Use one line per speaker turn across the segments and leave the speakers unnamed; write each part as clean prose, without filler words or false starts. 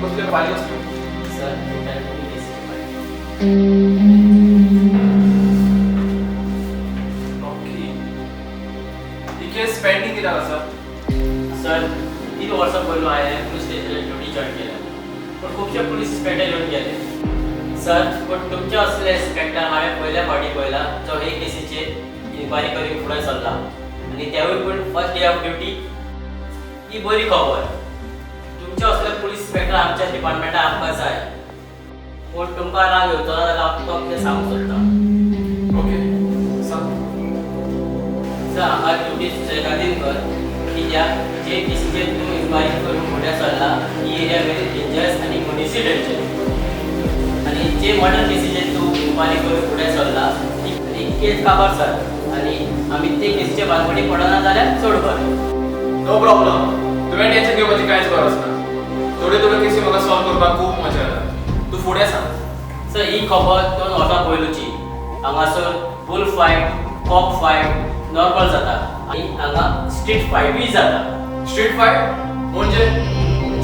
कसले फाईल असतो
sir total 2 cases
okay ही केस pending कित्याक आसा
सर 3 वर्सां पयलीं हांवें पुलीस स्टेशनार ड्युटी जॉइन केल्या पूण खुबशे पुलीस इन्स्पेक्टर येवन गेले सर पूण तुमचे असले इन्स्पेक्टर हांवें पयल्या फावटी पळयला जो हे केसीचेर इन्क्वायरी करून फुडें सरला आनी तेवूय पूण फर्स्ट डे ऑफ ड्युटी ही बरी खबर तुमचे असले पुलीस इन्स्पेक्टर आमच्या डिपार्टमेंटान आमकां जाय पूण तुमकां राग येवचो ना जाल्यार हांव तुमकां कितें सांगूंक सोदतां
ओके सांग
सर हांगा ड्युटी सुचे खातीर कर कित्याक जे केसीचेर तूं इन्क्वायरी करून फुडें सरला ही एरिया व्हेरी डेंजरस आनी मनीसय डेंजर आनी जे मर्डर केसीचेर तूं इन्क्वायरी करून फुडें सरला ती केस काबार सर आनी आमी ते केसीचे भानगडी पडना जाल्यार चड बरें
नो प्रॉब्लम तुवें टेन्शन घेवपाची कांयच गरज ना थोड्यो थोड्यो केसी म्हाका सॉल्व करपाक खूब मजा येता तूं फुडें सांग
सर ही खबर 2 वर्सां पयलूची हांगासर bull fight cock fight normal जाता आनी हांगा स्ट्रीट फायटूय जाता
स्ट्रीट फाईट म्हणजे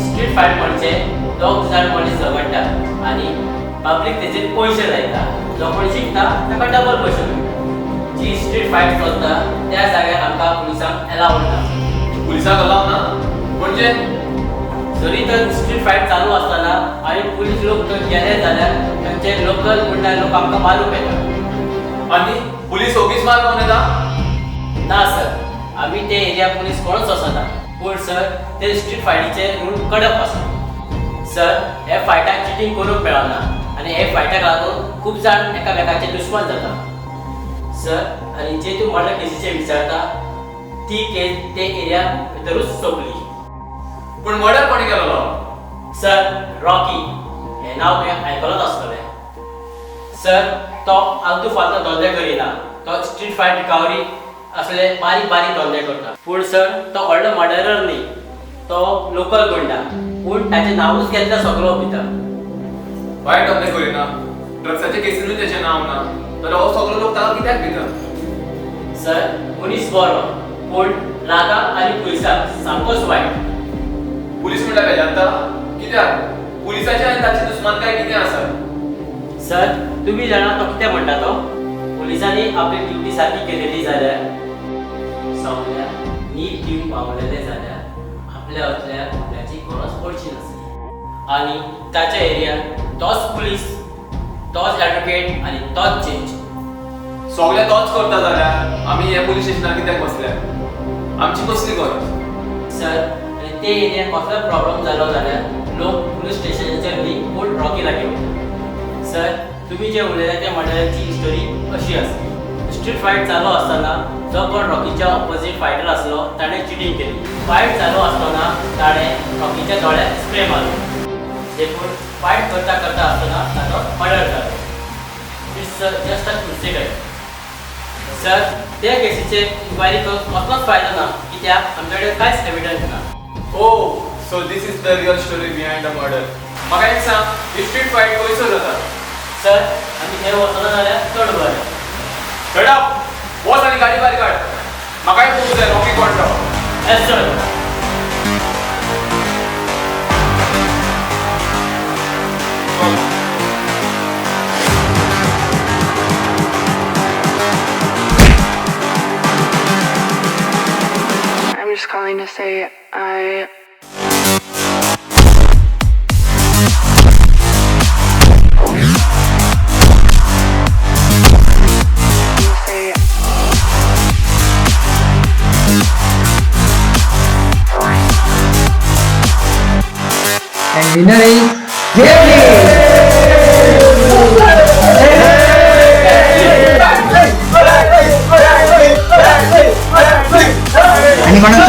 स्ट्रीट फायट म्हणजे दोग जाण मनीस झगडटा आनी पब्लीक तेजेर पयशे लायता जो कोण शिकता ताका डबल पयशे मेळटा जी स्ट्रीट फायट चलता त्या जाग्यार आमकां पुलिसांक एलावड ना
पुलिसाक अलाव ना म्हणजे
जरी तर स्ट्रीट फायट चालू आसतना आनी पुलीस लोक थंय गेले जाल्यार तांचे लोकल गुंडा लोक आमकां मारूंक येता
आनी पुलीस ओगीच मार कोण येता
ना सर आमी ते एरिया पुलीस कोणूच वचना पूण सर ते स्ट्रीट फायटीचे रूल कडक आसा सर हे फायटाक चिटींग करूंक मेळना आनी हे फायटाक लागून खूब जाण एकामेकाचे दुश्मन जाता सर आनी जे तूं मर्डर केसीचे विचारता ती केस ते एरिया भितरूच सोंपली
पूण मर्डर कोणी केलेलो
सर रॉकी हे नांव तुवें आयकलोच आसतलें सर तो आलतू फालतू धंदे करिना तो स्ट्रीट फायट रिकवरी असले बारीक बारीक धंदे करता पूण सर तो व्हडलो मर्डरर न्ही तो लोकल गुंडा पूण ताचें नांवूच घेतला सगळो भितर
वायट धंदे करिना ड्रग्साचे केसीनूय तेचें नांव ना तर हो सगळो लोक ताका कित्याक भितर
सर मनीस बरो पूण रागा आनी पुलिसाक सामकोच वायट
पुलीस म्हणटा बेजारता कित्याक पुलिसाचें आनी ताची दुस्मानकाय कितें आसा
सर तुमी जाणा तो कितें म्हणटा तो पुलिसांनी आपली ड्युटी सारकी केलेली जाल्यार सगळ्या नीट दिवंक पावलेले जाल्यार आपल्या असल्या गुंड्याची गरज पडची नासली आनी ताच्या एरियान तोच पुलीस तोच एडवोकेट आनी तोच जज
सगळे तोच करता जाल्यार आमी हे पुलीस स्टेशनार कित्याक बसल्या आमची कसली गरज
सर आनी ते एरियान कसलो प्रॉब्लेम जालो जाल्यार लोक पुलीस स्टेशनाचेर न्ही पूण रॉकीला घेवन सर तुमी जे उलयल्या त्या मर्डराची हिस्टोरी अशी आसा स्ट्रीट फायट चालू आसतना जो कोण रॉकीच्या ऑपोजीट फायटर आसलो ताणें चिटींग केली फायट चालू आसतना ताणें रॉकीच्या दोळ्यात स्प्रे मारलो देखून फायट करता करता आसतना ताचो मर्डर जालो it's just a incident sir त्या केसीचेर इन्क्वायरी करून कसलोच फायदो ना कित्याक आमचे कडेन कांयच एविडन्स ना
oh so this is the real story behind the murder म्हाका एक सांग ही स्ट्रीट फायट खंयसर जाता
सर आमी थंय वचना जाल्यार चड बरें
शट अप वच आनी गाडी भायर काड म्हाकाय खूब जाय रॉकी कोण तो
yes sir
I'm just calling to say I
And winner is Jerry. आणि कोणाचा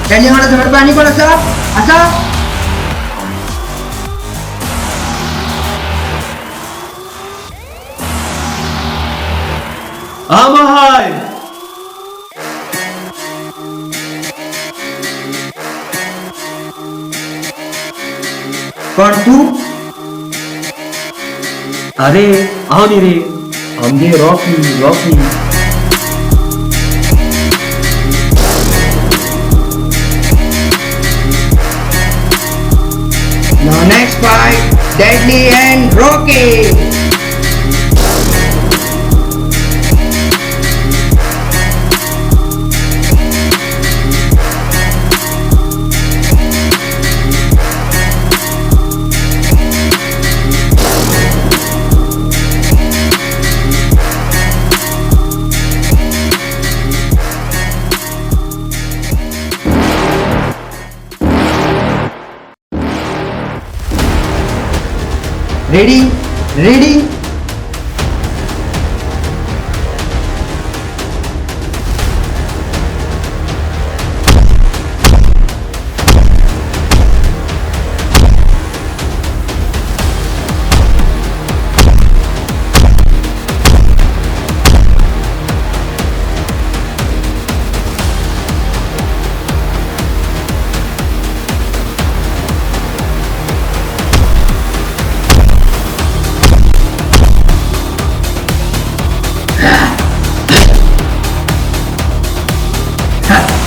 त्यांनी कोणाचा गडबड आणि कोणाचा असा
हाय
कोण तू
अरे आओ नी रे आमगे Rocky Rocky
Deadly and Rocky. Ready? Ready?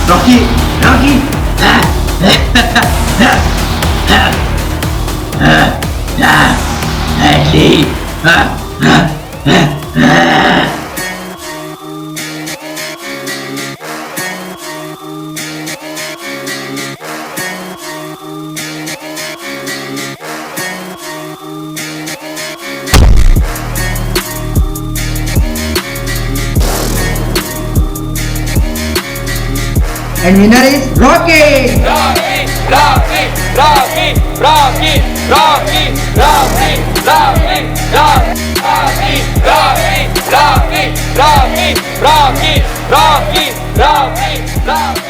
Rocky! Rocky! Deadly! And winner is Rocky!
Rocky, Rocky, Rocky, Rocky, Rocky, Rocky, Rocky, Rocky, Rocky, Rocky, Rocky, Rocky, Rocky, Rocky,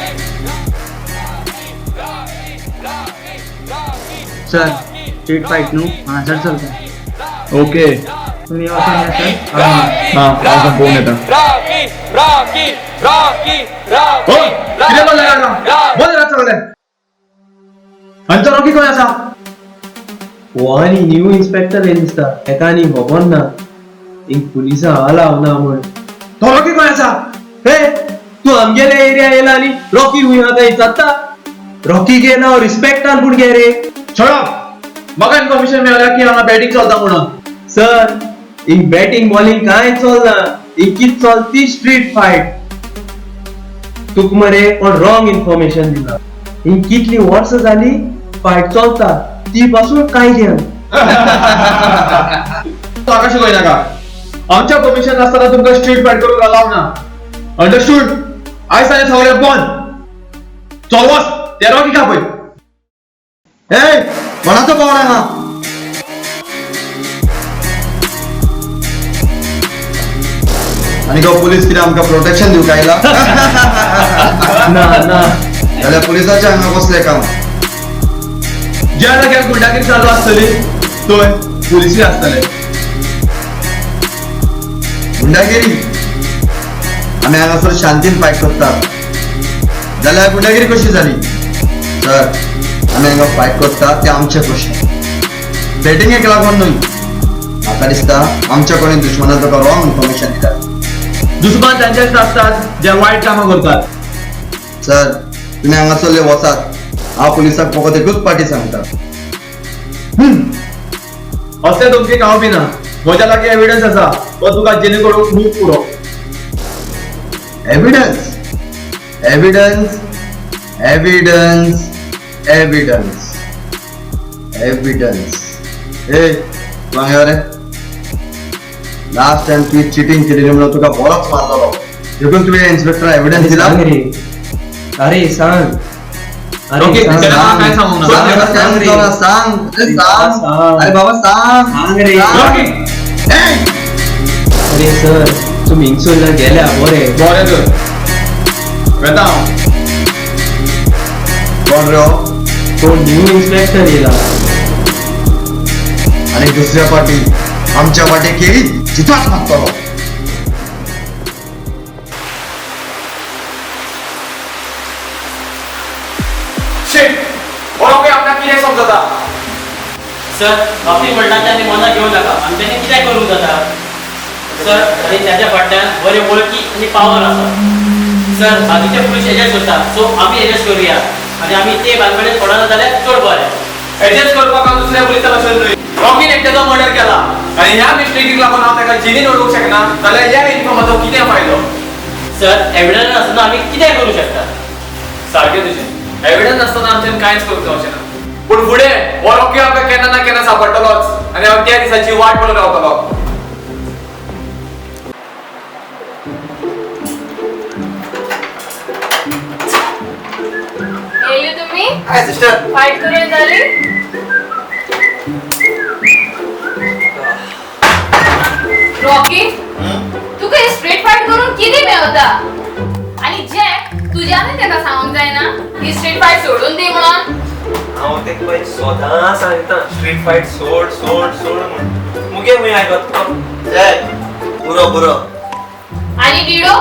Sir, street fight no? हाँ sir चलता.
Okay
तुम्ही वाचून घ्या sir.
हा माझा phone येता
Rocky, Rocky, Rocky,
हो
Rocky,
किती बोल लागला बोल ना चला अंतर रॉकी कोण असा
वानी न्यू इन्स्पेक्टर येन दिसता एका आनी खबर ना एक पुलिसा आला ना म्हण
तो रॉकी कोण असा
हे तू आमगेल्या एरिया येला आनी रॉकी हुई आता जाता रॉकी गे नाव रिस्पेक्ट आन पूण गे रे
छोडा म्हाका इन्फॉर्मेशन मेळ्ळा की हांगा बॅटिंग चलता म्हणून
सर एक बॅटिंग बॉलिंग काय चलना एक कित चलती स्ट्रीट फाईट तुक मरे कोण रॉंग इन्फॉर्मेशन दिला ही कितली वर्ष झाली फाईट चलता ती पासून काय घेन
तो आकाश गोय नाका आमच्या परमिशन असताना तुमका स्ट्रीट फाईट करूंक अलाव ना अंडरस्टूड आयज ताणें सगळें बंद चलवास ते रॉकी का पळय ए कोणाचो पावण हांगा
आणि तो पोलीस किती आमका प्रोटेक्शन दिवक आयला
ना ना
जाल्यार पुलिसाच्या हांगा कसले काम
ज्या जाग्यार गुंडागिरी चालू आसतली थंय पुलिसूय आसतले
गुंडागिरी आम्ही हांगासर शांतीन फायट करतात जाल्यार गुंडागिरी कशी झाली सर आम्ही हांगा फायट करतात ते आमचे प्रश्न बेटिंगेक लागून न्हय म्हाका दिसता आमच्या कोणी दुश्मनान तुका रॉंग इन्फॉर्मेशन दिता
दुश्मन त्यांचेच असतात जे वाईट कामं करतात
सर तुम्ही हांगासरले वचात हांव पुलिसाक फकत एकूच पाटी सांगता
असले तुमचे हांव बी ना म्हज्या लागीं एविडन्स आसा तो तुका जेणे करून खूब पुरो
evidence evidence evidence evidence evidence ए सांग रे लास्ट टाइम तू चिटिंग केली म्हणून तुका बरोच मारलो देखून तुवें इन्स्पेक्टर एविडन्स दिला
सांग रे अरे सांग
ओके,
सांग.
त्याला काय सांगू नका.
सांग रे सांग अरे सांग
सांग.
अरे बाबा सांग
सांग रे.
रॉकी
ए!
अरे सर तुम्ही इंगसोला गेल्या बरे
बरें तर वेता हांव
कोण रे हो?
तो न्यू इन्स्पेक्टर येला
आणि दुसऱ्या पाटी आमच्या पाटी केली जिथाच मागतो
शिट ओळख आपल्या कितें समजता
सर रॉकी म्हणटा ते आमी मनाक घेवं नाका आनी तेणे कितें करूंक जाता सर आनी त्याच्या फाटल्यान बरे वळखी आनी पावर आसा सर बाकीचे पुलीस एजंट करता सो आमी एजस्ट करुया आनी आमी ते भानगडीत पडना जाल्यार चड बरें
ऍडजस्ट करपाक हांव दुसऱ्या पुलिसाक अशें न्हय. रॉकीन एकट्याचो मर्डर केला आनी ह्या मिस्टेकीक लागून हांव ताका जेलीन उडोवंक शकना जाल्यार ह्या युनिफॉर्माचो कितें फायदो?
सर एविडन्स नासतना आमी कितें करूं शकता?
सारकें तुजें. एविडन्स नासतना आमच्यान कांयच करूंक जावचें ना. पूण फुडें हो रॉकी आमकां केन्ना ना केन्ना सांपडटलोच आनी हांव त्या दिसाची वाट पळोवन रावतलो.
येयली तुम्ही
हाय सिस्टर.
फाईट करून झाली. रॉकी तुका हे स्ट्रीट फाईट करून किती मेळता आणि जॅक तुज्याने तेका सांगूंक जायना ही स्ट्रीट फाईट सोडून दी म्हणून.
हांव तेका पळय सदां सांगता स्ट्रीट फायट सोड सोड सोड म्हण मुगे खंय आयकता तो.
जय पुरो पुरो.
आणि डिडो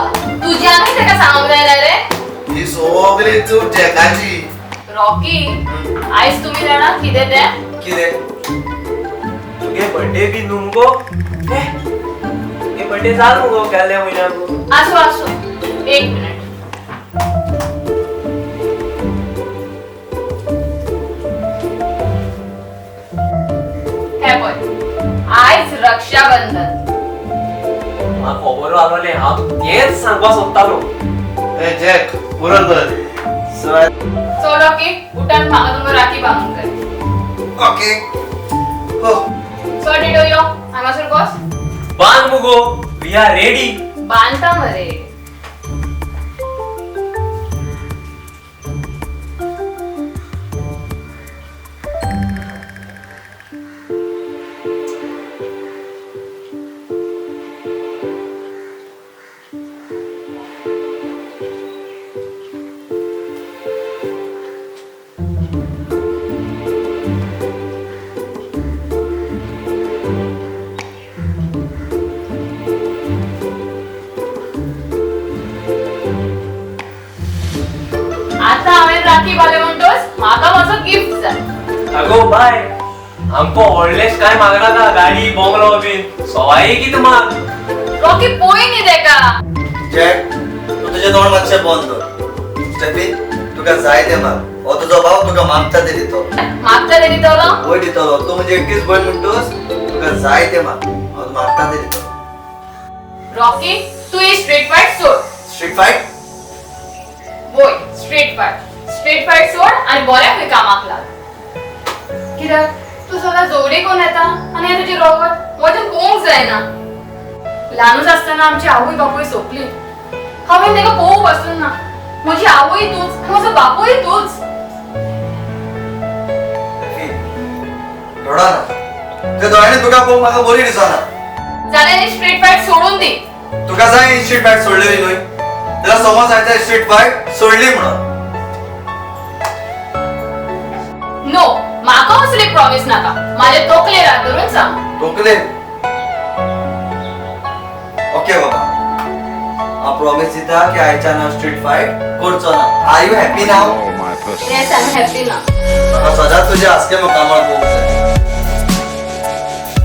तुज्याने तेका सांगूंक जायना रे.
ही सगळी चूक जॅकाची.
रॉकी आयज तुम्ही जाणा कितें तें?
कितें?
तुगे बर्थडे बी न्हू मुगो. तुगे बर्थडे जाल मुगो गेल्या म्हयन्याक.
आसो आसो एक मिनिट. हे पळय आयज रक्षाबंधन.
म्हाका खबर आसलोलें हांव तेच सांगपाक सोदतालो.
ए जॅक पुरो कर.
सो रॉकी उठान म्हाका तुमकां राखी बांदूंक जाय.
ओके. हो.
सो डिडो यो हांगासर बस.
बांद मुगो वी आर रेडी.
बांदता मरे. आता हांवें राखी बांदले म्हणटोच म्हाका म्हजो गिफ्ट जाय.
आगो बाय आमको व्हडलेंच काय मागना का गाडी बंगलो बीन सवाई कितें माग.
रॉकी पळय न्ही तेका.
जॅक तू तुझे तोंड मातशें बंद कर. स्टेफी तुका जाय तें माग. हो तुजो भाव तुका मागता ते दितो.
मागता ते दितलो.
वय दितलो. तू म्हणजे एकटीच भयण म्हणटोस तुका जाय तें माग. हांव मागता ते दितलो.
रॉकी तू ही स्ट्रीट फाईट सोड.
Street fight?
वय स्ट्रीट फाईट. स्ट्रीट फाईट सोड आणि बऱ्या खंय कामाक लाग. कित्याक तू सदां जोडी कोण येता आनी हें तुजी रोगत म्हजें पळोवंक जायना. ल्हानूच आसतना आमची आवय बापूय सोंपली. हांवें तेका पळोवंक वचूंक ना. म्हजी आवय तूच आनी म्हजो बापूय तूच.
रडा ना. त्या दोळ्यांनी तुका पळोवंक म्हाका बरी दिसना.
जाल्यार ही स्ट्रीट फाईट सोडून दी.
तुका जाय ही स्ट्रीट फाईट सोडलेली न्हय. जाल्यार समज हांवें स्ट्रीट फाईट सोडली म्हणून.
नो म्हाका असली प्रॉमिस नाका. म्हाजे तोकलेर हात धरून सांग.
टोकले. ओके बाबा. हांव प्रॉमिस दिता की आयच्यान हांव स्ट्रीट फाईट करचो ना. Are you happy now?
Yes I am happy ना.
म्हाका सदांच तुजे हास्के मुखामळ पळोवंक जाय.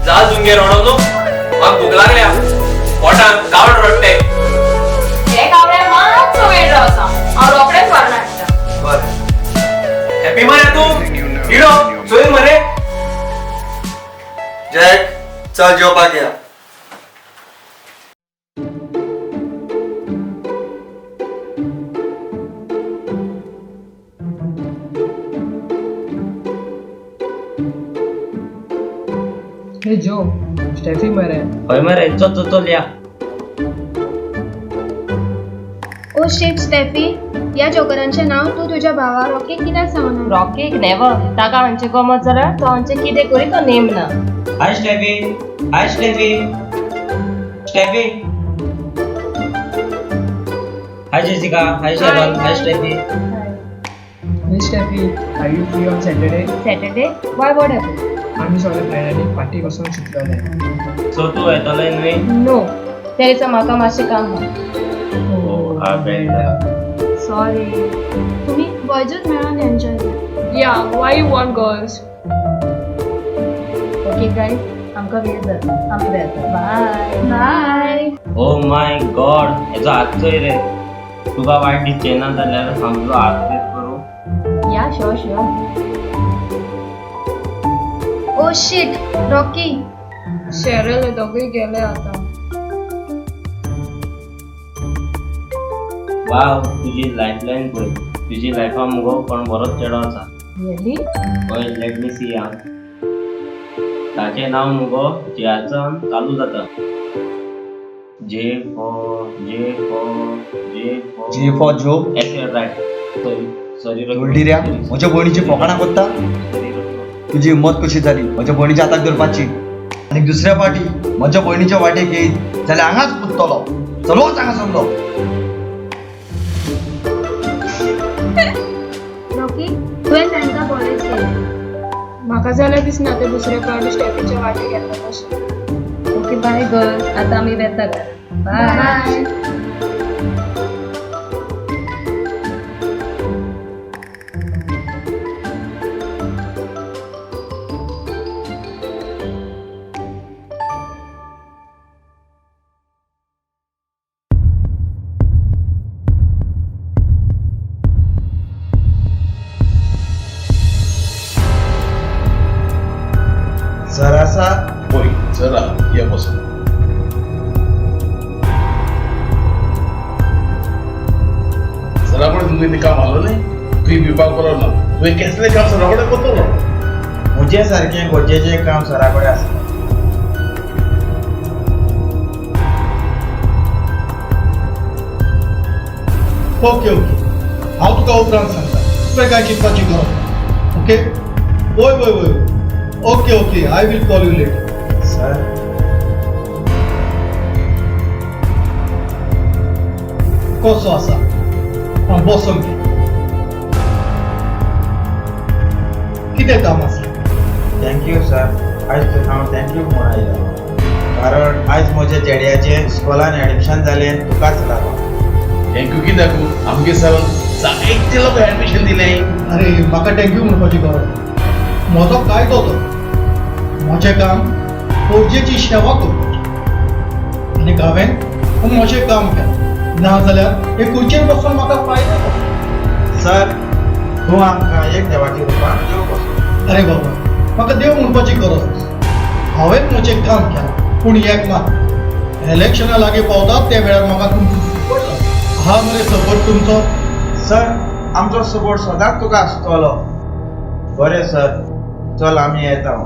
जा जुंगे रडो म्हाका भूक लागल्या. पोटान कावड रडटे.
हे कावड्या मातसो वेळ रावसा. हांव रोखडेंच व्हरून हाडटा.
बरें.
हॅपी मरे तू हिरो चोय मरे.
जॅक चल जेवपाक या.
हे जो स्टेफी मरे.
हय मरे चल या.
ओ शिट स्टेफी, या जोकरांचें नांव तूं तुज्या भावा रॉकीक कित्याक सांगना?
रॉकीक नेवर. ताका हांचे गमत जाल्यार तो हांचे कितें करी तो नेम ना.
Hi Steffi. Hi Steffi. Steffi. Hi Jessica. Hi Sharon. Hi Steffi.
Hey Steffi, are you free on Saturday?
Saturday why what happen?
आम्ही सगळे प्लॅनांनी पार्टी पासून चिंतलेले.
सो तू येतोले न्हय?
नो त्या दिसा म्हाका मातशें काम आहा.
सॉरी. तुम्ही बॉयजूच मेळून एन्जॉय कर.
या why you want girls?
Okay guys आमकां वेळ जाता. आमी येता. Bye.
Bye.
Oh my god हेजो हात चोय रे. तुका वायट दिसचें ना जाल्यार आमचो हात करूं.
या sure sure.
Oh shit Rocky
Cheryl दोघे गेले आता.
वाव तुझी लाईफलाईन पळय. तुजी लायफा मुगो पण बरोच चेडो आसा.
Really?
हय लेट मी सी आं. ताचें नांव मुगो जेयाचन चालू जाता. जे
फॉर जो
रायट. सॉरी
ढोलडिऱ्या म्हज्या भयणीची फोकाणां कोत्ता. तुजी हिम्मत कशी जाली म्हज्या भयणीच्या हाताक धरपाची आनी दुसऱ्या फावटी म्हज्या भयणीच्या वाटेक येयत जाल्यार हांगाच पुत्तलो. चलवच हांगासरलो.
रॉकी तुवें तांकां बरेंच केलें.
म्हाका जाल्यार दिसना ते दुसऱ्या फावटी स्टेपीच्या वाटेक येतात अशें. ओके बाय गर्ल, आतां आमी वेता घरा. बाय.
सर आसा
होय जरा या बसून. सरा पण तुम्ही ते काम आलं नाही. तुझी विभाग बरोबर ना तुझे कसले काम सराकडे करतो.
म्हजे सारखे गोजेचे काम सराकडे आसता.
ओके हांव तुका उपरांत सांगता. तुवें कांय चिंतपाची गरज ना. ओके वय वय वय. Okay I will call you later.
Sir
कसो आसा हांव बसून घे. कितें काम आसलें.
Thank you sir. आयज तुका हांव थँक्यू म्हूण आयलो. कारण आयज म्हज्या चेड्याचें स्कूलान एडमिशन जालें तुकाच लागून.
थँक्यू कित्याक आमगे सर जायते लोक ऍडमिशन दिले.
अरे म्हाका थँक्यू म्हणपाची गरज ना. म्हजो कायदो तो. म्हजें काम फौजेची सेवा करपाची आनी हांवें म्हजें काम केलें. ना जाल्यार हे खुर्चेर बसून म्हाका फायदो ना.
सर तूं आमकां एक देवाची रुपान देव बसो.
अरे बाबा म्हाका देव म्हणपाची गरज ना. हांवें म्हजें काम केलां. पूण एक मात इलेक्शना लागीं पावतात त्या वेळार म्हाका तुमचो सपोर्ट जाय. हा मरे सपोर्ट तुमचो.
सर आमचो सपोर्ट सदांच तुका आसतलो. बरें सर चल आमी येता.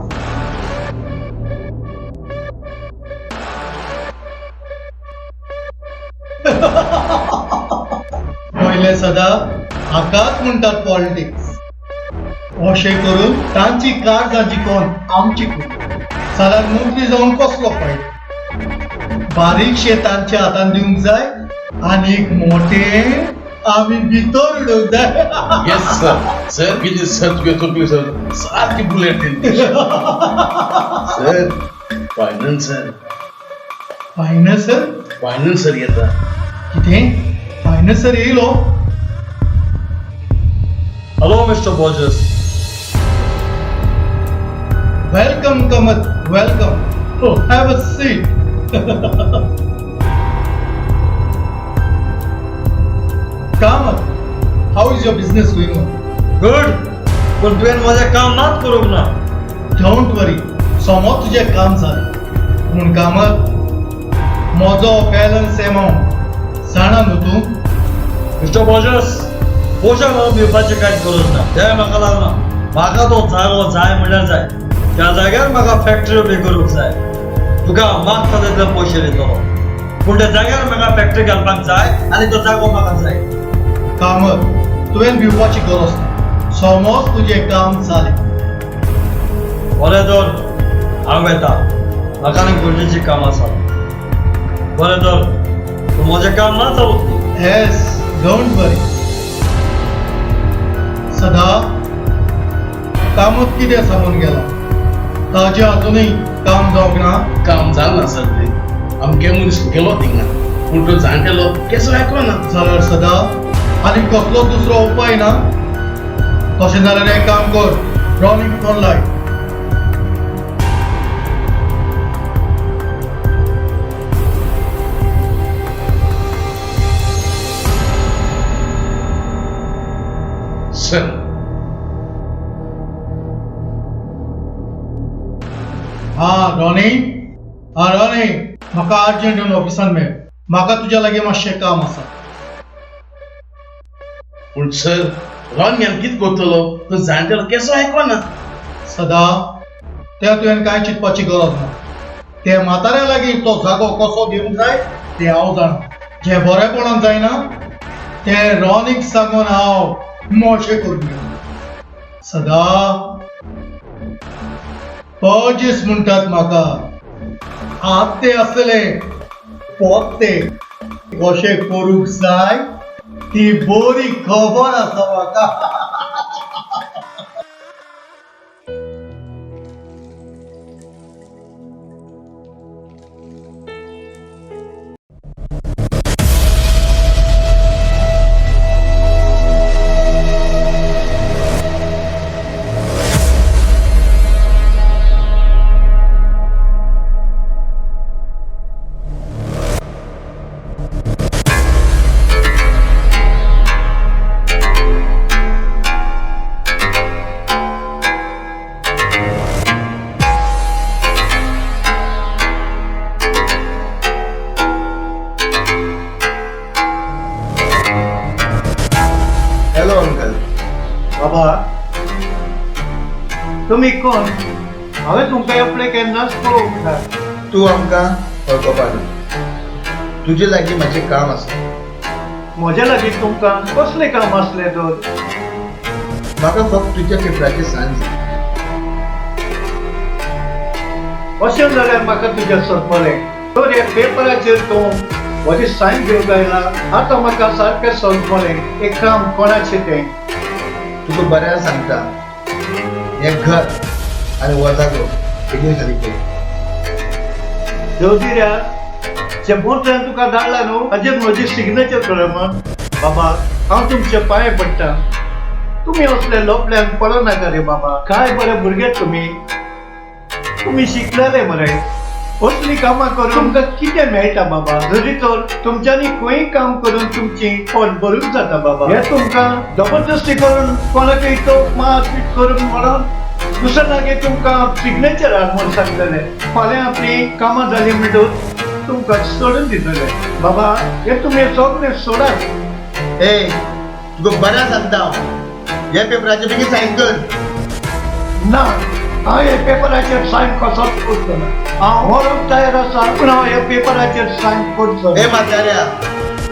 पहिले सदा हाकाच म्हणटात पॉलिटिक्स. अशें करून तांची काळजां जिखोवन आमची जाल्यार नोकरी जावन कसलो फायदो. बारीकशे तांच्या हातान दिवंक जाय आनीक मोठे आमी भितर उडोवंक जाय.
Yes sir. सर किती सर तुगे चुकली सर. सारकी बुलेट दिली सर. फायनान्सर फायनान्सर येता.
कितें फायनान्सर येयलो.
हॅलो मिस्टर बॉजस.
Welcome Kamat welcome. Have a seat. Kamat how is your business going on.
Good. पण तुवें म्हजें काम नाच करूंक ना.
डोंट वरी समज तुजें काम जालें. पूण कामत म्हजो बॅलन्स अमावंट जाणा न्हू तूं.
मिस्टर बॉजस पोशाक हांव घेवपाची कांयच गरज ना. तें म्हाका लागना. म्हाका तो जागो जाय म्हणल्यार जाय. त्या जाग्यार म्हाका फॅक्टरी उबी करूंक जाय. तुका मागता तितले पयशे दितलो. पूण त्या जाग्यार म्हाका फॅक्टरी घालपाक जाय आनी तो जागो म्हाका जाय.
कामत तुवें भिवपाची गरज ना. समज तुजें काम जालें.
बरें तर हांव येता. म्हाका आनी गरजेची काम आसा. बरें तर तूं म्हजें काम ना चलूंक.
येस डोंट वरी. सदा कामत कितें सांगून गेला. ताजें अजूनय काम जावंक ना.
काम जालें ना सर. ते आमगे मनीस गेलो थिंगा पूण तो जाणटेलो केसो आयकना.
जाल्यार सदा आनी कसलो दुसरो उपाय ना. तशें जाल्यार एक काम कर. रॉनिंग ऑन लायट.
सर
रॉनी म्हाका अर्जंट येवन ऑफिसान मेळ. म्हाका तुज्या लागीं मातशें काम आसा.
पूण सर रॉनी आनी कितें करतलो? तो जाणटेलो केसो आयकना.
सदा त्या तुवें कांय चिंतपाची गरज ना. ते म्हाताऱ्या लागीं तो जागो कसो दिवंक जाय ते हांव जाणा. जे बरेपणान जायना ते रॉनीक सांगून हांव मोशें करून घेतलो. सदा पजीस म्हणटात म्हाका. आत्ते आसले पोत्ते कशें करूंक जाय ती बरी खबर आसा म्हाका.
Hello uncle.
बाबा तुमी कोण? हांवें तुमकां एपले केन्नाच पळोवंक ना.
तू आमकां वळखपाक ना. तुजे लागीं मातशें काम आसा.
म्हज्या लागीं तुमकां कसलें काम आसलें तर?
म्हाका फक्त तुज्या पेपराचें सांग जाय.
अशें जाल्यार म्हाका तुजें सोदपलें. तर ह्या पेपराचेर तूं म्हजी सायन घेवंक आयला. आतां म्हाका सारकें सोदपलें एक काम कोणाचें तें.
तुका बऱ्याक सांगता हें घर आनी हो जागो बेगीन खाली कर.
देवदिऱ्या जे मोठ्यान तुका धाडला न्हू हाजेर म्हजी सिग्नेचर कर म्हण. बाबा हांव तुमचे पांय पडटा. तुमी असले लोपल्यांक पडो नाका रे बाबा. काय बरे भुरगे तुमी शिकलेले मरे. असली कामां करून तुमकां कितें मेळटा बाबा? जरी तर तुमच्यांनी खंय काम करून तुमची पोट भरूंक जाता बाबा. हे तुमकां जबरदस्ती करून कोणाकय तो मारपीट करून म्हणून दुसऱ्या लागी तुमकां सिग्नेचर हाड म्हूण सांगतले. फाल्यां आपली कामां जाली म्हणटूच तुमकां सोडून दितले. बाबा हे तुमी सगळें सोडात.
ए तुका बऱ्याक सांगता हे पेपराचेर बेगीन सायन कर.
ना हांव हे पेपराचेर सायन कसोच करचो ना. हांव व्हरोंक तयार आसा पूण हांव हे पेपराचेर सायन करचो.
ए म्हाताऱ्या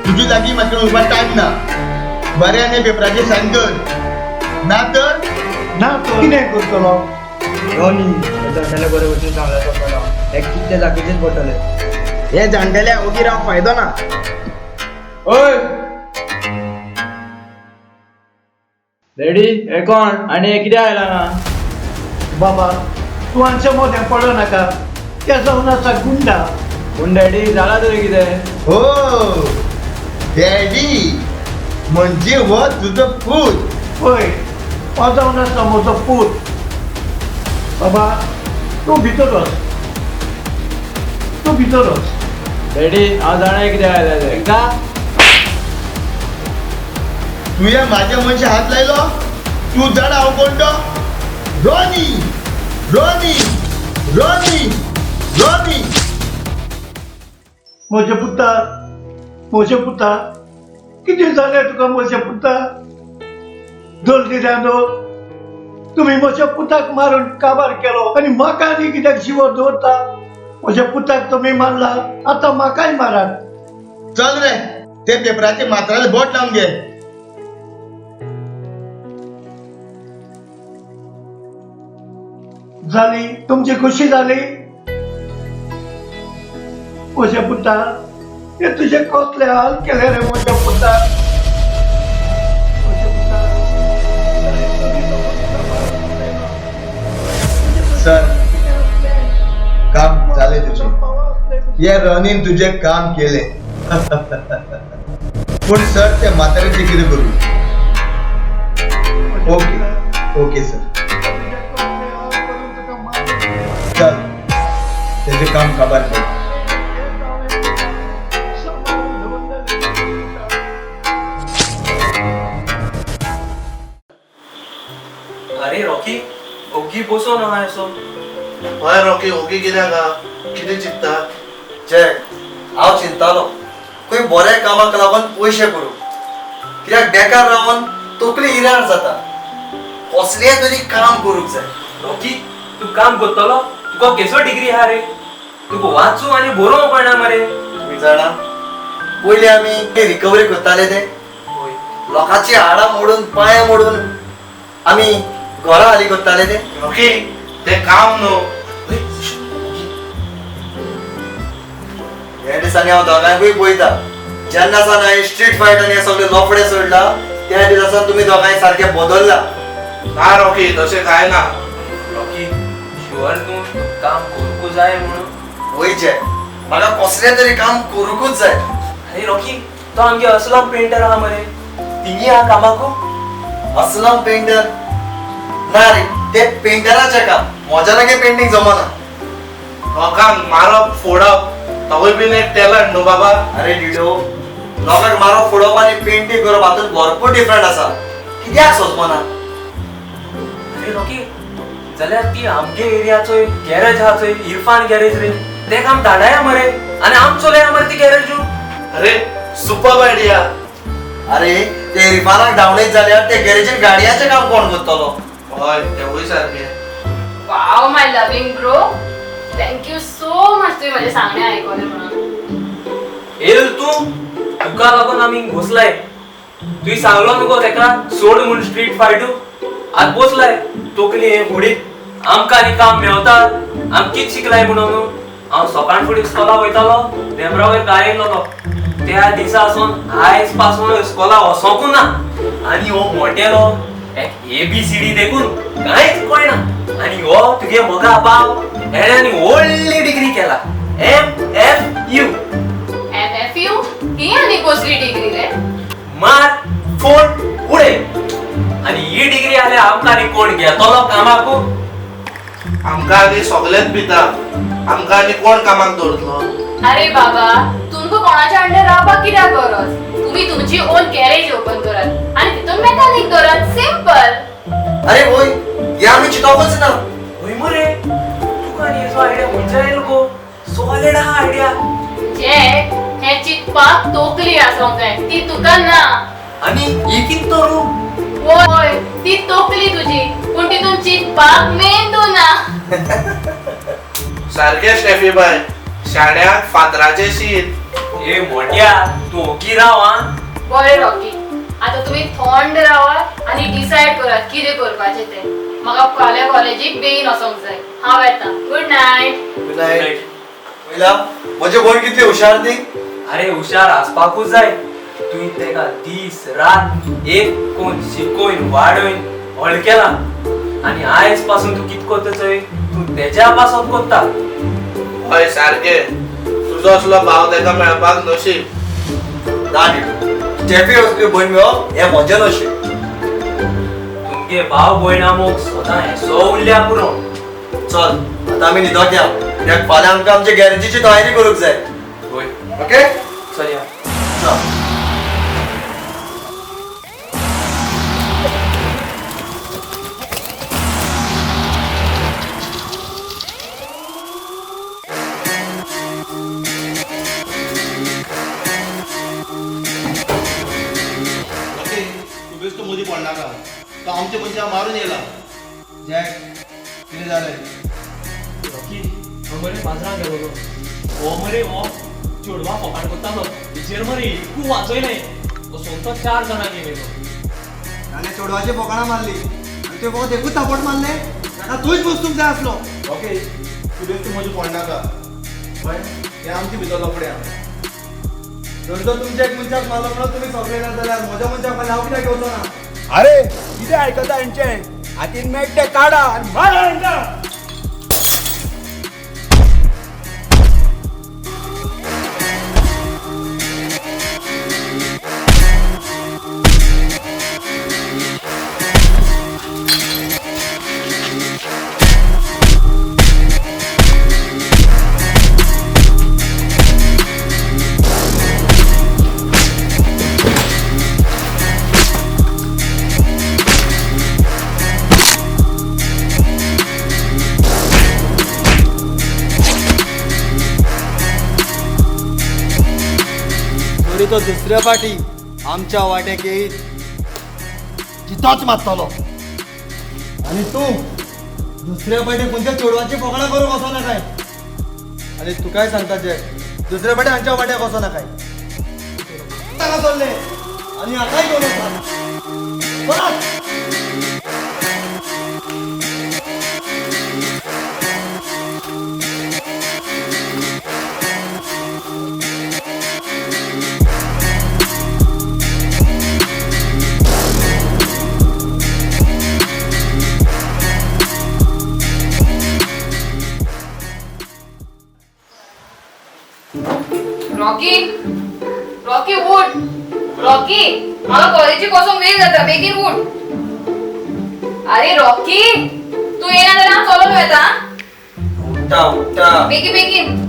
तुजे लागीं म्हाका उरपाक टायम ना. बऱ्यान हे पेपराचेर सायन कर. ना तर
कितें करतलो?
रॉनी जाणटेले बरे भशेन सांगला तो कितले जागेचेच पडटले. हे जाणटेल्या ओगी रावंक फायदो ना.
ओय रेडी? हे कोण आनी हे कितें आयला ना?
बाबा तूं हांच्या मोदें पडो नाका. ते जावन आसा गुंडा.
पूण डॅडी जाला तरी कितें?
हो डॅडी म्हणजे हो तुजो पूत.
पळय हो जावन आसा म्हजो पूत. बाबा तूं भितर वच. तूं भितर वच.
डॅडी हांव जाणा कितें आयला तें. का
तुवें म्हाज्या मनशा हात लायलो? तूं जाणा हांव कोण तो? Ronnie Ronnie Ronnie Ronnie.
म्हज्या पुता कितें जालें तुका म्हज्या पुता? जल्दिऱ्यानो तुमी म्हज्या पुताक मारून काबार केलो आनी म्हाका आनी कित्याक जिवो दवरता? म्हज्या पुताक तुमी मारला आतां म्हाकाय मारात.
चल रे ते पेपराचे मात्राले बोट लावन घे.
जाली तुमची खुशी जाली? म्हज्या पुता हे तुजे कसले हाल केले रे म्हज्या पुता.
सर काम झाले तुझे. या रॉनीन तुझे काम केले. पण सर त्या म्हाताऱ्याचे कितें करू? ओके सर चल त्याचे काम काबार कर.
अरे रॉकी ओगी बसो ना असो
हय रॉकी ओगी कित्याक हा? कितें चिंतता?
जॅक हांव चिंतालो खंय बऱ्या कामाक लागून पयशे करूं कित्याक बेकार रावन तकली इराण जाता कसलें तरी काम करूंक जाय.
रॉकी तू काम करतलो तुका केसो डिग्री हा रे तुका वाचू आनी बरोवंक कळना मरे.
तुम्ही जाणा पयलीं आमी रिकवरी करताले ते लोकांची हाडां मोडून पांय मोडून आमी घरा हाली करताले ते.
रॉकी ते काम न्हू.
ह्या दिसांनी हांव दोगांयकूय पळयता जेन्ना सावन हांवें स्ट्रीट फायट आनी हे सगळे लोफडे सोडला त्या दिसासान तुमी दोगांय सारखे बदलला.
ना रॉकी तशें कांय ना.
रॉकी शुअर तू काम करूंक जाय म्हणून.
वयचे म्हाका कसलें तरी काम करूंकूच जाय.
अरे रॉकी तो आमगे असलम पेंटर आहा मरे तिंगी हा कामाकू.
असलम पेंटर ना रे ते पेंटराचें काम म्हज्या लागे पेंटिंग जमना.
लोकांक मारप फोडप तवय बीन एक टॅलंट न्हू बाबा.
अरे डिडो लोकांक मारप फोडप आनी पेंटिंग करप हातूंत भरपूर डिफरंट आसा कित्याक सोजमना.
अरे रॉकी जाल्यार ती आमगे एरियाचो एक गॅरेज हा चोय इरफान गॅरेज रे ते काम धाडाया मरे आनी आम चलया मरे ती गॅरेजू.
अरे सुपर आयडिया.
अरे ते रिफानाक धांवणीत जाल्यार ते गॅरेजीन गाडयांचें काम कोण करतलो.
हय तेवूय सारकें.
Wow my loving bro thank you so much तुम्ही माझे सांगणे ऐकवले म्हणून.
येल तू तुका लागून आमी घुसलाय तुही सांगलो नको तेका सोड म्हणून स्ट्रीट फायटू आज बसलाय तोकली हे फुडीत आमकां आनी काम मेवता आम कित शिकलाय म्हणून. हांव सकाळ फुडें स्कॉला वयतालो देमरा वयर गाय येयलो त्या दिसा सावन आयज पासून स्कॉला वसोंकू ना आनी हो मोटेलो एक ABCD देखून कांयच कळना आनी हो तुगे मोगा बाव हेणें व्हडली डिग्री केला MFU.
MFU ही आणि कसली डिग्री रे.
मार फोड उडे आनी ही डिग्री आल्या आमकां आनी कोण घेतलो कामाकू.
आमकां आनी सगळेच पिता आमकां आनी कोण कामाक दवरतलो.
अरे बाबा तुमकां कोणाच्या अंडर रावपाक कित्याक गरज. तुम्ही तुमची ओन गॅरेज ओपन करात आणि तितून मेकॅनिक दवरात सिंपल.
अरे होय हे आमी चिंतोवपूच ना.
होय मरे तुका आनी हेचो आयडिया खंयच्यान येयलो गो. सॉलिड हा आयडिया.
जॅक हे चिंतपाक तोकली आसोंक जाय ती तुका ना.
आनी ही कित करू.
होय ती तोकली तुजी पूण तितून चिंतपाक मेंदू ना.
सारकें स्टेफी बाय शाण्याक फातराचें शीत.
ए मोट्या तू ओगी राव हा.
बरें रॉकी आता तुम्ही थंड रावात आणि डिसाइड करात कितें करपाचें तें. म्हाका फाल्यां कॉलेजीक बेगीन वचोंक जाय. हांव येता. Good night.
Good night. वयला म्हजे भयण कितली हुशार ती.
अरे हुशार आसपाकूच जाय तुवें तेका दीस रात एक कोण शिकोवन वाडोवन व्हड केला आनी आयज पासून तू कित करता चोय तू तेज्या पासून कोत्ता.
हय सारकें तुजो असलो भाव तेका मेळपाक नशीब.
ना डिडो स्टेफी असली भयण मेळप हें म्हजें नशीब.
तुमगे भाव भयणा मोग स्वता हेसो उरल्या पुरो.
चल आता आमी न्हिदोक या कित्याक फाल्यां आमकां आमचे गॅरेजीची तयारी करूंक जाय.
होय
ओके
चल या.
चल.
तू बेस्तो मदीं पडनाका तो आमच्या मनशाक मारून येयला. जॅक कितें जालें.
रॉकी हो मरे बाजराक गेलो गो. हो मरे हो चोडवा फोकाण कोत्तालो हेचेर मरे एकू वाचयलें तो सोंतो 4 जाणांक गेलो.
ताणें चोडवाची बोकाणां मारली आनी ते फकत एकूच थापट मारले ताका तूंच बसतूंक जाय आसलो.
ओके तू बेस्तो मदीं पडनाका हय हे आमची भितर लफडे आहा. जर तर तुमच्या एक मनशाक मारलो म्हणून तुम्ही सगळे ना जाल्यार म्हज्या मनशाक मारल्यार हांव कित्याक घेवचो ना.
अरे कितें आयकता हेंचें हातीन मेट ते काडा आनी मारा हेंकां.
तो दुसऱ्या फाटी आमच्या वाट्याक येईल जितोच मारतलो आणि तू दुसऱ्या फाटी कोणत्या चोडवाची पोकळा करूंक वचो ना काय आणि तू काय सांगता जय दुसऱ्या फाटी आमच्या वाट्याक वचो ना काय ताका सोडले आणि आताय घेऊन येतात
रॉकी रॉकी उठ रॉकी मला कॉलेजची पासून वेळ जाता बेगीन उठ अरे रॉकी तू येणार तर ना चलो येता
उठा उठा
बेगीन बेगीन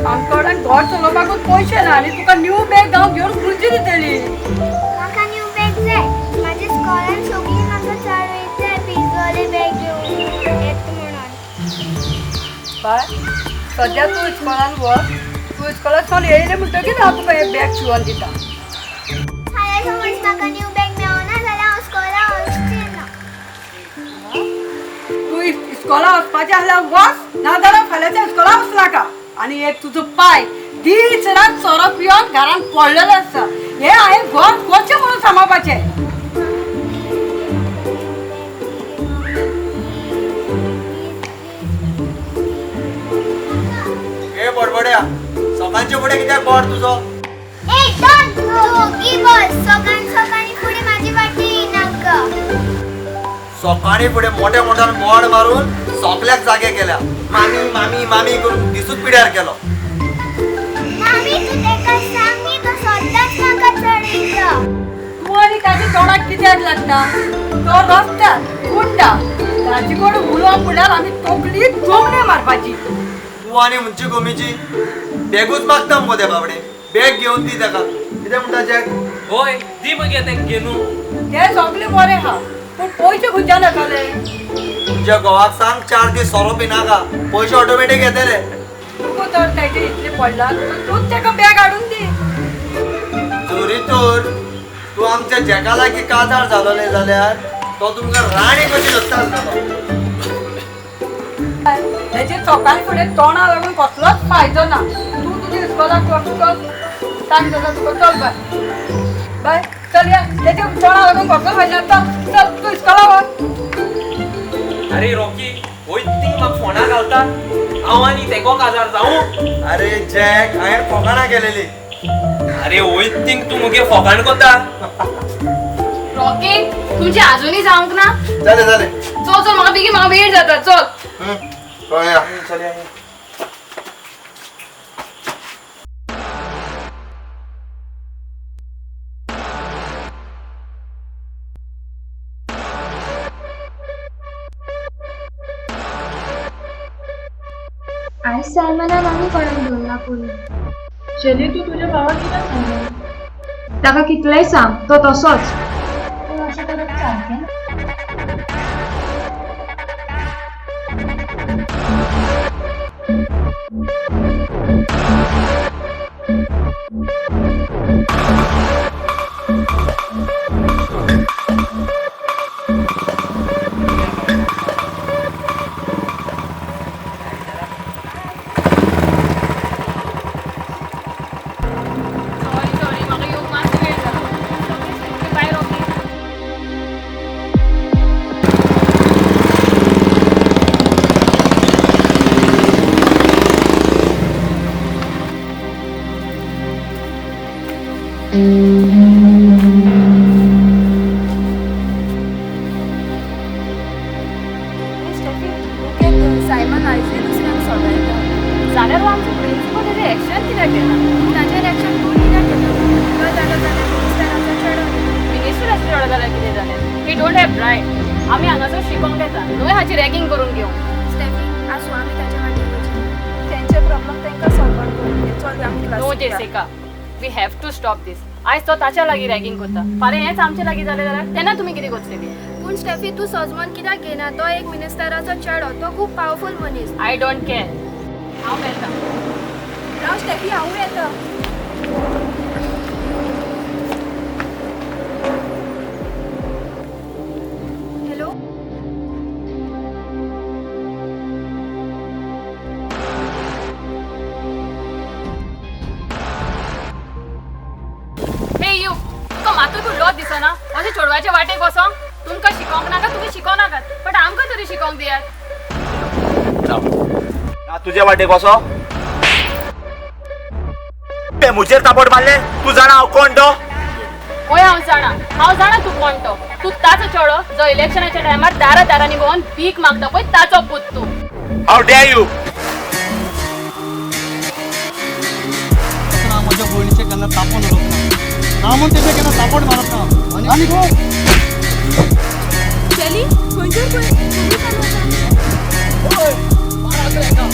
आमकडे घर चलोवपाकूच पयशे ना आनी तुका न्यू बॅग हांव घेवन खुंयची दितली
म्हाका न्यू बॅग जाय म्हाज्या स्कॉलान सगळीं म्हाका चालवयताय पिझ्झावाले बॅग घेवन येता म्हणून
बाय सद्या तूं इस्कॉलान वच तूं इस्कॉलांतल्यान येयलें म्हणटकीर हांव तुका हे बॅग शिंवोन दिता
फाल्यां समज म्हाका न्यू बॅग मेळना जाल्यार हांव स्कॉलान वचचें ना
तूं इस्कॉला वचपाचें आसल्यार वच नाजाल्यार फाल्यांच्या इस्कॉला वचनाका आनी एक तुजो पाय दीस रात सोरो पिवन घरान पडलेलो आसता हे हांवें घर कशें म्हणून सांबाळपाचें
ए बडबड्या सकाळच्या फुडें कित्याक बोर तुजो
ए डॉन दोगी बस सकाळी फुडें म्हाजी वाटी येयनाका
सकाळी फुडें मोठ्या मोठ्यान बोर्ड मारून सोकल्याक जागे केल्या मामी मामी मामी करून दिसूच पिड्यार केलो
मामी तू तेका सांग न्ही तो सद्दांच म्हाका चडयता
तूं आनी ताच्या तोंडाक कित्याक लागता तो रस्त्यार उडटा ताचे कडेन उलोवप म्हणल्यार आमी तोकली जोमणे मारपाची
तू आनी म्हणची गोमीची बॅगूच मागता मगो ते बाबडे बॅग घेवन दी ताका कितें म्हणटा जॅक
होय दी मगे तें घेनू
ते सगळे बरे हा पूण पयशे खंयच्यान येतले
तुज्या घोवाक सांग 4 दीस सोरो पिनाका पयशे ऑटोमॅटीक येतले
तुका तर ताचे इतले पडला तूच ताका बॅग हाडून दी
चोरी तर तू आमच्या जॅका लागीं काजार जालोले जाल्यार तो तुमकां राणी कशी धरता आसतलो
ताचे चोकान फुडें तोंडा लागून कसलोच फायदो ना तूं तुज्या इस्कॉलाक वचून टायम जाता तुका चल बाय बाय चल या ताचे तोंडा लागून कसलो फायदो ना चल तूं इस्कॉला वच
अरे रॉकी होय ती म्हाका फोना घालता हांव आनी तेको काजार जावं
अरे जॅक हांवें फोकाणा केलेली
अरे होय थिंक तू मुगे फोकाण कोता
रॉकी तुमची अजूनही जावंक ना
जालें जालें
चल चल म्हाका बेगीन म्हाका वेळ जाता चल
कळया
आयज सायमनान आनी कोणाक धरला पळय
शेली तूं तुज्या भावाक कित्याक सांगलें
ताका कितलेंय सांग तो तसोच पूण अशें करप सारकें
सॉरी म्हाका येवंक मातसो वेळ जालो बाय रॉकी सायमन आयजे दुसऱ्यांक सोदायता जाल्यार हो आमचो प्रिंसिपल तेजें एक्शन कित्याक घेना ताचेर एक्शन तूं कित्याक घेता तो जालो जाल्यार मिनिस्टराचो चेडो मिनिस्टराचो चेडो जाल्यार कितें जालें ही डोंट हॅव रायट आमी हांगासर शिकोंक येता न्हय हाची रॅगिंग करून घेवंक
स्टेफी आसूं आमी ताच्या वाटेन वचूं तेंचे प्रॉब्लेम तांकां सॉल्व करून चल आमी
no Jessica we have to stop this आयज तो ताच्या लागीं रॅगिंग करता फाल्यां हेंच आमचे लागीं जालें जाल्यार तेन्ना तुमी कितें करतलीं
पूण स्टेफी तूं सजमन कित्याक घेना तो एक मिनिस्टराचो चेडो तो खूब पावरफूल मनीस
आय डोंट केअर हांव येता
राव स्टेफी हांव येता हॅलो
हे यू तुका मातूय तूं लॉज दिसना अशें चेडवाचे वाटेक वसोंक तुमकां शिकोवंक नाका तुमी शिकोवनाकात बट आमकां तरी शिकोवंक दियात
तुझ्या वाटेक कसो ते मुजेर तापट मारले तू जाणा हांव कोण तो
होय हांव जाणा तूं कोण तो तूं ताचो चेडो जो इलेक्शनाच्या टायमार दारांनी भोंवन भीक मागता पळय ताचो पूत तूं
हाऊ डेअर यू
माझ्या भयणीचे केन्ना तापोवन उडोवंक ना म्हूण तेजे केन्ना तापोट मारत ना आनी गो
चली खंयचेर
ओय माराक रेका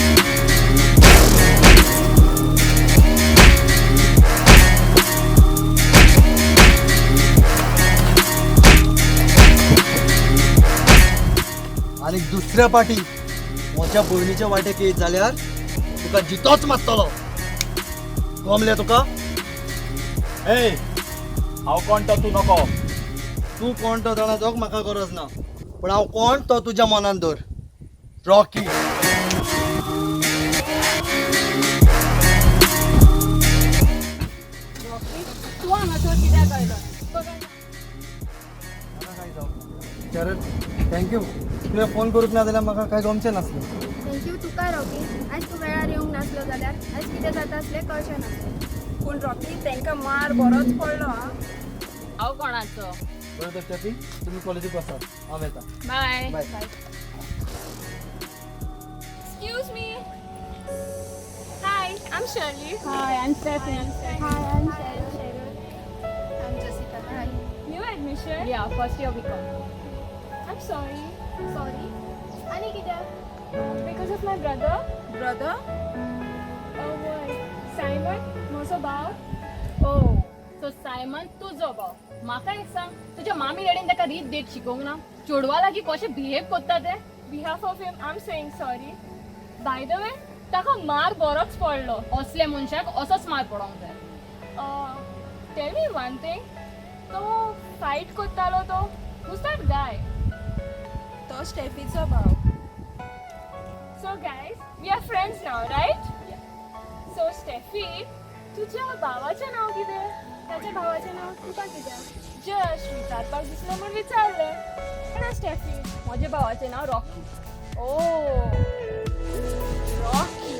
आनी दुसऱ्या पाटी म्हज्या भयणीच्या वाटेक येत जाल्यार तुका जितोच मारतलो गमले तुका
ए हांव कोण तो तू नको
तूं कोण तो जाणाचोक म्हाका गरज ना पूण हांव कोण तो तुज्या मनान दवर रॉकी
तूं हांगासर कित्याक आयला
शरद थँक्यू तुवें फोन करूंक ना जाल्यार म्हाका कांय गमचें नासलें
थँक्यू तुका रॉकी आयज तूं वेळार येवंक नासलो जाल्यार आयज कितें जाता आसलें कळचें नासलें
पूण रॉकी तांकां मार बरोच पडलो हा
हांव कोणाचो
बरें तर स्टेफी तुमी कॉलेजीक वचात हांव येता
bye
bye
Excuse me. Hi, I'm Shirley.
Hi I am Steffi
Hi, I'm Cheryl. I'm Jessica. Hi. New admission?
या first year BCom
I'm sorry. Sorry. Ani kityar? Because of my brother.
Brother
Oh boy. Simon, म्हजो भाव.
ओ so Simon तुजो भाव म्हाका एक सांग तुज्या मामी डॅडीन ताका रीत देत शिकोवंक ना चेडवा लागीं कशें बिहेव करता ते
Behalf of him, I'm saying sorry. By the way, ताका मार बरोच पडलो.
असले मनशाक असोच मार पडोंक जाय
Tell me one thing. तो फायट करतालो तो. Who's that guy?
तो स्टेफीचो भाव
So guys, we are friends now, right? So Steffi, तुझ्या भावाचें नाव कितें? ताच्या भावाचें नाव तुका कितें? जस्ट विचारपाक दिसलें म्हूण विचारलें. ना स्टेफी.
म्हज्या भावाचें नांव रॉकी
Oh, Rocky.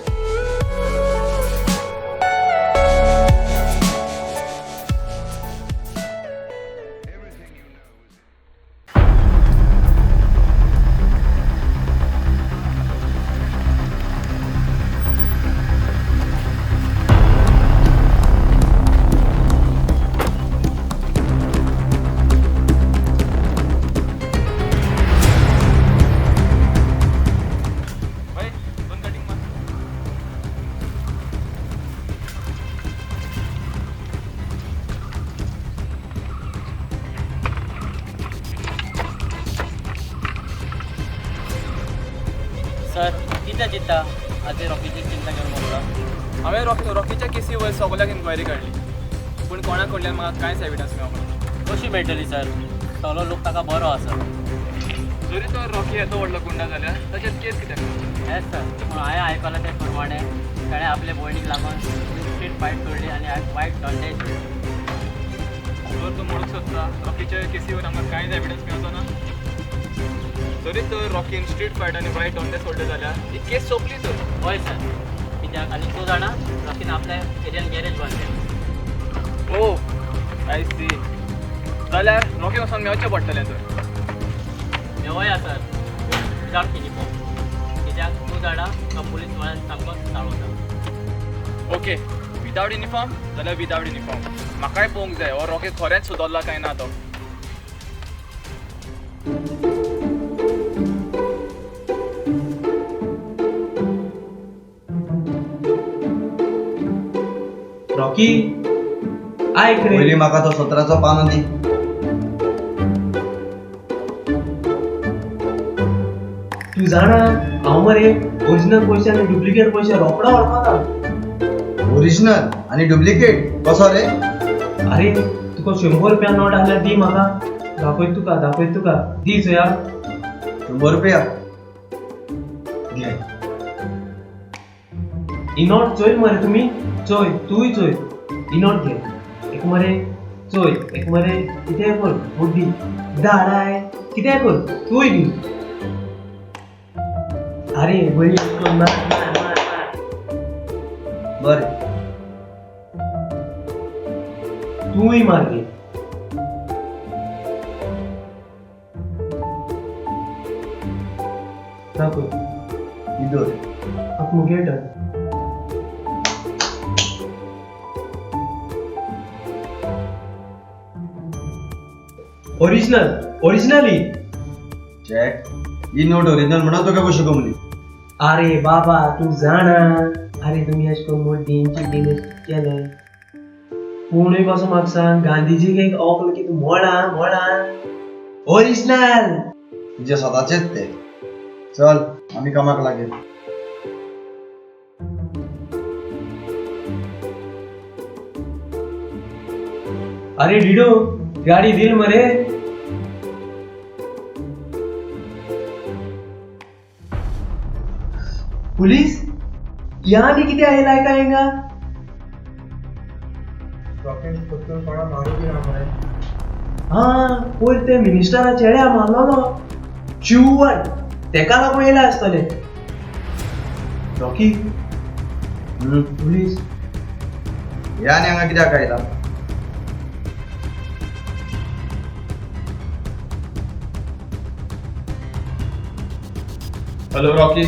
सर कितें चिंता आजय रॉकीची चिंता घेवन बसला
हांवें रॉकीच्या केसी वयर सगळ्याक इन्क्वायरी काडली पूण कोणा कडल्यान म्हाका कांयच एविडन्स मेळोंक ना
कशी मेळटली सर सगळो लोक ताका बरो आसा
जरी तो रॉकी येतो व्हडलो गुंडा जाल्यार ताचेर केस कित्याक
हेच सर पूण हांवें आयकलां ते प्रमाणे ताणें आपले भयणीक लागून स्ट्रीट फायट तोडली आनी वायट धंदे
जर तूं म्हणूंक सोदता रॉकीच्या केसीवर आमकां कांयच एविडन्स मेळचो ना जरी तर रॉकीन स्ट्रीट फायट आनी वायट धंदे सोडले जाल्यार ही केस सोंपली तर
हय सर कित्याक आनी तूं जाणा रॉकीन आपल्या एरियान गॅरेज बांदलें
ओ आय सी जाल्यार रॉकी वचून मेवचें पडटलें तर
मेवया सर विदाउट युनिफॉर्म कित्याक तूं जाणा तो पुलीस वाल्यान सामको चाळवता
ओके विदाउट युनिफॉर्म जाल्यार विदाउट युनिफॉर्म म्हाकाय पळोवंक जाय हो रॉकी खरेंच सुदरला काय ना तो
रॉकी ऐक रे
पयलीं म्हाका तो 17चो पानो दी.
तू जाणा हांव मरे ओरिजिनल पैसे आनी डुप्लिकेट पैसे रोकडा वळखता.
ओरिजिनल आणि डुप्लिकेट कसो रे?
अरे तुका 100 रुपया नोट आहल्यार दी म्हाका. दाखयत तुका दी चोया.
100 रुपया घे.
ही नोट चोय मरे तुमी चोय तूय चोय ही नोट घे. एक मरे चोय एक मरे कितें कर बुद्धी धाडाय कितें कर तूय दी. अरे बळी
बरें
तूय मार घे. दाखय
इदोर
मुगे टर्न. ओरिजिनली
चॅक ही नोट ओरिजिनल म्हणून तुका कशी गमली?
अरे बाबा तू जाणा अरे तुम्ही अशें करून मोठींची बिजनेस केले कोणूय कसो म्हाका सांग गांधीजीक एक ओकल की तू मोळा ओरिजिनल
तुजे स्वताचेच ते. चल आमी कामाक लागेल.
अरे डिडो गाडी दिल मरे. पुलिस यानी किती आहे लायका हेंगा
रॉकेट फक्त कोणा मारू बी ना मरे.
हा पयर ते मिनिस्टरा चेड्या मारलो शिवण तेका लागून येयले आसतले. रॉकी पुलिस
या आनी हांगा कित्याक आयला?
हॅलो रॉकी,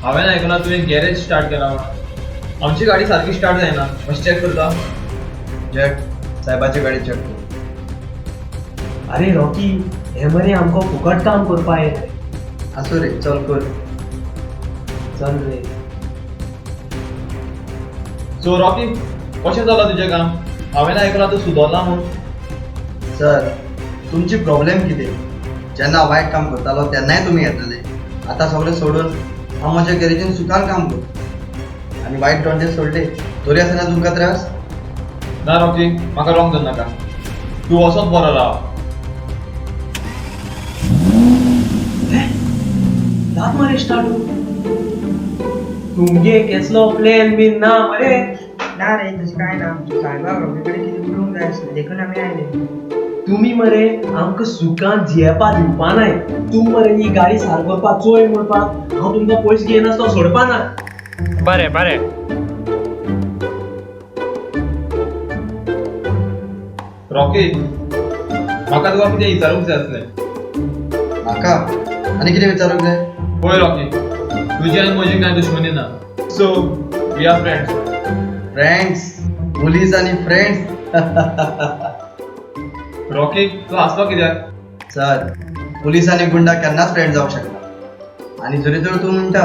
हांवें आयकलां तुवें गॅरेज स्टार्ट केला म्हणून. आमची गाडी सारकी स्टार्ट जायना, मातशें चॅक करता?
चॅक साहेबाची गाडी चॅक कर.
अरे रॉकी हे मरे आमकां फुकट काम करपा येता.
आसूं रे चल कर.
चल रे.
सो रॉकी कशें चलता तुजें काम? हांवें आयकलां तूं सुदरला म्हणून.
सर तुमची प्रॉब्लेम कितें? जेन्ना वायट काम करतालो तेन्नाय तुमी येताले. आतां सगळें सोडून हांव म्हज्या गॅरेजीन सुखान काम करता आनी वायट धंदे सोडले तरी आसतना तुमकां त्रास?
ना रॉकी म्हाका रॉंग धर नाका. तूं असोच बरो राव.
जात मरे स्टार्ट तुमगे कसलो प्लॅन बीन ना मरे?
ना रे तशें कांय ना. सायबा रॉकी कडेन कितें उलोवंक जाय आसलें देखून आमी आयले.
तुम्ही मरे आमकां सुखान जियेपा दिवपा नाय. तूं मरे ही गाडी सारक करपा चोय म्हणपाक हांव तुमकां पयस घेयना तो सोडपा ना.
बरें बरें
रॉकी म्हाका तुका कितें विचारूंक जाय आसलें.
म्हाका आनी कितें विचारूंक जाय?
पळय रॉकी तुजी आनी म्हजी कांय दुश्मनी ना. So we are friends.
Friends? Police आनी फ्रेंड्स?
रॉकी तूं हांसलो कित्याक?
सर पुलीस आनी गुंडा केन्नाच फ्रेंड जावंक शकना. आनी जरी तर तूं म्हणटा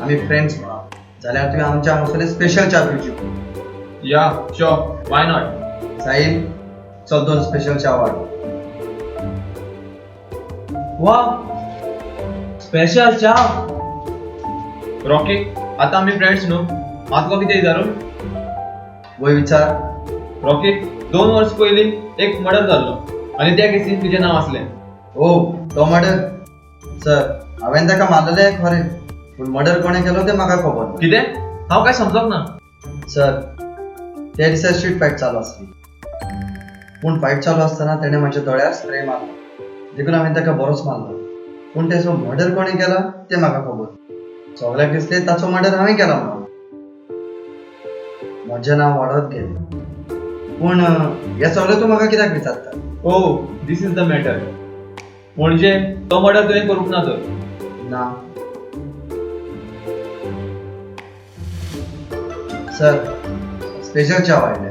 आमी फ्रेंड्स म्हणून जाल्यार तुवें आमच्या हांगासरले स्पेशल च्या पिवची.
या श्योर वाय नॉट.
साहिल चल 2 स्पेशल च्या वाड.
वा स्पेशल चा.
रॉकी आतां आमी फ्रेंड्स न्हू. हांव तुका कितें विचारूं?
वय विचार.
रॉकी 2 वर्स पयलीं एक मर्डर जाल्लो आनी त्या केसीन तुजें नांव आसलें.
ओ तो मर्डर? सर हांवें ताका मारलेलें खरें पूण मर्डर कोणें केलो तें म्हाका खबर ना.
कितें? हांव काय समजोंक ना.
सर त्या दिसा स्ट्रीट फायट चालू आसली पूण फायट चालू आसतना तेणें म्हाज्या दोळ्यार स्प्रे मारलो देखून हांवें ताका बरोच मारलो. पूण तेचो मर्डर कोणें केला तें म्हाका खबर. सगळ्याक दिसलें ताचो मर्डर हांवें केला म्हणून. म्हजें नांव वाडत गेलें पूण हे सगळें तूं म्हाका कित्याक विचारता?
ओ दिस इज द मॅटर. म्हणजे तो मर्डर तुवें करूंक ना तर?
ना सर, स्पेशल चाव आयले.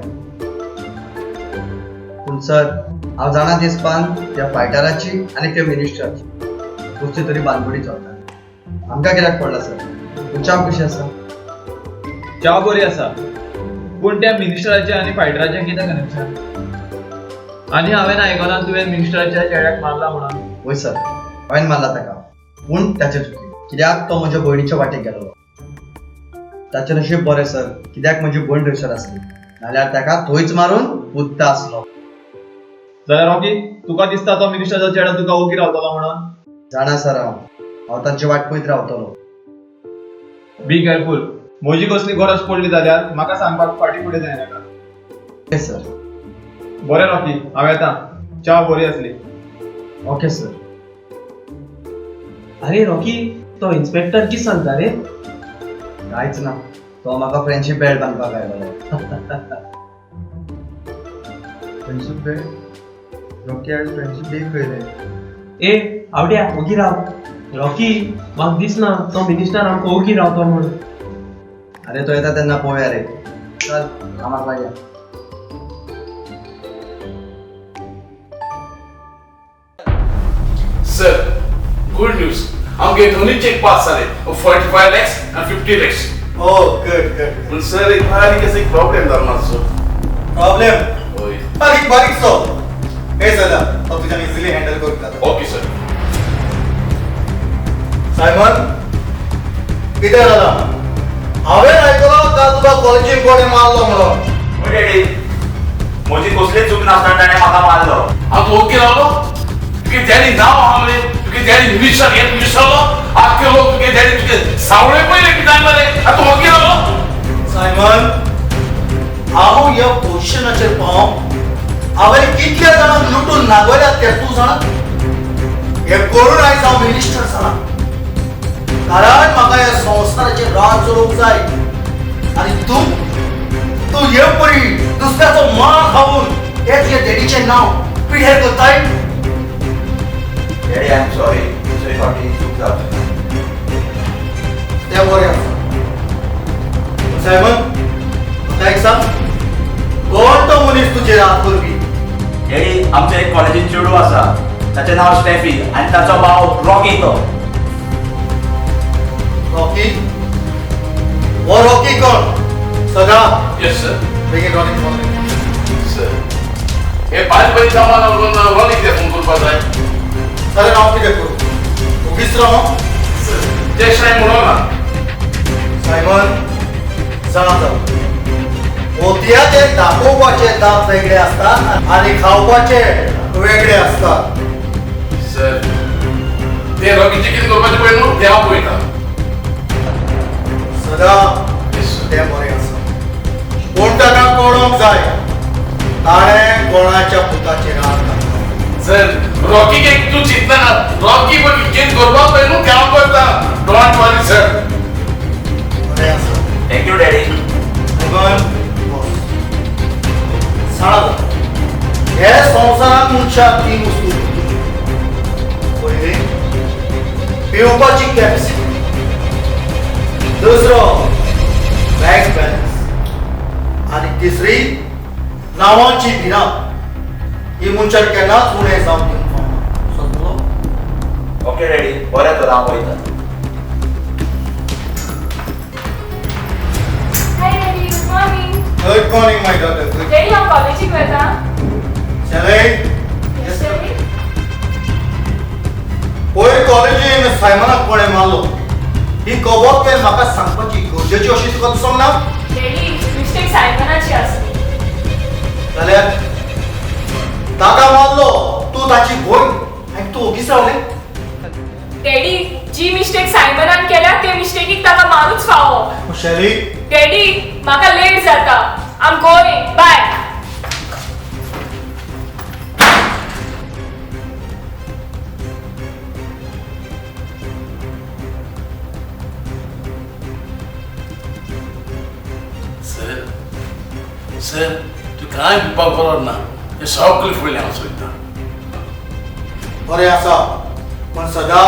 पूण सर, हांव जाणा दिसपान त्या फायटराची आनी त्या मिनिस्टराची कसली तरी बांदपडी चलता. आमकां कित्याक पडला सर? पूण चाव कशी आसा?
चाव बरी आसा, पूण त्या मिनिस्टराचे आनी फायटराचें कितें कनेक्शन? आनी हांवें आयकलां तुवें मिनिस्टराच्या चेड्याक मारला म्हणून.
वय सर, हांवें मारला ताका, पूण ताचे चुकी. कित्याक तो म्हज्या भयणीच्या वाटेक गेलो. ताचें नशीब बरें सर, कित्याक म्हजी भयण थंयसर आसली, नाल्यार ताका थंयच मारून बुद्ध आसलो.
जाल्यार रॉकी, तुका दिसता तो मिनिस्टराचो चेडो तुका ओगी रावतलो म्हणून?
जाणा सर, हांव तांची वाट पळयत रावतलो.
Be careful. म्हजी कसली गरज पडली जाल्यार म्हाका सांगपाक फाटीं फुडें जायनाका.
Yes sir.
बरें रॉकी, हांव येता. च्या बरी आसली.
Okay sir.
अरे रॉकी, तो इन्स्पेक्टर कितें सांगता रे?
कांयच ना, तो म्हाका फ्रेंडशीप बेल्ट बांदपाक आयलो. Friendship belt? रॉकी आज फ्रेंडशीप डे खंय?
ए आवड्या, ओगी राव. रॉकी, म्हाका दिसना तो मिनिस्टर आमकां ओगी रावतो म्हूण.
अरे तो येता तेन्ना पळोवया रे. चल, कामाक लागया.
Sir, good news. आमगे दोन्ही चेक पास झाले. 45 lakhs and 50 lakhs.
Oh, good.
पण सर एक बारीक असा एक प्रॉब्लेम झाला सर.
Problem?
होय.
बारीक सो. हे चला, तो तुझ्या इझिली हँडल करू शकता.
Okay sir.
सायमन, किती झाला? हांवें आयकलां का तुका कॉलेजीन कोणे मारलो म्हणून.
डॅडी, म्हजी कसली चूक नासतना ताणें म्हाका मारलो. हांव तूं ओके रावलो? तुगे डॅडी नांव आहा तुगे डॅडी मिनिस्टर हें विसरलो? आख्खे लोक तुगे डॅडी तुगे सावळे पयले कित्याक मरे? आतां तूं ओके रावलो?
सायमन, हांव ह्या पोजिशनाचेर पावोंक हांवें कितल्या जाणांक लुटून नागवल्यात तें तूं जाणा? हें करून आयज हांव मिनिस्टर जाला. कारण म्हाका ह्या संवसाराचेर राज चलोवंक जाय. आनी तूं हे परी दुसऱ्याचो मार खावून हें तुजे डॅडीचें नांव पिड्यार करताय.
Daddy, I am sorry. दुसरे फावटी चूक जावची ना.
तें बरें आसा. सायमन, म्हाका एक सांग, कोण तो मनीस तुजेर हात करपी?
डॅडी, आमचें एक कॉलेजीन चेडूं आसा. ताचें नांव स्टेफी आनी ताचो भाव रॉकी तो.
रॉकी? वो रॉकी कोण? सदा?
Yes sir.
बेगीन रॉकी
सर. हे बारीक कामां लागून रॉकी कित्याक फोन करपाक जाय?
जाल्यार हांव कितें करूं? उगीच राव?
ते शाय म्हणून ना.
सायमन, जाणा मोतयाचे दाखोवपाचे दाब वेगळे असतात आनी खावपाचे वेगळे असतात.
सर, ते रॉकीचे कितें करपाचें पळय न्हू तें हांव पळयता.
सदा तें बरें आसा. पूण ताका कळोवंक जाय ताणें कोणाच्या पुताचेर हात घातला.
सर, रॉकी एक तू चिंता ना. रॉकी पण कितें करपाक पळय न्हू तें हांव करता. Don't worry sir.
बरें आसा.
Thank you daddy.
हे संवसारांत मनशाक 3 वस्तू पयली पिवपाची कॅपॅसिटी, दुसरो बँक बॅलन्स आनी तिसरी नांवाची भिरांत. ही मनशाक केन्नाच उणें जावंक दिवंक समजलो?
ओके डॅडी, बरें तर हांव वयता.
Hi daddy, good morning.
Good morning my daughter.
Daddy, हांव कॉलेजीक वता.
चले. पयर कॉलेजीन सायमनाक कोणें मारलो ही कबोत तें म्हाका सांगपाची गरजेची अशी तुका दिसोंक ना?
डॅडी, मिस्टेक सायमनाची आसली.
जाल्यार ताका मारलो तूं ताची भयण आनी तूं ओगीच रावलें?
डॅडी, जी मिस्टेक सायमनान केल्या ते मिस्टेकीक ताका मारूच फावो.
शैली,
डॅडी, म्हाका लेट जाता. I am going. Bye.
Sir, कांय पिवपाक बरोबर ना हे सगळें फुडलें हांव सोदता
बरें आसा पण सदा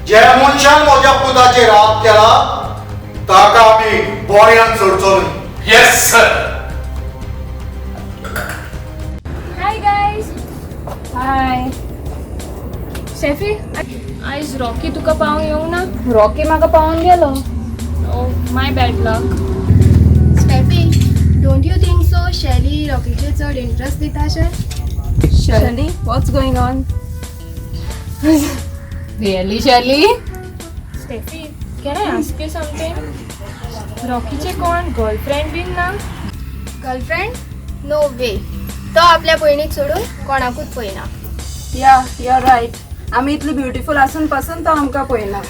ज्या मनशान म्हज्या पुताचेर हात केला ताका आमी बोऱ्यान सोडचो न्ही
yes sir
hi guys. Hi Steffi, आयज रॉकी तुका पावूंक येवंक ना?
रॉकी म्हाका पावून गेलो.
Oh my bad luck.
Steffi, don't you think so Shelly रॉकीचे चड इंट्रस्ट दिता अशें?
Shelly, what's going on? Really, Shelly?
Steffi, can I ask you something? रॉकीचे कोण गर्लफ्रेंड बीन ना?
गर्लफ्रेंड? No way. तो आपल्या भयणीक सोडून कोणाकूच पळयना.
या यू आर रायट. आमी इतली ब्युटिफूल आसून पासून तो आमकां पळयना.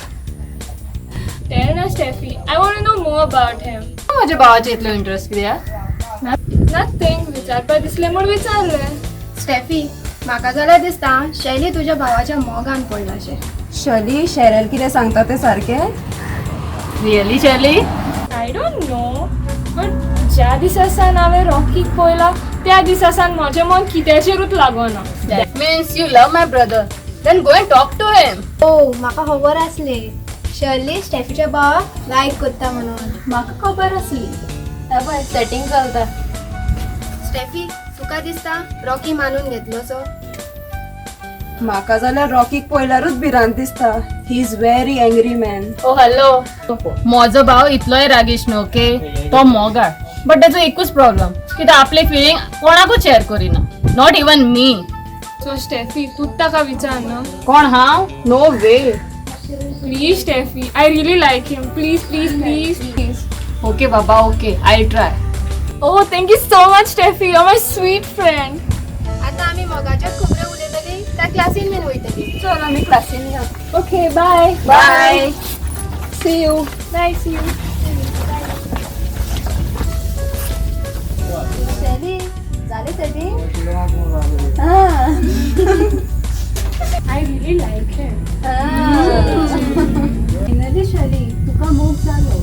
टेल ना Steffi, I want to know more about him.
म्हज्या भावाचे इतलो इंट्रस्ट कित्याक?
नथिंग, विचारपा दिसलें म्हूण विचारलें.
स्टेफी, म्हाका जाल्यार दिसता शैली तुज्या भावाच्या मोगान पडला अशें.
शली, शेरल कितें सांगता तें सारकें?
रियली शैली?
आय डोंट नो, बट ज्या दिसा सावन हांवें रॉकीक पळयला त्या दिसा सावन म्हजें मन कित्याचेरूच लागना.
That means you love my brother. Then go and talk to him.
ओ, म्हाका खबर आसली. शर्ली स्टेफीच्या भावाक लायक करता म्हणून.
म्हाका खबर आसली. पळय सेटिंग चलता.
स्टेफी, तुका दिसता रॉकी मानून घेतलो सो?
म्हाका जाल्यार रॉकीक पळयल्यारूच भिरांत दिसता. He is very angry man.
Oh hello, म्हजो भाव इतलोय रागीश न्हू, ओके? तो मोगाळ, बट ताचो एकूच प्रॉब्लम कित्याक आपले फिलींग कोणाकूच शेअर करिना, not even me.
So Steffi, तूच ताका विचार ना.
कोण हांव? No way.
Please Steffi, I really like him. Please please please please.
Okay बाबा, okay, I try.
Oh, thank you so much, Steffi. You're my sweet friend.
आता आमी मोगाच्याच खबऱ्यो उलयतली त्या क्लासीन बीन वयतली.
चल आमी क्लासीन या.
Okay, bye.
Bye.
See you. Bye, see you.
शैली, झाले setting?
I really like him.
Finally शैली, तुका मूव जालो.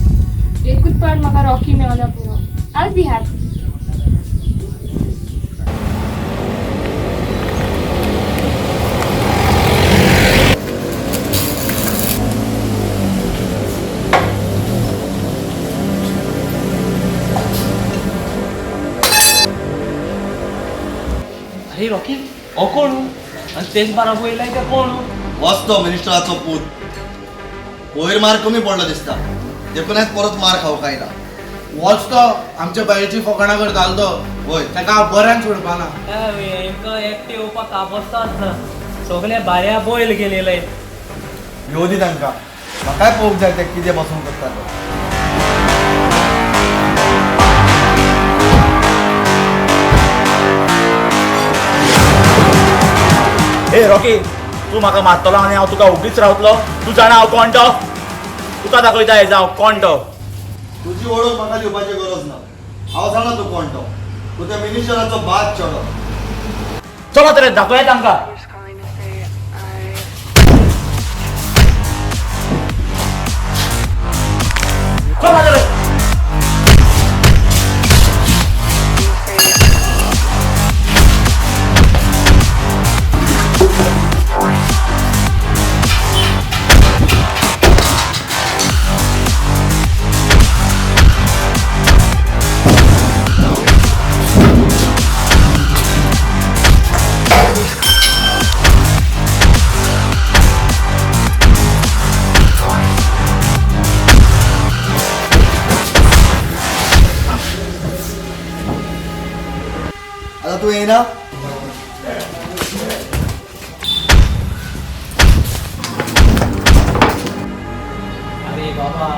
एकूच पण म्हाका रॉकी मेळना पुरो. I'll be happy.
अरे रॉकी, हो कोण आणि तेच बारा पळयलाय ते कोण?
वचतो मिनिस्टराचो पूत वयर मार कमी पडलो दिसता देखून परत मार खावंक कांय ना.
वच तो आमच्या बायेची फकाणां करतालो तो. वय ताका बऱ्यान सोडपा ना.
एकटे येवपाक काबस्ता आसता. सगळे बाऱ्या बैल गेलेले.
येऊ दी तांकां. म्हाकाय पळोवंक जाय ते कितें बसून करता तो.
ए रॉकी, तू म्हाका मारतलो आनी हांव तुका उगीच रावतलो. तू जाणा हांव कोण तो? तुका दाखयता हे जावं कोण तो.
तुजी वळख म्हाका दिवपाची गरज ना. हांव जाणा तूं कोण तो. तूं त्या मिनिस्टराचो बाद चलो.
चलो तरी दाखोवया तांकां. चला तरी.
आता तू येईना.
अरे बाबा,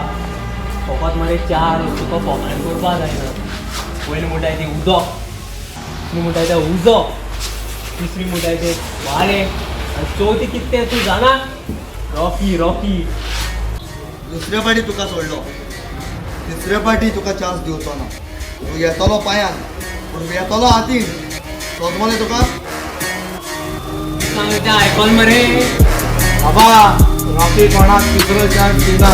फकत मध्ये चार तुका फॉर्मेट करपा जायना. पयलीं म्हणटाय ते उदक, दुसरी म्हणटाय ते उजो, तिसरी म्हणटाय ते वारे, आनी चवथी कितें तूं जाणा? Rocky Rocky.
दुसऱ्या फाटी तुका सोडलो. तिसऱ्या फाटी तुका चान्स दिवचो ना. तू येतलो पांयान पूण येतलो हातीन. सोदमले तुका.
आयकॉन मरे
बाबा, रॉकी कोणाक तिसरो चान्स दिना.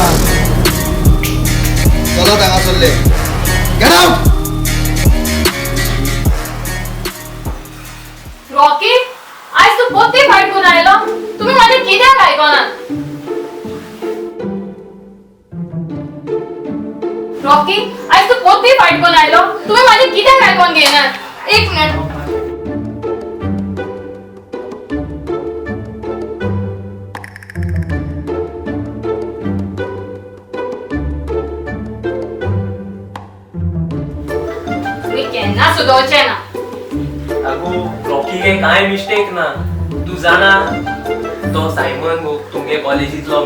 चलो हांगा सरले. Get out.
तू पोते फाईट करून आयलो तुम्ही माझे कित्याक आयकनात रॉकी आज तू पोते फाईट करून आयलो तुम्ही माझे कित्याक आयकून घेनात एक मिनिट तुम्ही केन्ना सुदोवचे ना
अगो रॉकी के काय मिस्टेक ना तू जाणा तो सायमन गो तुमगे कॉलेजीतलो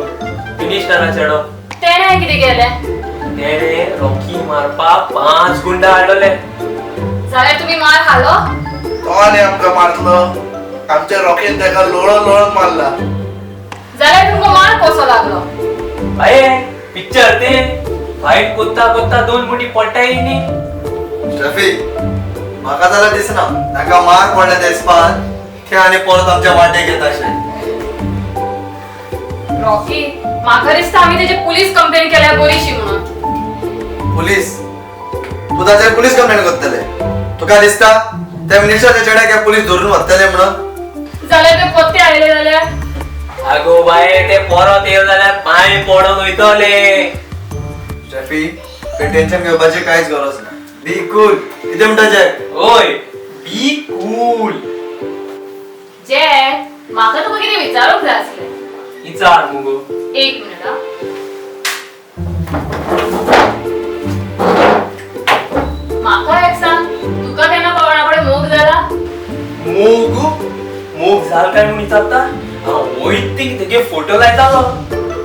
मिनिस्टरा चेडो
तेणे कितें केलें
तेणे रॉकी मारपाक 5 गुंडा हाडले
जाल्यार तुम्ही मार खालो
तो आनी आमकां मारलो आमच्या रॉकेन ताका लोळत लोळत मारला
जाल्यार तुमकां मार कसो लागलो
अये पिक्चर ते फाईट कोत्ता कोत्ता 2 मुठी पडटाय न्ही
स्टेफी म्हाका जाल्यार दिसना ताका मार पडले तेसपान ते आनी परत आमच्या वाटेक येता अशें
रॉकी म्हाका दिसता आमी तेजे पुलीस कंप्लेन केल्यार बरीशी म्हणून
पुलीस तू ताचेर पुलीस कंप्लेंट करतले तुका दिसता त्या मिनिस्टरच्या चेड्याक पुलीस धरून व्हरतले म्हणून
जाल्यार ते पोत्ते आयले जाल्यार
अगो बाये ते परत येव जाल्यार पांय पडून वयतले
स्टेफी ते टेन्शन घेवपाची कांयच गरज ना बी कूल कितें म्हणटाचे
ओय बी कूल
जे म्हाका तुका कितें विचारूंक जाय आसलें
विचार मुगो
एक मिनिट हा म्हाका एक सांग तुका केन्ना कोणा कडेन मोग जाला
मोग जाल काय म्हणून विचारता हांव वयतीक तेगे फोटो लायतालो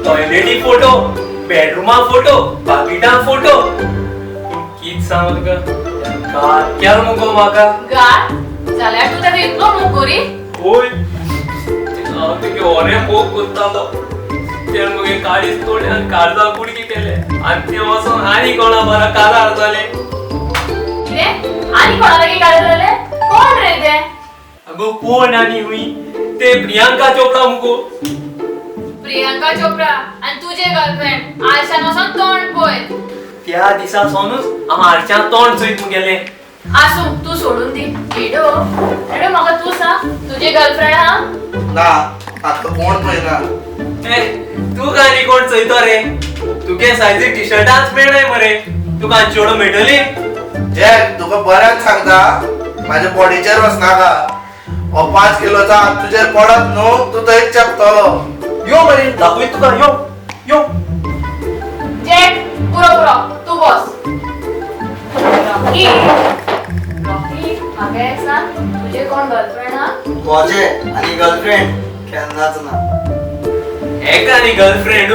टॉयलेटी फोटो बेडरुमा फोटो बाकिटां फोटो कित सांगू तुका क्या मुगो म्हाका
गार जाल्यार तू ताका इतलो मोग करी
ओय हांव तेगे ओरे मोग करतालो ते मगे काडीच तोड्यान काळजा कुडकी केले आनी ते वचोन आनी कोणा बरा काजार जाले
कितें आनी कोणा लागीं काडले जाले कोण रे ते
अगो कोण आनी हुई ते प्रियांका चोपडा मुगो
प्रियांका चोपडा आनी तुजे गर्लफ्रेंड आयशान वचोन तोंड पळय
त्या दिसा सोनूच हांव हारच्यान तोंड चोयत गेले
आसूं तू सोडून दी एडो एडो म्हाका तू सांग तुजे गर्लफ्रेंड हा
ना आतां कोण पळयना
ए तू गाणी कोण चोयतो रे तुगे सायझी टी शर्टांच मेळय मरे तुका चेडो मेळटली
जॅक तुका बऱ्याक सांगता माझ्या बॉडीचेर वचनाका हो 5 किलोचा तुजेर पडत न्हू तू थंय चेपतलो
यो मरे दाखयत तुका यो यो
जॅक पुरो पुरो तू बस रॉकी रॉकी म्हाका एक सांग तुजे कोण गर्लफ्रेंड हा
म्हजे आनी गर्लफ्रेंड केन्नाच ना
एक आनी गर्लफ्रेंड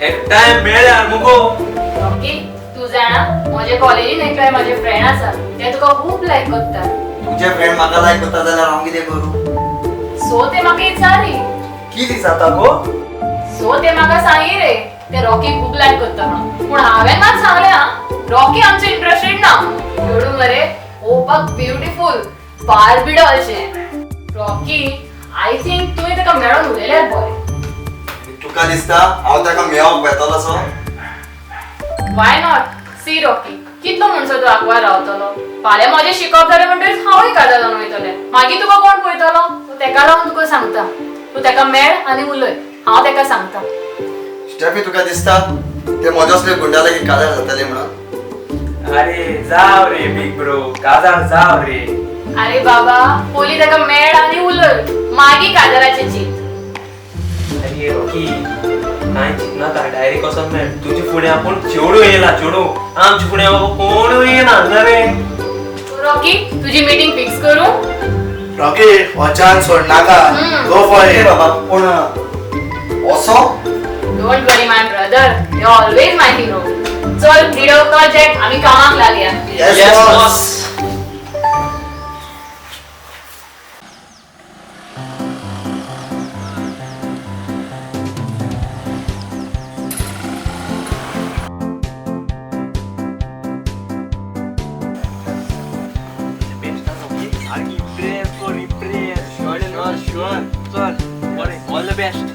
एक टाइम मेळ्यार मुगो
रॉकी तू जाणा म्हजे कॉलेजीन एकले म्हजे फ्रेंड आसा ते तुका खूब लायक करता
तुझे फ्रेंड म्हाका लायक करता जाल्यार हांव कितें करूं
सो ते म्हाका विचारी
कितें जाता गो
सो ते म्हाका सांगी रे ते रॉकी खूब लायक करता म्हणून पूण हांवें मात सांगलें हा रॉकी आमचे इंटरेस्टेड ना एवढू मरे ओपाक ब्युटिफूल बार्बी डॉलशें रॉकी आय थिंक तुवें ताका मेळोन उलयल्यार बरें
तुका दिसता हांव ताका मेळोंक येतलो so
why not see Rocky कितलो म्हणसो तूं आंकवार रावतलो फाल्यां म्हजें शिकप जालें म्हणटकीच हांवूय काजारान वयतलें मागीर तुका कोण पळयतलो तेका लागून तुका सांगता तूं ताका मेळ आनी उलय हांव ताका सांगता
स्टेफी तुका दिसता ते म्हजे असले गुंडा लागीं काजार जातले म्हणून
अरे जाव रे बिग ब्रो काजार जाव रे
अरे बाबा पयलीं ताका मेळ आनी उलय मागीर काजाराचें चिंत
अरे रॉकी काय चिंतनाका डायरेक्ट वचोन मेळ तुजे फुडें आपूण चेडो येयला चेडो आमचे फुडें बाबा कोण येना रे
रॉकी तुजी मीटिंग फिक्स करूं
रॉकी हो चान्स सोडनाका गो फॉर इट
बाबा पूण असो
don't worry my brother you always my hero चल लीडर प्रोजेक्ट आमी कामाक लागया
yes boss
all the best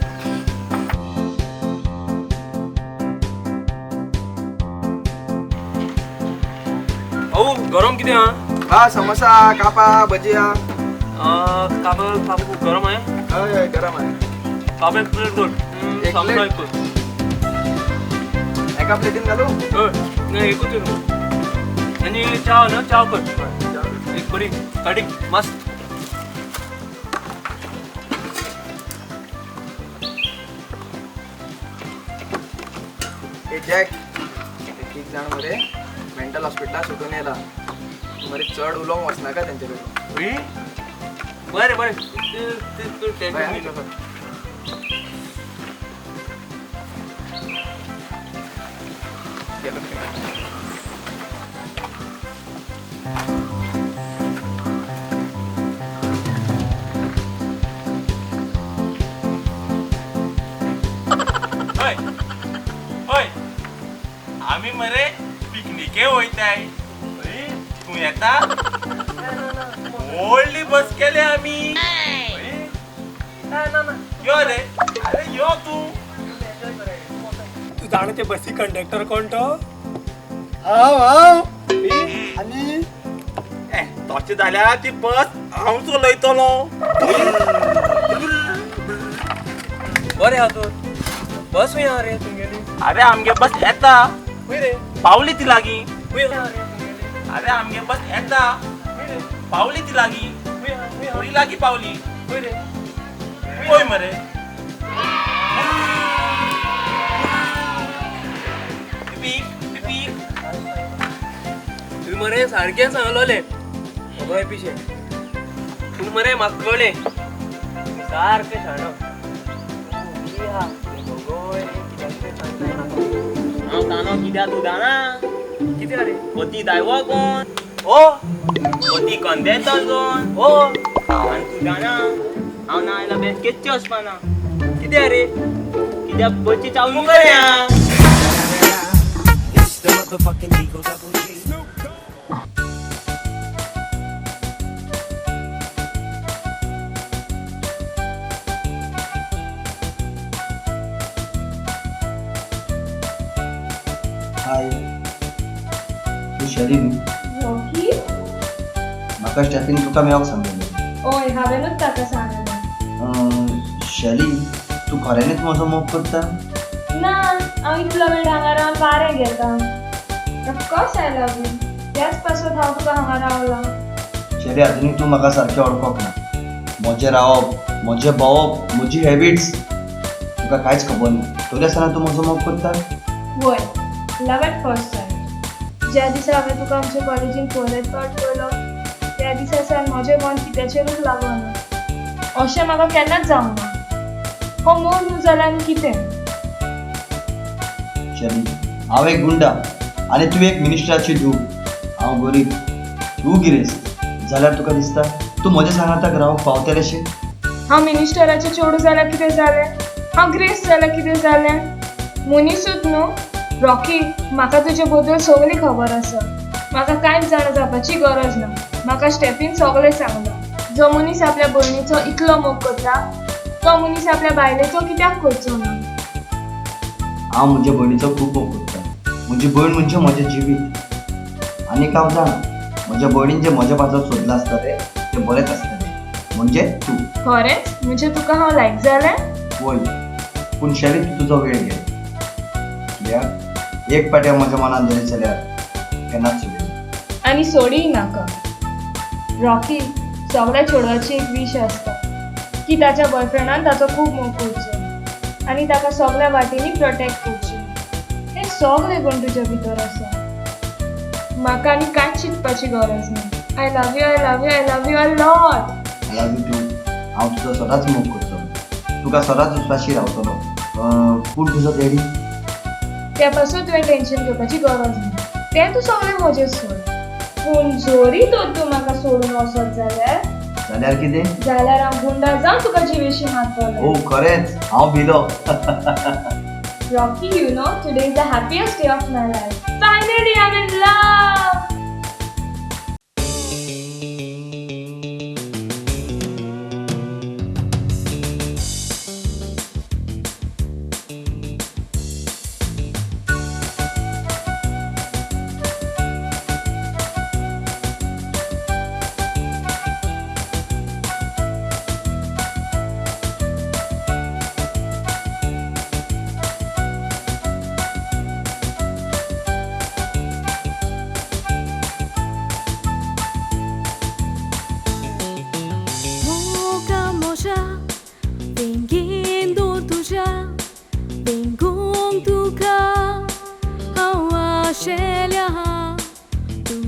गरम कितें हा
समोसा कापा भजिया
काबं खूप गरम आहे
हय गरम आहे
काबं एक प्लेट दोन सामना एक
एका प्लेटीन घालू
नाही एकच येतो आणि चहा ना चहा कर एक बरी कटिंग मस्त
ए जॅक एक जाण मरे मेंटल हॉस्पिटला सुटून येला मरे चढ उलोवंक वचना का तेंचे कडेन
बरें बरें
आम्ही मरे पिकनिके वयताय तू येता व्हडली बस केले आम्ही यो रे अरे यो तू
जाणं ते बसी कंडक्टर कोण तो
आणि
तोचे जाल्यार ती बस हांव चलयतलो
बरें हा तर बस हुंय रे तुमगेली
अरे आमगे बस येता
हुंय रे
पावली ती लागीं
हुंय
अरे आमगे बस येता पावली ती लागीं थोडी लागीं पावली
हुंय रे
होय मरे
तुम्ही मरे सारकें सांगलोले बाय पिशे तुम्ही मरे म्हाका कळ्ळें सारकें शाणो
हांव तानो कित्याक तूं जाणा
कितें रे
होती दायवा कोण
ओ
होती कंदेतर कोण
ओ
आनी तूं जाणा हांव ना आयला बँकेची वचपाना
कितें रे
कित्याक बसची चालू करया
हाय तू शरीर
रॉकी
म्हाका स्टॅफीन तुका मेळोंक सांगलेलें
ओय हांवेनूच ताका सांगलें
शैली तू खऱ्यांनीच म्हजो मोग करता
ना हांव इतलो वेळ हांगा रावन वारें घेता ऑफकोर्स आय लव यू त्याच पासून हांव तुका हांगा रावलां
शैली आजुनूय तू म्हाका सारकें वळखोंक ना म्हजें रावप म्हजें भोंवप म्हजी हॅबिट्स तुका कांयच खबर ना तरी आसतना तू म्हजो मोग करता
वय लव एट फर्स्ट सायट ज्या दिसा हांवें तुका आमच्या कॉलेजीन पळयत पावट पयलो त्या दिसा सावन म्हजें मन कित्याचेरूच लागना अशें म्हाका केन्नाच जावंक ना हो मोग न्हू जाल्यार आनी कितें
शैली हांव एक गुंडा आनी तूं एक मिनिस्टराची धूव हांव गरीब तूं गिरेस्त जाल्यार तुका दिसता तूं म्हज्या सांगाताक रावंक पावतलेशें
हांव मिनिस्टराचें चेडूं जाल्यार कितें जालें हांव ग्रेस जाल्यार कितें जालें मनीसूच न्हू रॉकी म्हाका तुजे बद्दल सगळी खबर आसा म्हाका कांयच जाणा जावपाची गरज ना म्हाका स्टेफीन सगळें सांगलां जो मनीस आपल्या भयणीचो इतलो मोग करता तो मनीस आपल्या बायलेचो कित्याक करचो ना
हांव म्हज्या भयणीचो खूब मोग करता म्हजी भयण म्हणजे म्हजें जिवीत आनीक हांव जाणा म्हज्या भयणीन जें म्हज्या बाजूक सोदलां आसतलें तें बरेंच आसतलें म्हणजे तूं
खरेंच म्हणजे तुका हांव लायक जालें
वय पूण शैली तूं तुजो वेळ घे कित्याक एक पाटी म्हज्या मनान धरी जाल्यार केन्नाच सोडिना
आनी सोडीय नाका रॉकी सगळ्या चेडवाची एक वीश आसता की ताच्या बॉयफ्रेंडान ताचो खूब मोग करचो आनी ताका सगळ्या वाटेनी प्रोटेक्ट करचें हें सगळें गुण तुज्या भितर आसा म्हाका आनी कांयच शिकपाची गरज ना I love you I love you I love you a lot
I love you too हांव तुजो सदांच मोग करतलो तुका सदांच विश्वासी रावतलो पूण तुजो डॅडी
त्या पासून तुवें टेन्शन घेवपाची गरज ना तें तूं सगळें म्हजें सोड पूण जोरी तर तूं म्हाका सोडून वचत
जाल्यार कितें
जाल्यार हांव गुंडा जावन तुका जिवेशी मारतलें
ओ खरेंच हांव below
Rocky, you know, today is the happiest day of my life. Finally, I'm in love!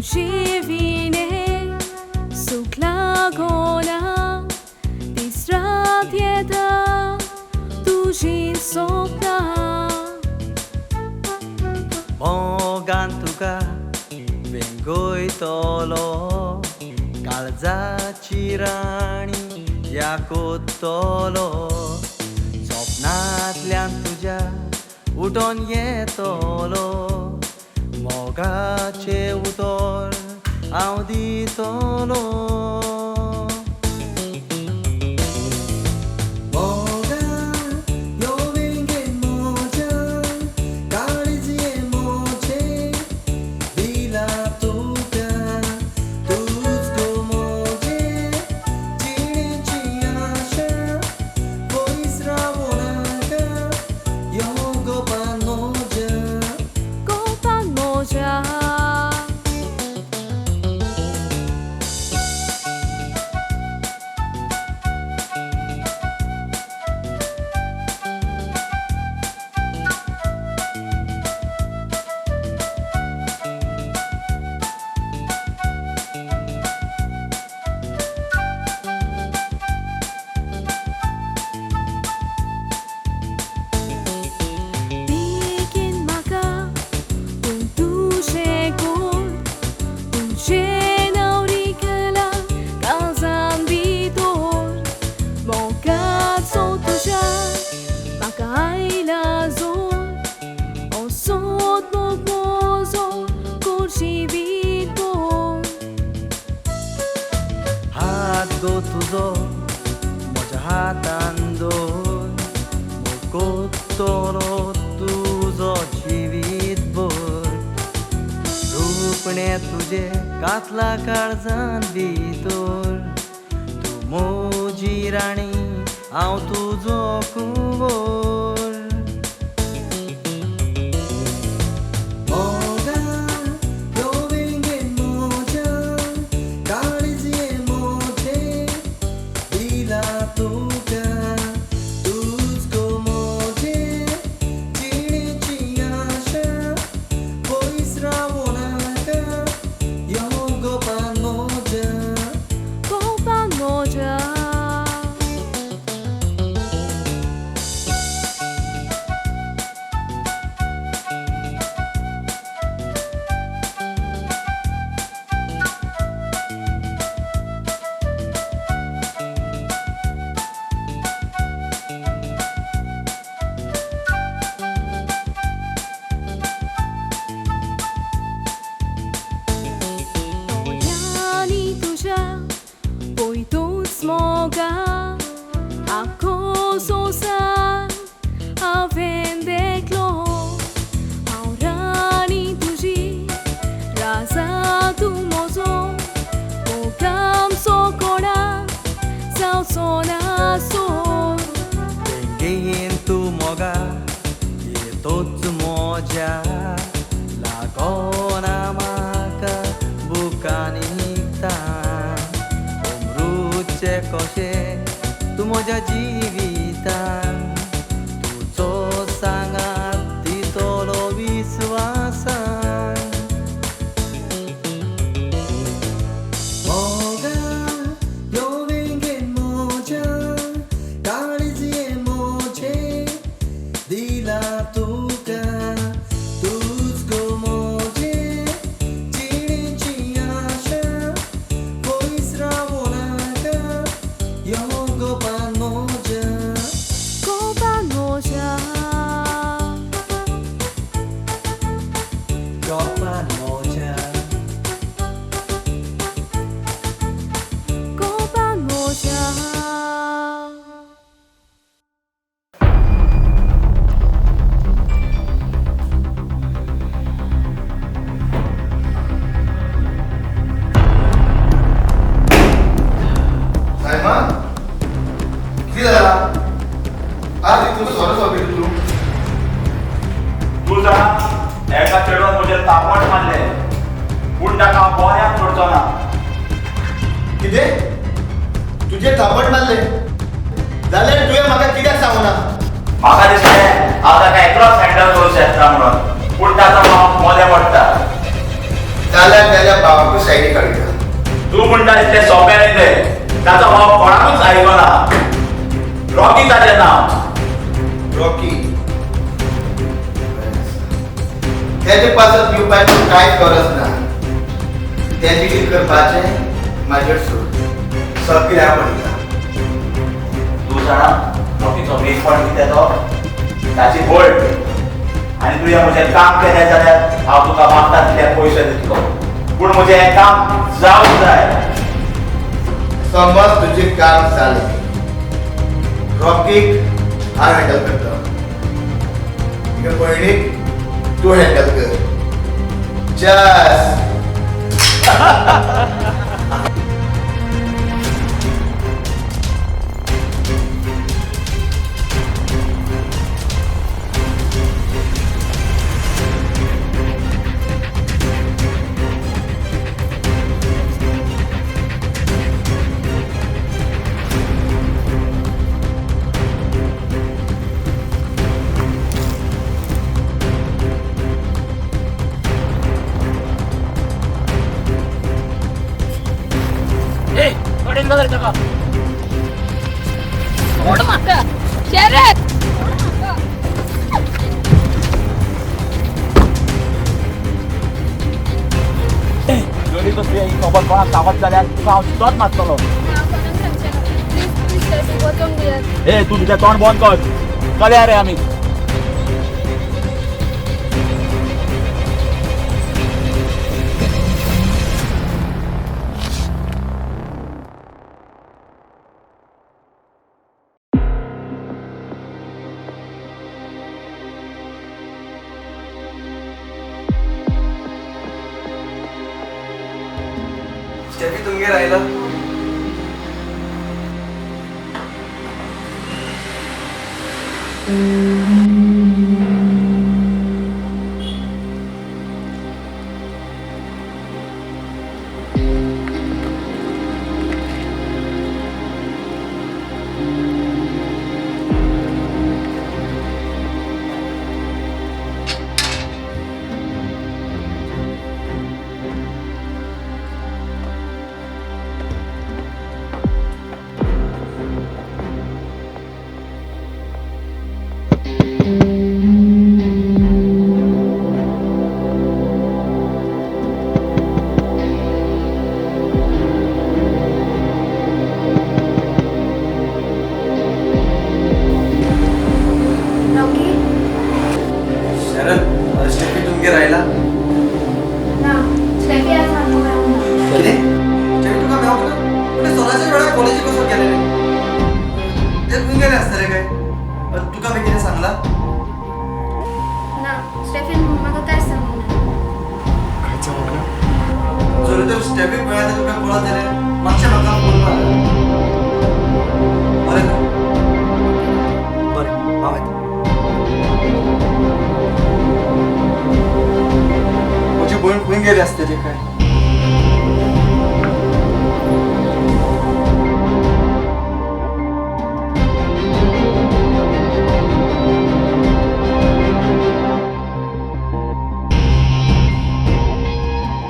तुझी विणे सुखला गोला तिसरात येता तुझी सोपना
मोगान तुका वेंगयतलो काळजाची राणी या कोत्तलो स्वप्नांतल्यान तुज्या उठोन येतलो मोगाचे उतर हांव दितलो तुझो म्हज्या हातान दोन मुकोत्तलो तुजो जिवीतभर रूपणे तुजे कातला काळजान भितर तूं म्हजी राणी हांव तुजो कुंवर तोच मोज्या लागोना म्हाका बुकांनी निघता अमृतचे कशें तूं म्हज्या जिवितान तुजो सांगात दितलो विस्वासान मोगा ह्यो वेंगेन मोज्या काळजी मोजे दिला तुका तूच गो मोजे जिणेची आशा पयस रावूं नाका यो गोपान मोज्या गोपान मोज्या
सायमान किती झाला आज तुझं सोरं सोबत
तू जाणा एका चेडवान म्हजे तापट मारले पूण ताका हांव बऱ्याक सोडचो ना
कितें तुजे थापट मारले जाल्यार तुवें म्हाका कित्याक सांगूना
म्हाका दिसलें हांव ताका एकलोच हँडल करूं शकता म्हणून पूण ताचो भाव मोदें पडटा
जाल्यार तेज्या भावा
ना इतले सोप्याने ते ताचो भाव कोणाकूच आयकना रॉकी ताचें नांव
रॉकी त्याचे पासत येवपाची कांयच गरज ना तें डिलीट करपाचें म्हाजेर सोड सगळें हांव पळयता
तूं जाणा रॉकीचो वीक पॉयंट कितें तो ताची बोल्ट आनी तुवें म्हजें काम केलें जाल्यार हांव तुका मागता तितले पयशे दितलो पूण म्हजें हें काम जावंक जाय
समज तुजें काम जालें रॉकीक हांव हँडल करता तुगे भयणीक तूं हँडल कर जस्ट
सोड म्हाका शरद
जरी कसली ही खबर कोणाक सांगत जाल्यार तुका हांव सुद्दांच मारतलो
वचूंक दियात
ए तूं तुजें तोंड बंद कर चलया रे आमी
स्टेफी तुमगे राहिला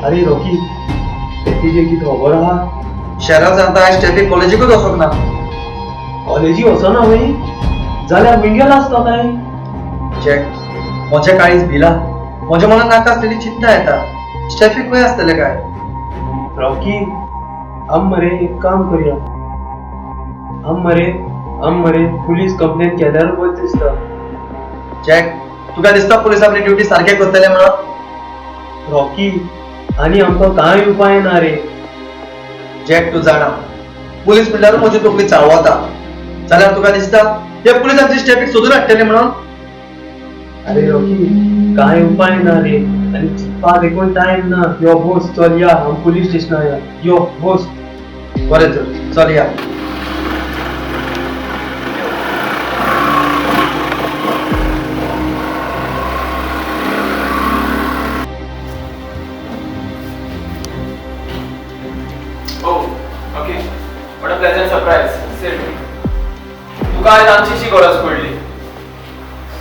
अरे रॉकी तेजे कितें खबर आहा
शहरात सांगता आज स्टेफी कॉलेजीकूच वचोंक ना
कॉलेजी वचना हूंय जाल्यार विंगेला आसता काय
चॅक म्हजें काळीज भिला म्हज्या मनात नाका आसलेली चिंता येता स्टेफी खंय आसतलें काय
रॉकी आम मरे एक काम करूया आम मरे पुलीस कंप्लेंट केल्यार बरें दिसता
चॅक तुका दिसता पुलीस आपली ड्युटी सारके करतले म्हणून
रॉकी आनी आमकां कांय उपाय ना रे
जॅक तू जाणा पुलीस म्हणल्यार म्हजी तकली चाळवता जाल्यार तुका दिसता हे पुलीस आमची स्टेफीक सोदून हाडटले म्हणून
अरे रॉकी कांय उपाय ना रे आनी चिंतपाक एकूण टायम ना यो बोस चल या आम पुलीस स्टेशनार या यो बोस
बरें तर चल या
तुका आज आमचीशी गरज पडली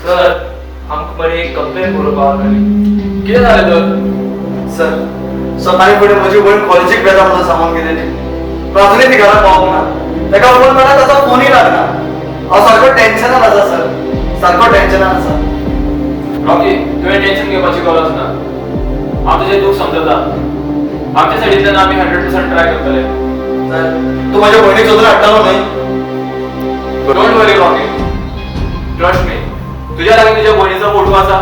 सर आमकां बरी एक कंप्लेन बरोवपाक कितें जालें तर
सर सकाळी फुडें म्हजी भयण कॉलेजीक वेता म्हणून सांगून गेलेली
अजूनही ती घरात पाहू ना त्याका फोन करा त्याचा फोनही लागला हांव सारको टेन्शनान आसा सर सारको टेन्शनान आसा
रॉकी तुवें टेन्शन घेवपाची गरज ना हांव तुजें दूख समजता आमच्या सायडींतल्यान आमी 100% ट्राय करतले
सर तूं माझ्या भयणीक सोदून हाडटलो न्ही
don't worry Rocky trust me तुझ्या लागीं तुज्या भयणीचो फोटो आसा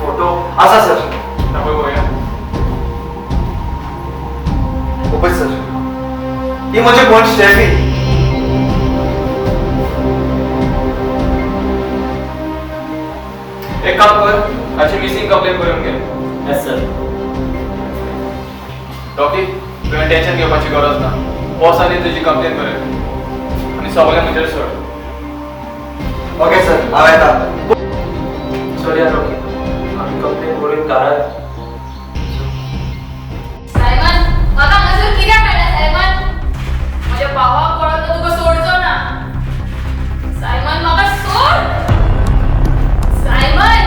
फोटो आसा सर
दाखय पळोवया
पळय सर ही म्हजी भयण स्टेफी
एक काम कर हाची मिसिंग कंप्लेन करून घे
येस सर
रॉकी तुवें टेन्शन घेवपाची गरज ना बॉसांनी तुजी कंप्लेन करेल आनी सगळें म्हणजे सोड
ओके सर हांव येता
सॉरी रॉकी आम्ही कंप्लेन करून कारण
सायमन म्हाका हांगासर कित्याक हाडला सायमन म्हज्या भावाक पळोवन तुका सोडचो ना सायमन म्हाका सोड सायमन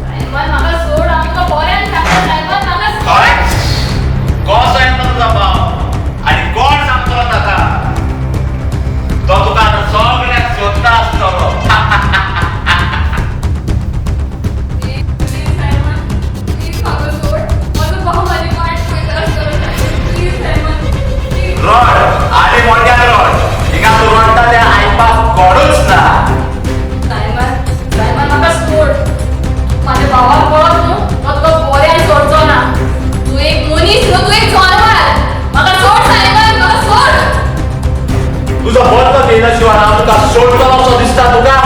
सायमन म्हाका सोड हांव तुका बऱ्यान सांगता सायमन म्हाका सोड
कसो येता तुझा भाव आणि कोण सांगतो ताका तो तुका आतां सगळ्याक सोदता आसतलो रॉड आधी मोठ्या रॉड हिंगा तू रॉडटा ते आयपाक कोणूच ना
सायमन सायमन म्हाका सोड माझ्या भावाक पळोवन न्हू तो तुका बऱ्यान सोडचो ना तूं एक मनीस न्हू तूं एक जानवर म्हाका सोड सायमन म्हाका सोड
तुझो बदलो घेयना शिवाय हांव तुका सोडटलो असो दिसता तुका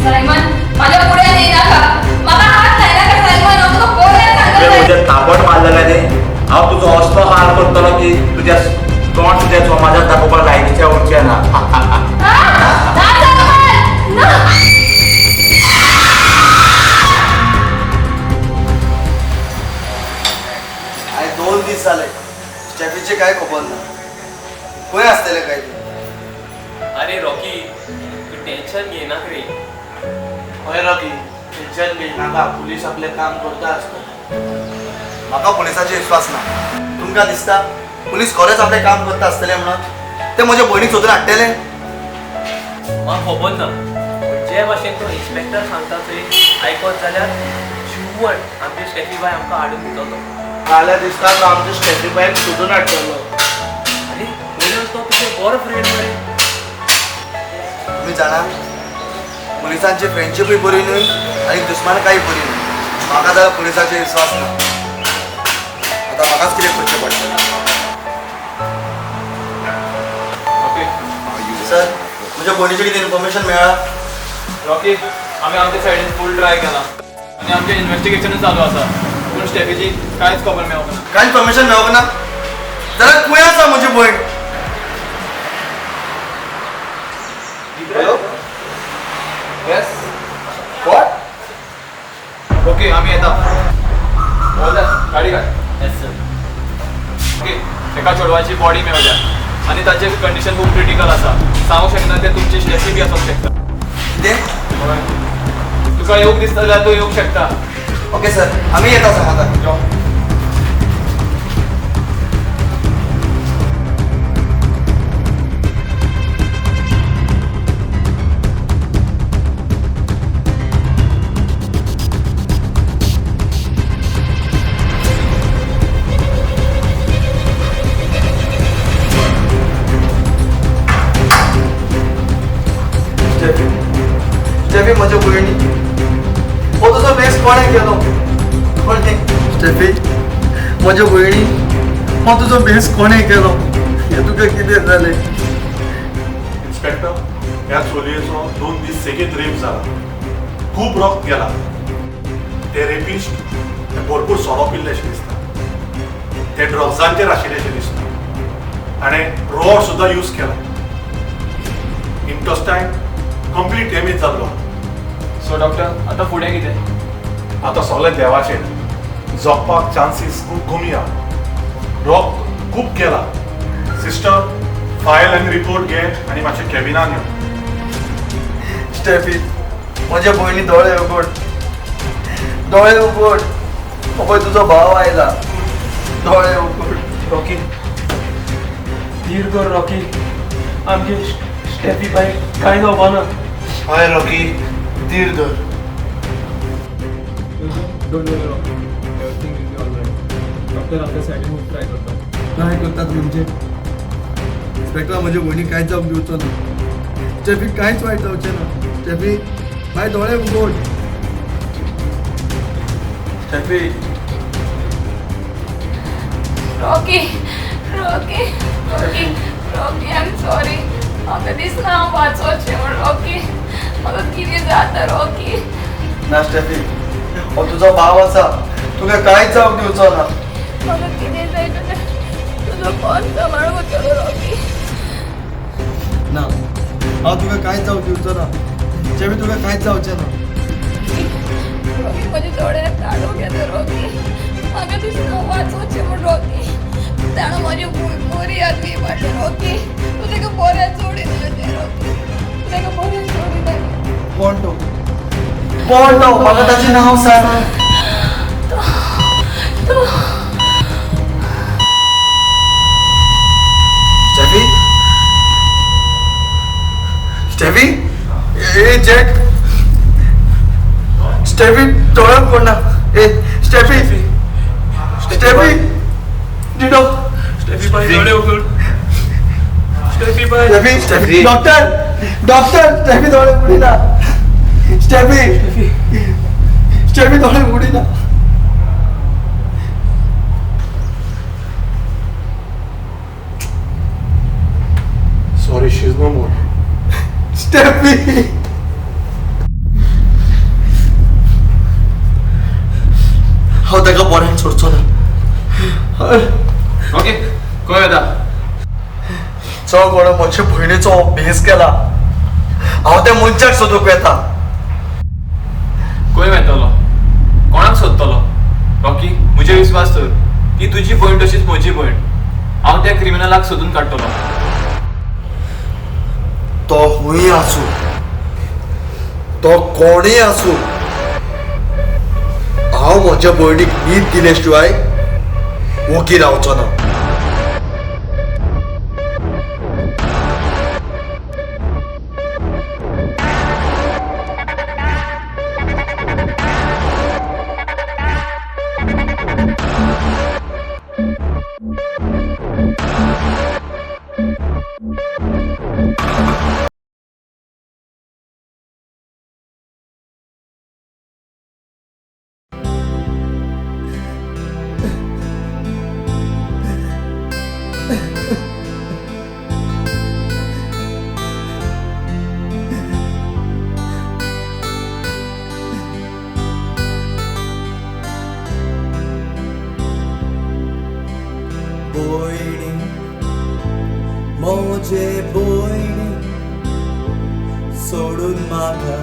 सायमन माझ्या फुड्यान येनाका म्हाका हात लायनाका सायमन हांव तुका बऱ्यान सांगता
तुझे थापट मारलेले न्ही हांव तुजो असलो हाल करतलो की तुज्या तोंड तुज्या समाजात दाखोवपाक लायकीचे उरचे ना
आय 2 दीस जाले स्टेफीचे काय खबर ना खंय आसतले काय
अरे रॉकी तू टेन्शन घेनाक रे
हय रॉकी टेन्शन घेयनाका पुलीस आपले काम करता आसता म्हाका पुलिसाचेर विश्वास ना तुमकां दिसता पुलीस खरेंच आपले काम करता आसतले म्हणून ते म्हज्या भयणीक सोदून हाडटले
म्हाका खबर ना जे भाशेन तो इन्स्पेक्टर सांगता थंय आयकत जाल्यार शिवण आमचे स्टेफी बाय आमकां हाडून दितलो
फाल्यां दिसता तो आमच्या स्टेफी बायक सोदून हाडटलो
अरे पयलीं तो तुजो बरो फ्रेंड मरे
तुम्ही जाणा पुलिसांची फ्रेंडशिपूय बरी न्हय आनी दुस्मानकाय बरी न्हय म्हाका जाल्यार पुलिसाचेर विश्वास ना आतां म्हाकाच कितें करचें पडटलें सर म्हज्या भयणीचें कितें इन्फॉर्मेशन मेळ्ळा
रॉकी आमी आमच्या सायडीन फूल ट्राय केला आनी आमचें इन्व्हेस्टिगेशन चालू आसा पूण स्टेफीची कांयच खबर मेळोंक ना
कांय इन्फॉर्मेशन मेळोंक ना जाल्यार खंय आसा म्हजी भयण
हॅलो येस वॉट ओके आमी येता गाडी काड
येस सर
ओके एका चेडवाची बॉडी मेळ्ळ्या आनी ताचें कंडिशन खूब क्रिटिकल आसा सांगूंक शकना ते तुमची स्टेफी बी आसूंक शकता
कितें
तुका येवंक दिसता जाल्यार तूं येवंक शकता
ओके सर आमी येता समाधान स्टेफी म्हज्या भयणी हो तुजो बेस कोणें केलो कोणें स्टेफी म्हज्या भयणी हो तुजो बेस कोणें केलो हें तुका कितें जालें
इन्स्पेक्टर ह्या चलयेचो 2 दीस सेगीत रेप जाला खूब रक्त गेला ते रेपिस्ट ते भरपूर सोरो पिल्लेशें दिसता ते ड्रग्सांचेर आशिल्लेशें दिसता आनी रॉड सुद्दां यूज केला इंटेस्टायन कंप्लीट डॅमेज जाल्लो
सो डॉक्टर आतां फुडें कितें
आतां सगळें देवाचेर जगपाक चान्सीस खूब कमी आहा रॉक खूब केला सिस्टर फायल आनी रिपोर्ट घे आनी मातशें कॅबिनान यो
स्टेफी म्हज्या भयणी दोळे उगड डोळे उघड. पपय तुझो भाव आयला. डोळे उघड.
रॉकी धीर कर रॉकी. आमगे स्टेफी बाय काय जावपा ना.
हय रॉकी धीर धर.
Don't worry Rocky, everything will be all right. Doctor आपल्या साईडीन खूप ट्राय करतात.
काय करतात म्हणजे इन्स्पेक्टर माझ्या बहिणी कांयच जावंक दिवचो ना. स्टेफी कांयच वायट जावचें ना. स्टेफी बाय डोळे उघड. Steffi
Rocky Rocky Rocky Rocky I am sorry. म्हाका दिसना हांव वाचोवचें म्हण रॉकी. म्हाका कितें जाता रॉकी.
ना स्टेफी हो तुझो भाव आसा. तुका कांयच जावंक दिवचो ना.
म्हाका कितें जाय तुजो फोन सांबाळून वतलो रॉकी.
ना हांव तुका कांयच जावंक दिवचो ना. स्टेफी तुका कांयच जावचें ना.
रॉकी म्हजे दोळ्यांत काडून घेता रॉकी. म्हाका दिसना हांव वाचोवचें म्हण रॉकी. ताणें म्हजी बरी आदमी पाडली रॉकी. तूं ताका बरें जोडिना तें रॉकी. तूं ताका बरें जोडिना.
कोण तो म्हाका ताचें नांव सांग. स्टेफी स्टेफी ए जॅक. स्टेफी डोळे उघड ना. ए स्टेफी स्टेफी डिडो.
स्टेफी बाय डोळे उघड. स्टेफी बाय.
स्टेफी स्टेफी डॉक्टर स्टेफी डोळे उघडिना. स्टेफी स्टेफी डोळे उघडिना.
Sorry she is no more.
Steffi हांव ताका बऱ्यान सोडचो ना.
ओके खंय येता?
चड कोण म्हजे भयणीचो भेस केला. हांव त्या मनशाक सोदूंक येता.
खंय वेतलो? कोणाक सोदतलो? रॉकी म्हजे विश्वास कर. ती तुजी भयण तशीच म्हजी भयण. हांव त्या क्रिमिनलाक सोदून काडटलो.
तो हुंय आसूं तो कोणूय आसूं हांव म्हज्या भयणीक न्हीद दिले शिवाय ओगी रावचो ना.
भयणी मोजे भयणी सोडून म्हाका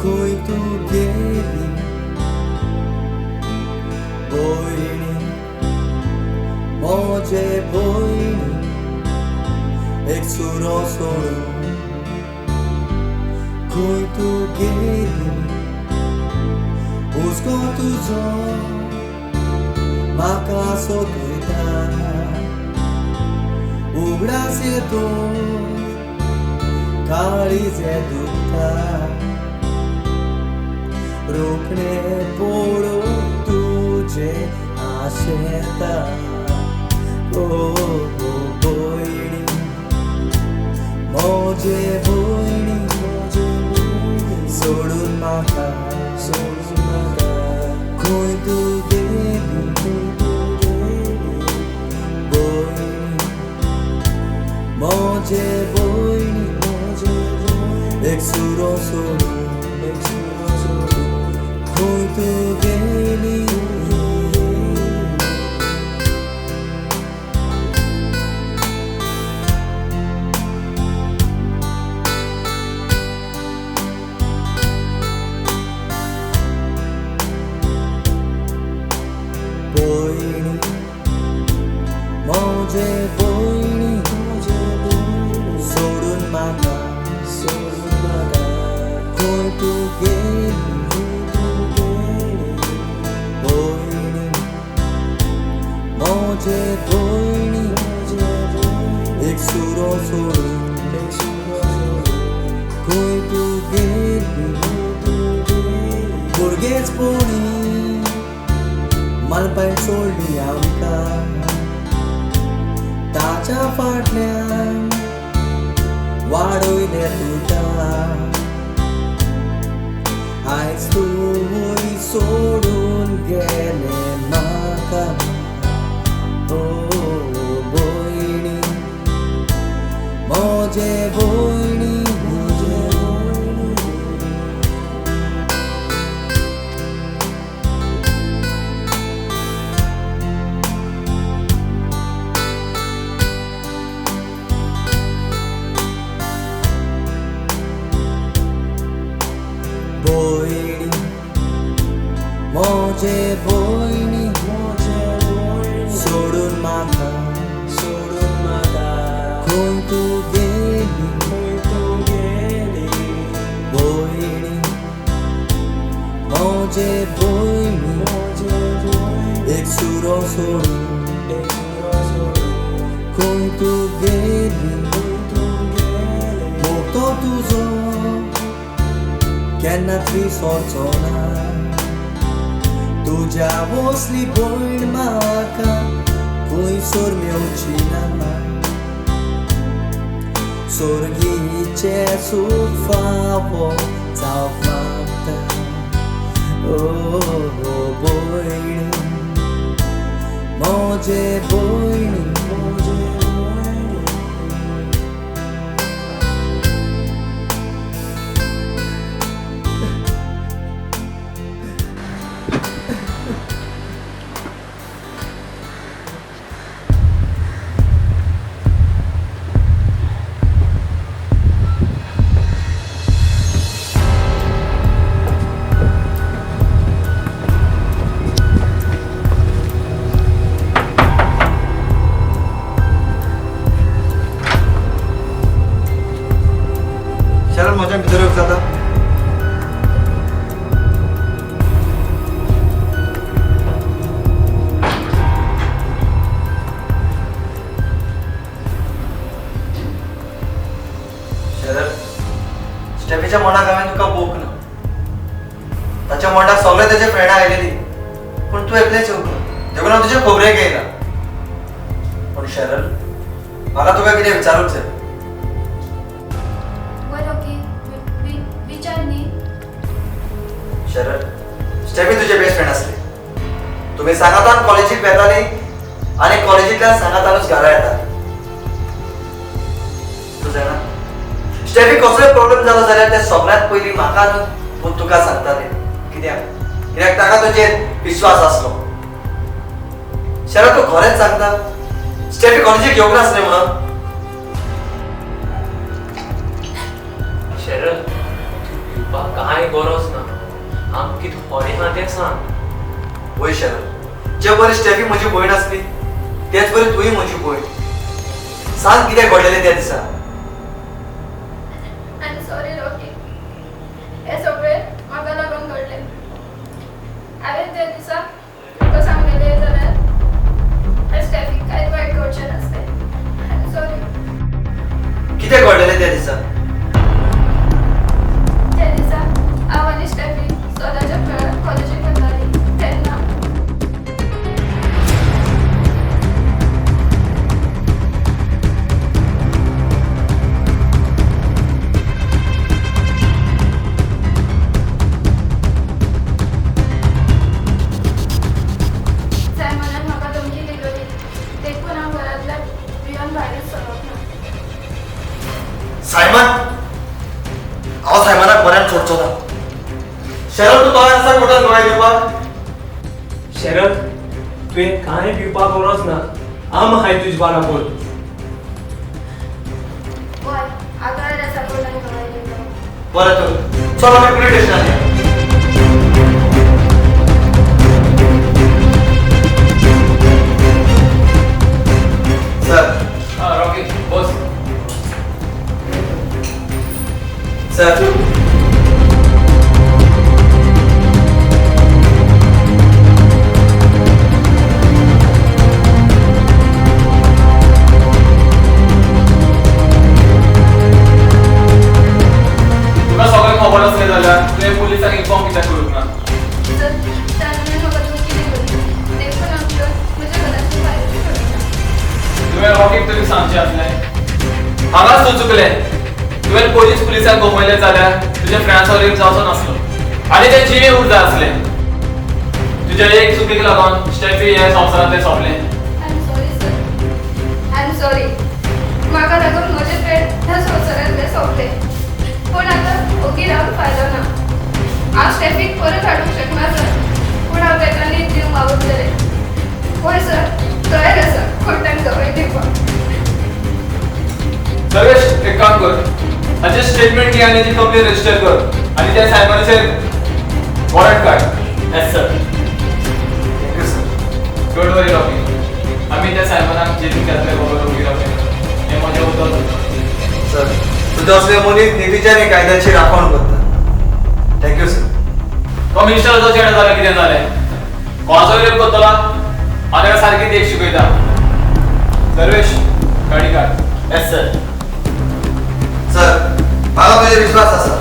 खंय तूं गेली. भयणी मोजे भयणी एक सुरो सोडून खंय तूं गेली. हुस्को तुजो म्हाका सोदयता. उगडास येतो काळीजे दुखता. रोखणे पडून तुजे आशेता. ओ भयणी मोजे भयणी सोडून म्हाका खंय तूं गेली. मोजे भयणी एक सुरो सोडून खंय तूं गेली. भयणी मोजे भयणी सोडून म्हाका खंय तूं गेली. मोजे भयणी एक सुरो सोडून खंय तूं गेली भुरगेचपणी मालपाय सोडली आमकां ताच्या फाटल्यान वाडयले तुका आयज तूं सोडून गेले म्हाका ओ भयणी मोजे भयणी मोजे भयणी सोडून म्हाका खंय तूं गेली भयणी मोजे भयणी एक सुरो सोडून खंय तूं गेली मोगतो तुजो केन्नाच विसरचो ना तुझ्या वसली भयण म्हाका खंयसर मेवची ना सोर्गीचे सूख फावो जावंक मागता ओ भयणी मोजे भयणी
शरण म्हज्या भितर येवंक जाता शरद स्टेफीच्या मनाक हांवें तुका पळोवंक ना ताच्या मनाक सगळे ताचे फ्रेंडां आयलेली पूण तूं एकलेंच येवंक ना देखून हांव तुजे खबरेक येयना पूण शरद म्हाका तुका कितें विचारूंक जाय शरद स्टेफी तुझे बेस्ट फ्रेंड असले तुम्ही सांगातान कॉलेजीक वेताली आणि कॉलेजींतल्यान सांगातानूच घरा येताली तूं जाणा स्टेफी कसलोय प्रॉब्लेम जालो जाल्यार ते सगळ्यात पयलीं म्हाका न्हू पूण तुका सांगताले कित्याक ताका तुजेर विश्वास आसलो शरद तूं खरेंच सांगता स्टेफी कॉलेजीक येवंक नासलें म्हणून
शरद तुका कांय गरज ना आम कितें खरें हा तें सांग
वय शरद जे बरी स्टेफी म्हजी भयण आसली तेच बरी तुही म्हजी भयण सांग कितें घडलेलें त्या दिसा
आय एम सॉरी रॉकी हे सगळें म्हाका लागून घडलें हांवें त्या दिसा तुका सांगलेलें जाल्यार स्टेफीक कांयच वायट घडचें नासलें आय एम सॉरी
कितें घडलेलें त्या दिसा
त्या दिसा हांव आनी स्टेफी सदांच्या वेळार कॉलेजीक वतालीं तेन्ना सायमनान म्हाका धमकी दिलोली देखून हांव घरांतल्यान भिवन भायरूच सरप ना
सायमन हांव सायमनाक बऱ्यान सोडचो ना शरद तूं तोय आसा कोर्टान गोंय दिवपाक
शरद तुवें कांय भिवपाक गरज ना आम हाय तुज बाराबर
वय आगार आसा कोणाक गोंय दिवपाक
बरें तर चल आमी पुलीस स्टेशनार या सर
रॉकी बस
सर
रॉकीक तरी सांगचे असलें हांगाच तूं चुकलें तुवें पुलिसांक घुमयलें जाल्यार तुज्या फ्रेंड्सावर रेप जावचो नासलो आनी तें जिवे उरता आसलें तुज्या एक चुकीक लागून स्टेफी ह्या संवसारांतलें सोंपलें
आय एम सॉरी म्हाका लागून म्हजें फ्रेंड ह्या संवसारांतलें सोंपलें पूण आतां ओगी रावन फायदो ना हांव स्टेफीक परत हाडूंक शकना सर पूण हांव ताका न्हीद दिवंक मागतलें होय सर तयार आसा कोर्टान गवाय दिवपाक
सर्वेश एक काम कर हाचे स्टेटमेंट घे आनी ती कंप्लेन रजिस्टर कर आनी त्या सायबराचेर वॉरंट काड
yes sir
don't worry Rocky आमी त्या सायबराक जेलीन घातले बरोबर ओगी रावले हें म्हजें उतर
सर तुझे असले मनीस नेहमीच्याने कायद्याची राखण करता थँक्यू सर
तो मिनिस्टराचो चेडो जाल्यार कितें जालें कोणाचो रेप करतलो हांव ताका सारकी देख शिकयता सर्वेश गाडी काड
येस सर
सर म्हाका तुजेर विश्वास आसा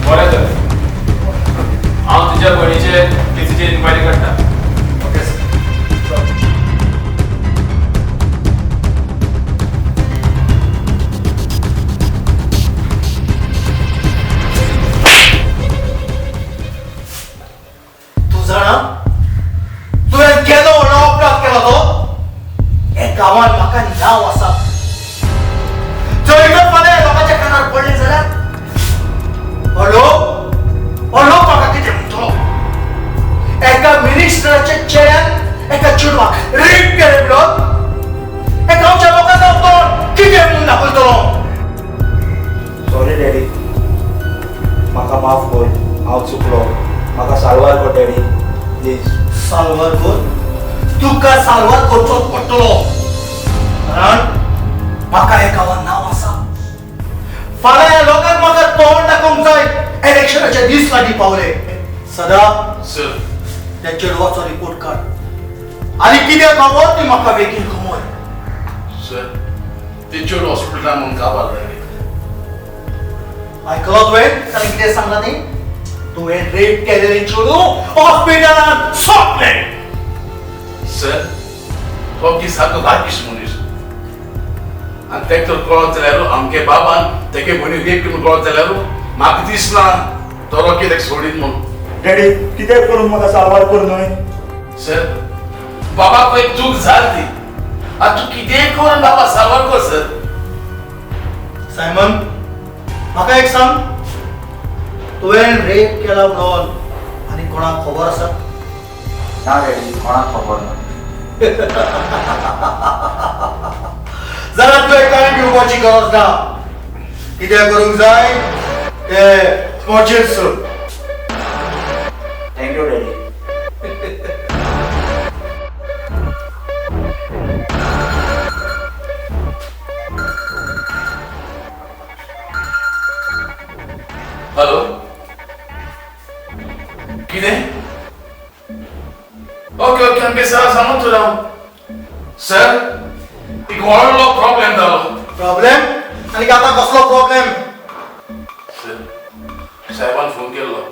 बरें तर हांव तुज्या भयणीचे केसीचेर इन्क्वायरी करता
ओके सर तू जाणा तुवें केदो व्हडलो अपराध केलो तो हे गांवांत म्हाका नांव आसा जर तर फाल्यां लोकांच्या कानार पडलें जाल्यार हो लोक म्हाका कितें म्हणटलो एका मिनिस्टराच्या चेड्यान एका चेडवाक रेप केले म्हणून हे गांवच्या लोकांचा तोंड कितें म्हणून दाखयतलो सॉरी डॅडी म्हाका माफ कर हांव चुकलो म्हाका साल्वार कर डॅडी प्लीज साल्वार कर तुका साल्वार करचोच पडटलो कारण म्हाका हे गांवांत नांव आसा फाल्यां लोकांक म्हाका तोंड दाखोवंक जाय इलेक्शनाचे दीस लागीं पावले सदा
सर
त्या चेडवाचो रिपोर्ट काड आनी कितें खबर ती म्हाका बेगीन खमय
सर ते चेडूं हॉस्पिटलांत म्हणून काबार जालें
आयकलो तुवें ताणें कितें सांगलां न्ही तुवें रेप केलेलें चेडूं हॉस्पिटलांत सोंपलें
सर रॉकी सारको धार्मिक मनीस आनी तेका तर कळत जाल्यार आमगे बाबान तेगे भयणी रेप करून कळत जाल्यार म्हाका दिसना तो रॉकी तेका सोडीत म्हणून
डॅडी कितें करून म्हाका साल्वार कर न्हय
सर बाबाक एक चूक जाली आतां तूं कितें करून बाबा साल्वार कर सर
सायमन म्हाका एक सांग तुवें रेप केला म्हणून आनी कोणाक खबर आसा ना डॅडी कोणाक खबर ना जाल्यार तुवें कांय घेवपाची गरज ना कितें करूंक जाय तें म्हजेर सोड थँक्यू डॅडी
हॅलो कितें ओके ओके आमगे सर सांगून तुला सर एक व्हडलो प्रॉब्लेम जालो
प्रॉब्लेम आनी आतां कसलो प्रॉब्लेम
सर साहेबान फोन केल्लो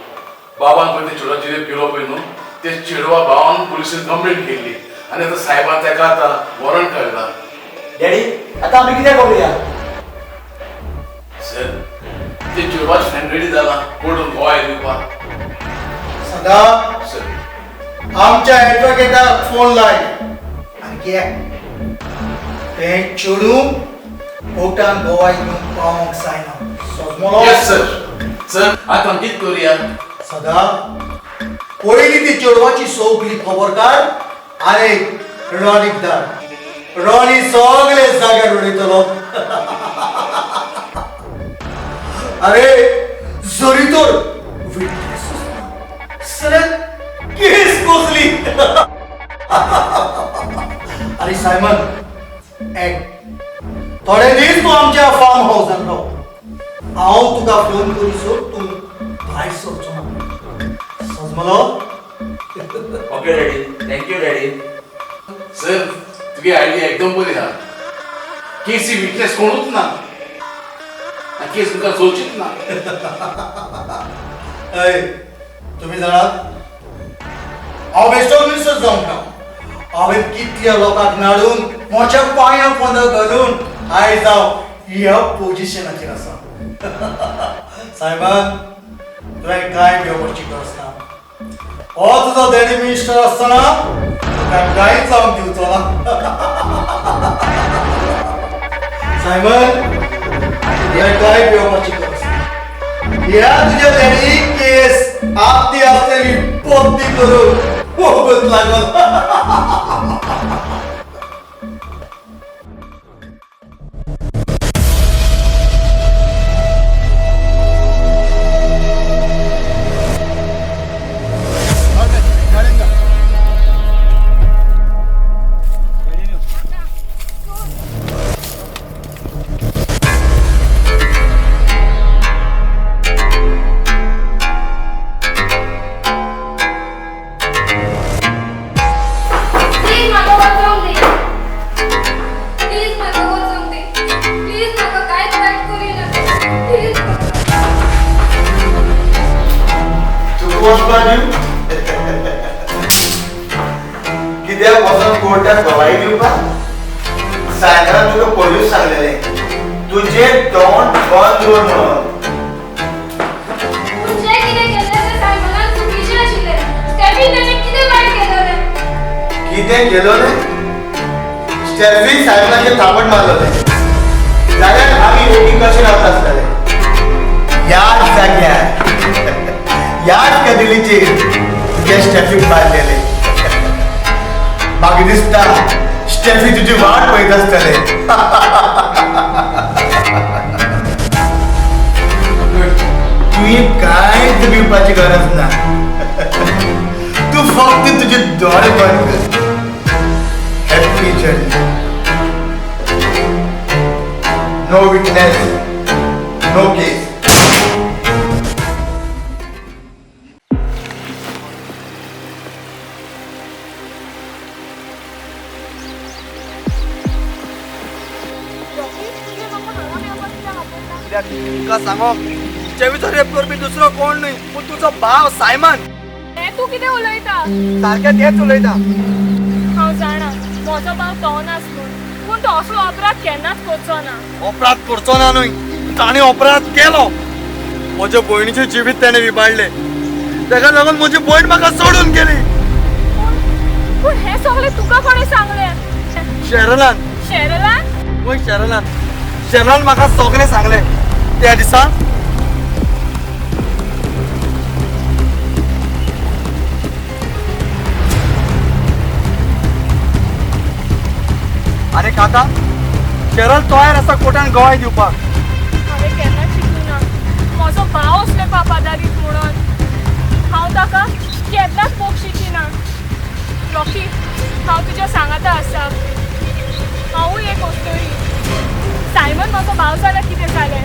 बाबान पळय ते चेडवाची रेप केलो पळय न्हू ते चेडवा भावान पुलिसेन कंप्लेंट केल्ली आनी आतां साहेबान तेका आतां वॉरंट काडला
डॅडी आतां आमी कितें करूया
सर ते चेडवाची फ्रेंड रेडी जाला कोर्टान गोंय दिवपाक
सदा
सर
आमच्या एडवोकेटाक फोन लाय आनी कित्याक तें चेडूं कोर्टान गोवा घेवन पावोंक जायना समजलो
यस सर सर आतां कितें करूया
सदा पयलीं ती चेडवाची सगळी खबर काड आनी रॉनीक धाड रॉनी सगळे जाग्यार उडयतलो अरे जरी तर सर केस कसली अरे सायमन एक थोडे दीस तूं आमच्या फार्म हाऊसान राव हांव तुका फोन करी सोड तूं भायर सरचो ना समजलो
okay daddy thank you daddy sir तुगे आयडिया एकदम बरी आहा केसी विटनेस कोणूच ना आनी केस तुमकां सोडचीच ना
तुम्ही जाणात हांव बेश्टो मिनिस्टर जावंक ना
हांवें कितल्या लोकांक नाडून म्हज्या पांयां पोंद घालून आयज हांव ह्या पोजिशनाचेर आसा. सायमन, तुवें कांय घेवपाची गरज ना. हो तुजो डॅडी मिनिस्टर आसतना तुका कांयच जावंक दिवचो ना. सायमन, तुवें कांय घेवपाची गरज ना. ह्या तुज्या डॅडी केस आपली आसलेली पोत्ती करून पोगत लागल.
प्लीज म्हाका वचोंक दी. प्लीज म्हाका वचोंक दी. प्लीज म्हाका कांयच वायट करिना. प्लीज
तुका वचपाक दिवं? कित्याक वचून कोर्टात गवाही दिवपाक? सायकलान तुका पयलींच सांगलेलें तुजें तोंड बंद दवर म्हणून.
तुजें कितें केलें तें सायमनान चुकीचें आशिल्लें. स्टेफी ताणें कितें वायट केलें रे?
कितें केलं रे? स्टेफी सायकलाचेर थापट मारलेलें. जाल्यार आमी वेटिंग कशें रावता आसतले? ह्याच जाग्यार ह्याच कदेलीचेर तुगे स्टेफीक मारलेले. म्हाका दिसता स्टेफी तुजी वाट पळयत आसतले. तुवें कांयच भिवपाची गरज ना. तूं फक्त तुजे दोळे बंद कर. Happy journey. No witness, no case.
तुका सांगो स्टेफीचो रेप करपी दुसरो कोण न्हय पूण तुजो भाव सायमन.
हें तूं कितें उलयता?
सारकें तेच उलयता.
हांव जाणा म्हजो भाव तो नासलो, पूण तो असलो अपराध केन्नाच करचो ना.
अपराध करचो ना न्हय, ताणें अपराध केलो. म्हज्या भयणीचें जिवीत ताणें विबाडलें. ताका लागून म्हजी भयण म्हाका सोडून गेली.
पूण हें सगळें तुका कोणें सांगलें?
शेरलान.
शेरलान?
वय शेरलान. शेरलान म्हाका सगळें सांगलें. त्या दिसा आनी काका शेरल तयार आसा कोर्टान गवाय दिवपाक.
हांवें केन्ना चिंतूना म्हजो भाव असले पापादारीत म्हणून. हांव ताका केन्नाच मोक्षिची ना. रॉकी, हांव तुज्या सांगाता आसा. हांवूय एक ओस्तोरी. सायमन म्हाजो भाव जाल्यार कितें जालें?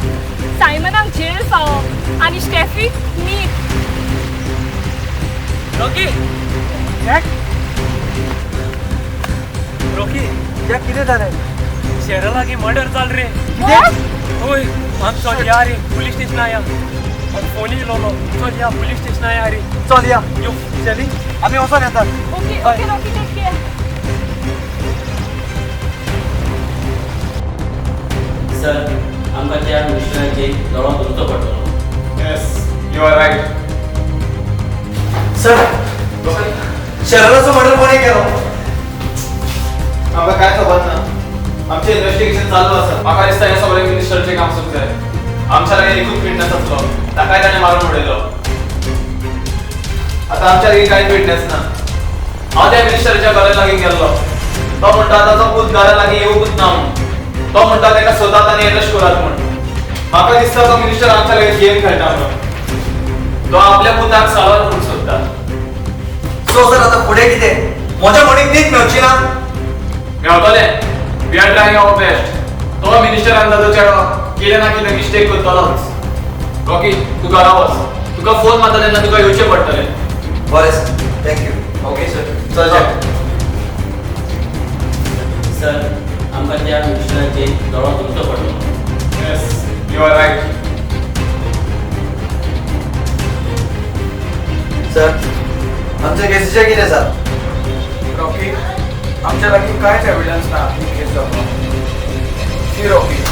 सायमनाक जेल पावप आनी स्टेफी मीठ.
रॉकी
रॉकी या कितें जालें?
शेरा लागीं मर्डर जाल रे. ओय आम चल या रे पुलीस स्टेशना या. फोन येयलो चल या पुलीस स्टेशना या रे.
चल या. यो शेली आमी वचून येतात.
Okay okay Rocky, take care.
Sir आमकां त्या मिनिस्टरांचेर दोळो धरचो पडटलो.
Yes, you are right.
Sir शेरलाचो मर्डर कोणें केलो?
आमकां काय खबर ना. आमचें इन्व्हेस्टिगेशन चालू आसा. म्हाका दिसता हें सगळें मिनिस्टरचें काम सुरू जाय. आमच्या लागीं एकूच विटनेस आसलो, ताकाय ताणें मारून उडयलो. आतां आमच्या लागीं कांयच विटनेस ना. हांव त्या मिनिस्टरच्या घरा लागीं गेल्लो. तो म्हणटा ताचो पूत घरा लागीं येवंकूच ना म्हूण. तो म्हणटा ताका सोदात आनी अरेस्ट करात म्हूण. म्हाका दिसता तो मिनिस्टर आमच्या लागीं गेम खेळटा म्हणून. तो आपल्या पुताक सावर करूंक सोदता.
सो सर आतां फुडें कितें? म्हज्या भयणीक न्हीद मेळची ना?
मेवतले. We are trying our best. तो मिनिस्टरान ताचो चेडो कितें ना कितें मिस्टेक करतलोच. रॉकी, तूं घरा वच. तुका फोन मारता तेन्ना तुका येवचें पडटलें.
बरें सर, थँक्यू.
ओके सर, चल जॅक.
सर आमकां त्या मिनिस्टरांचेर दोळो धरचो पडटलो.
Yes, you are right.
Sir आमच्या केसीचें कितें सर?
रॉकी,
आमच्या लागीं कांयच एविडन्स ना ही केस जावपाक. सी रॉकी,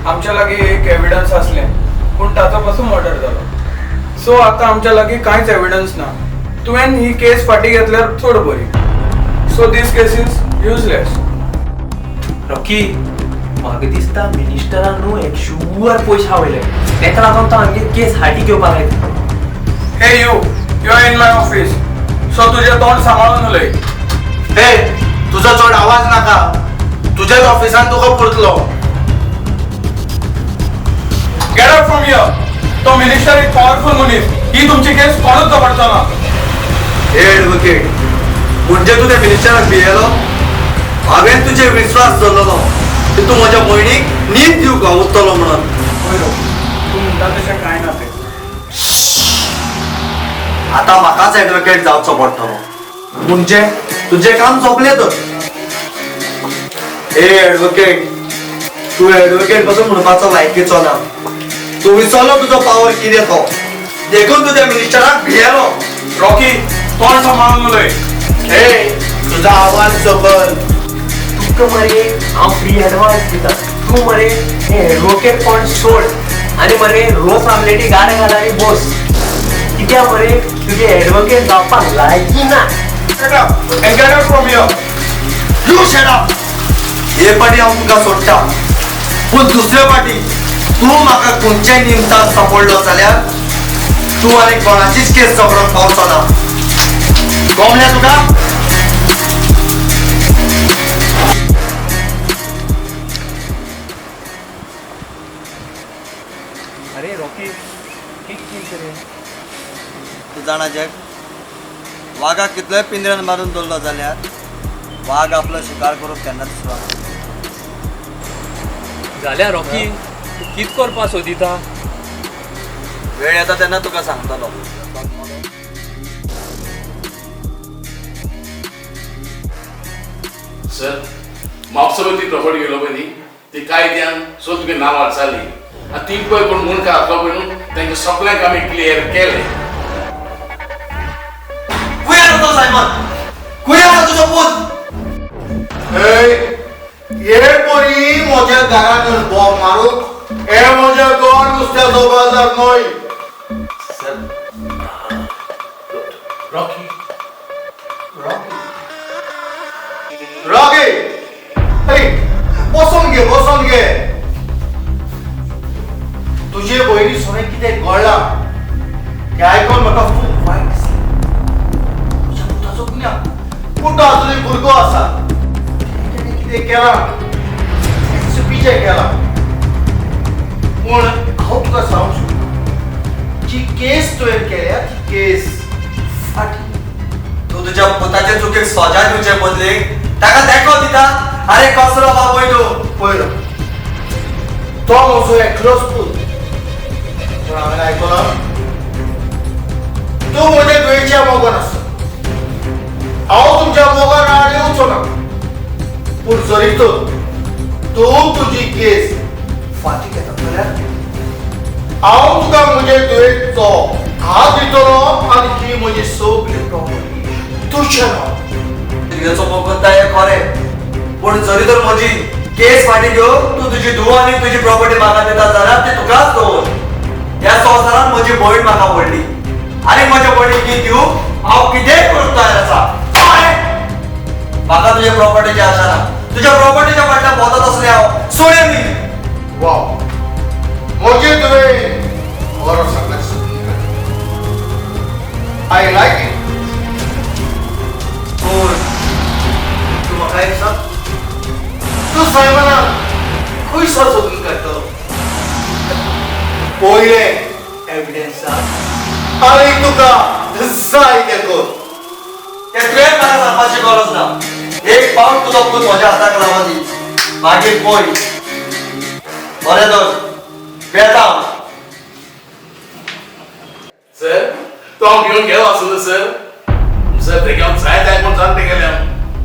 आमच्या लागीं एक एविडन्स आसलें पूण ताचो पासून मर्डर जालो. सो आतां आमच्या लागीं कांयच एविडन्स ना. तुवें ही केस फाटीं घेतल्यार चड बरी. So this case is useless.
Rocky, म्हाका दिसता मिनिस्टरान न्हू एक शुअर पयशे हावयले, तेका लागून तो आमगे केस हाटी घेवपाक लायता.
हे you are in my office, so तुजें तोंड सांबाळून उलय.
हे तुझा चड आवाज नाका, तुझ्याच ऑफिसान तुका पुरतलो.
Get out from here. तो मिनिस्टर एक पॉवरफुल मनीस. ही तुमची केस कोणूच दवरचो ना.
हे ॲडव्होकेट, म्हणजे तू त्या मिनिस्टराक भियेलो? हांवें तुजे विश्वास दवरलो की तूं म्हज्या भयणीक न्हीद दिवंक वतलो म्हणून.
तूं म्हणटा तशें कांय ना तें.
आता म्हाकाच ॲडव्होकेट जावचो पडटलो. म्हणजे तुजें काम सोंपलें तर. हे ॲडव्होकेट, तूं ॲडव्होकेट पासून म्हणपाचो लायकीचो ना. तूं विसरलो तुजो पावर कितें तो. देखून तुज्या मिनिस्टराक भियेलो.
रॉकी, तोंड सांबाळून उलय.
हे तुझा आवाज सकल.
तुका मरे हांव फ्री एडवान्स दिता. तूं मरे हे एडवोकेट पण सोड आनी मरे रोस आमलेटी गाडे घाल आनी बस. कित्याक मरे तुजे एडवोकेट जावपाक लायकी ना.
Shut up and get out from here.
You shut up. हे पाटी हांव तुका सोडटा, पूण दुसरे पाटी तूं म्हाका खंयच्याय निमतान सांपडलो जाल्यार तूं आनी कोणाचीच केस दवरपाक पावचो ना. गमलें तुका?
अरे रॉकी, कित रे?
तूं जाणा जॅक, वाघाक कितलोय पिंजऱ्यान मारून दवरलो जाल्यार वाघ आपलो शिकार करूंक केन्नाच सुरवात.
जाल्यार रॉकी तूं कित करपा सोदिता?
वेळ येता तेन्ना तुका सांगतलो.
सर, म्हापसा ती प्रॉपर्टी गेलो पळय न्ही, ती कायद्यान सो तुगे नांव वाचली आनी ती पळय कोण म्हूण काय आसलो पळय न्हू, तांकां सगळ्यांक आमी क्लियर केलें.
कुयार तो सायमन, कुयार तुजो पूत.
हे पोरी म्हज्या घरान बॉम्ब मारूंक, हे म्हज्या गोड नुस्त्याचो बाजार न्हय.
रॉकी,
रॉकी, बसून घे. तुजे भयणी सोने कितें घडलां तें आयकून म्हाका खूब वायट दिसलें. तुज्या पुताचो पुतो आजुनूय भुरगो आसा. तेणें कितें केलां तें चुकीचें केलां. पूण हांव तुका सांगूंक सोदता, जी केस तुवें केल्या ती केस फाटी.
तूं तुज्या पुताचे चुकीक सजा दिवचे बदलेक ताका देखो दिता. अरे कसलो बाबय तूं.
पळय तो म्हजो एकलोच पूत. पूण हांवें आयकलां तूं म्हज्या दुयेच्या मोगान आसा. हांव तुमच्या मोगान आड येवचो ना. पूण जरी तर तूं तुजी केस फाटी घेता जाल्यार हांव तुका म्हजे दुयेचो हात दितलो आनी ही म्हजी सगळी प्रॉपर्टी तुज्या नांवार.
तुजेचो मोगता हें खरें, पूण जरी तर म्हजी केस फाटी घेवन तूं तुजी धुव आनी तुजी प्रॉपर्टी म्हाका दिता जाल्यार ती तुकाच दवर. ह्या संवसारान म्हजी भयण म्हाका व्हडली आनी म्हज्या भयणीक ती दिवंक हांव कितेंय करूंक तयार आसा. म्हाका तुजे प्रॉपर्टीची आशा ना. तुज्या प्रॉपर्टीच्या फाटल्यान भोंवता तसलें हांव सोडेन न्ही.
वाव, म्हजे तुवें बरो सगळें समजून घेतलें. I like it.
पूण तूं म्हाका एक सांग,
तूं सायमनाक खंयसर सोदून काडटलो? पयले एविडेन्साक आनी तुका जाय तें कर.
तें तुवें म्हाका सांगपाची गरज ना. एक पावट तुजो पूत म्हज्या हाताक लावा दी, मागीर पळय. बरें तर येता हांव.
सर, तो हांव घेवन गेलो आसलो सर. सर तेगे हांव जाय जाय म्हूण सांगता गेलें.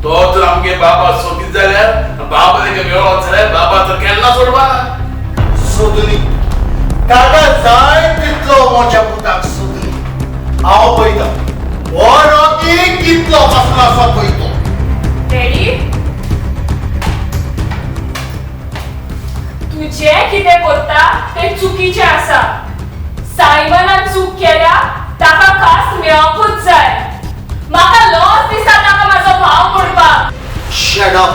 तो जर आमगे बाबा सोदीत जाल्यार बाबा तेका मेळत जाल्यार बाबा तर केन्ना सोडपा ना.
सोदुनी ताका जाय तितलो म्हज्या पुताक सोदुनी हांव पळयतां. हो रॉकी कितलो कसलो आसा पळय तो.
डॅडी
चुकीचे आसा. सायमनान चूक केल्या ताका खास मेळोंकूच जाय. म्हाका लॉस दिसता ताका म्हाजो भाव म्हणपाक.
Shut up.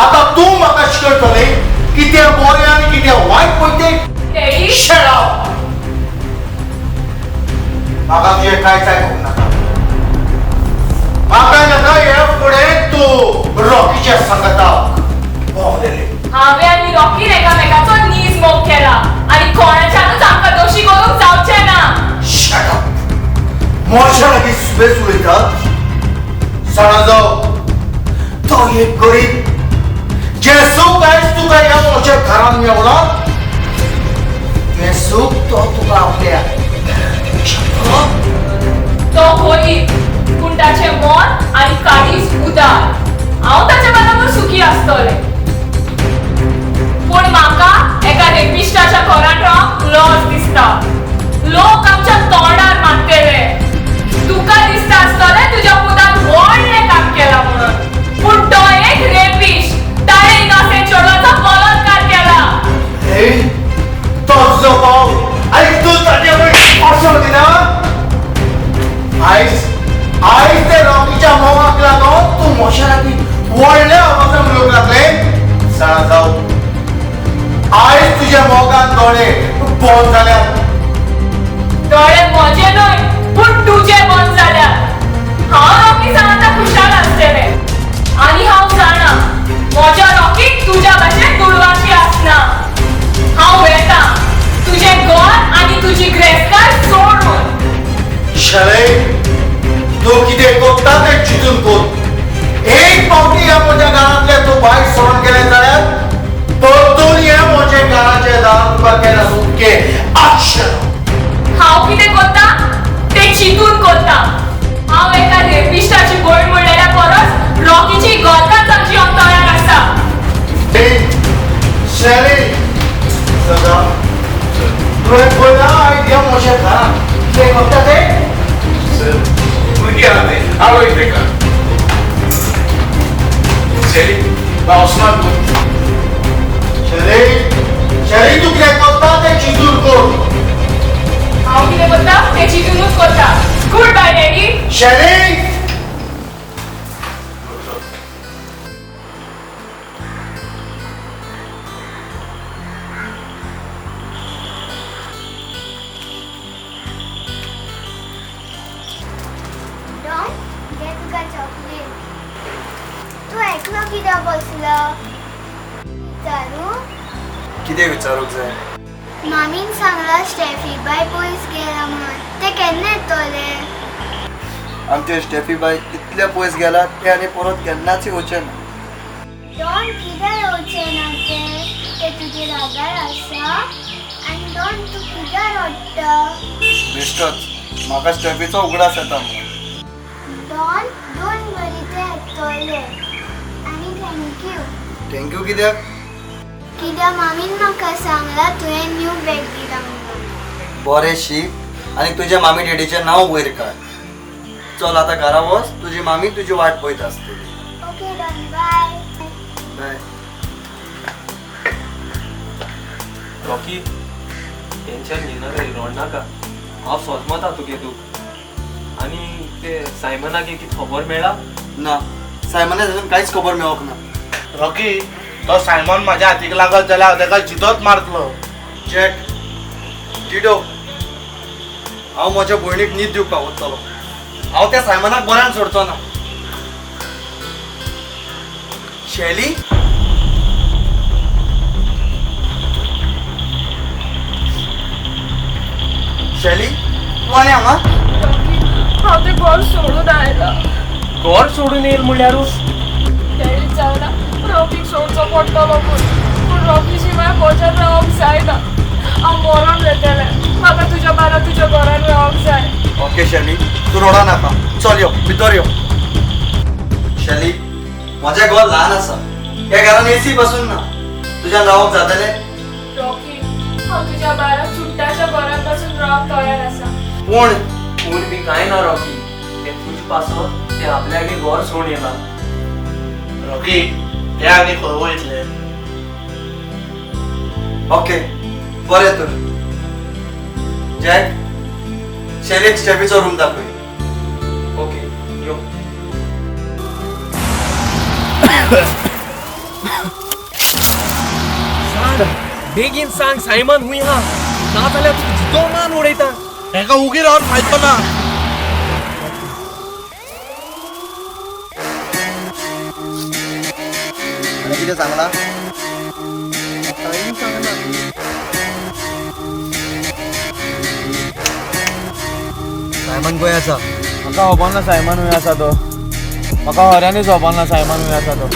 आता तू म्हाका शिकयतले कितें बरें आनी कितें वायट पळय तें.
Daddy
shut up. म्हाका तुजें कांयच आयकूंक नाका. म्हाका नाका हे फुडें तू रॉकीच्या सांगाताक भोंवलेले.
हांवें आनी रॉकीन एकामेकाचो नीज मोग केला आनी कोणाच्यानूच आमकां दोशी करूंक जावचें ना.
Shut up. मोर्चा लागीं सुबेज उलयतात. जाणा जावं तो एक गरीब जे सूख आयज तुका ह्या म्हज्या घरान मेवलां तें सूख तो तुका आपल्या
तो गरीब पूण ताचें मन आनी काळीज उदार. हांव ताचे बरोबर सुखी आसतलें. पूण म्हाका एका रेपिस्टाच्या घरांत रावंक लॉस दिसता. लोक आमच्या तोंडार मारतले. तुका दिसता आसतलें तुज्या पुतान व्हडलें काम केलां म्हणून. पूण तो एक रेपिस्ट. ताणें इनोसेंट चेडवाचो बलात्कार केला.
हे तो जो भाव आयज तू ताचे वयर असो दिना. आयज ते रॉकीच्या मोगाक लागून तू मोशा लागीं व्हडल्या आवाजान उलोवंक लागले. जाणा जावं आयज तुज्या मोगान दोळे बंद जाल्यात.
दोळे म्हजे न्हय पूण तुजे बंद जाल्यात. हांव रॉकी सांगता खुशाल आसतलें आनी हांव जाणा म्हज्या रॉकीक तुज्या भाशेन दुडवाची आसना. हांव वेता तुजें घर आनी तुजी ग्रेसकार सोडून.
शले तू कितें करता तें चिंतून कर. एक फावटी ह्या म्हज्या घरांतले तू भायर सोडून गेले जाल्यार परतून हे म्हजे घराचे दार तुका केन्ना सुटके आच्छना.
हांव कितें करता तें चिंतून करता. हांव एका रेपिस्टाची भयण म्हणलेल्या परस रॉकीची गोरकां जावची हांव तयार आसा.
शले सदा तुवें पळयलां आयज ह्या म्हज्या घरांत कितें करता तें.
भुरगीं आहा ते आवय तेका. शेरी पावसांत
शले तू कितें करता तें चिंतून कर.
हांव कितें करता तें चिंतूनूच करता. Good bye daddy.
शले
डॉन घे तुका चॉकलेट. तू एकलो कित्याक बसलो? विचारू?
कितें विचारूंक जाय?
मामीन सांगला स्टेफी बाय पयस गेला म्हणून. ते केन्ना येतले?
आमचे स्टेफी बाय इतले पयस गेला ते आनी परत केन्नाच येवचे ना.
डॉन कित्याक येवचे ना ते तुजे रागार आसा? आनी डॉन तू कित्याक रडटा?
बेश्टोच म्हाका स्टेफीचो उगडास येता म्हणून.
डॉन डोंट वरी ते येतले. आनी थँक्यू.
थँक्यू कित्याक?
कित्याक मामीन म्हाका सांगला तुवें न्यू बॅग दिला म्हणून.
बरें शीक आनी तुज्या मामी डॅडीचें नांव वयर काड. चल आतां घरा वच. तुजी मामी तुजी वाट पळयता आसतली.
Okay Don bye.
Bye.
Rocky tension घेना रे रड नाका. हांव सोजमता तुगे तूं. आनी ते सायमनाक एक खबर मेळ्ळा?
ना सायमनाक अजून कांयच खबर मेळोंक ना.
रॉकी तो सायमन म्हाज्या हातीक लागत जाल्यार हांव तेका जितोच मारतलो.
चॅट टिडो हांव म्हज्या भयणीक न्हीद दिवपाक वतलो. हांव त्या सायमनाक बऱ्यान सोडचो ना. शैली शैली तू आनी हांगा?
हांव तें घर सोडून आयला.
घर सोडून येईल म्हणल्यारूच
डॅडी सांगला रॉकीक सोडचो पडटलो पूण रॉकी शिवाय म्हज्यान रावंक जायना. हांव मरोन येतलें. म्हाका तुज्या बारा तुज्या घरान रावंक जाय.
ओके शैली तू रडा नाका. चल यो भितर यो. शैली म्हजें घर ल्हान आसा. ह्या घरान एसी बसून ना. तुज्यान रावंक जातलें?
रॉकी हांव तुज्या बारा चुट्टाच्या घरान पासून रावंक तयार आसा.
पूण
बी कांय ना रॉकी. ते तुजे पासत ते आपल्यागे घर सोडून येला.
रॉकी ते आनी खंय वयतले?
ओके बरें तर जॅक शेरेक स्टेफीचो रूम दाखय.
ओके यो.
बेगीन सांग सायमन हुंय हा नाजाल्यार तुका जितो मान उडयता.
हेका उगी रावन फायदो ना.
आनी कितें सांगला? सायमन गोंय आसा.
म्हाका खबर ना सायमन हूंय आसा तो. म्हाका खऱ्यांनीच खबर ना सायमन हूंय आसा तो.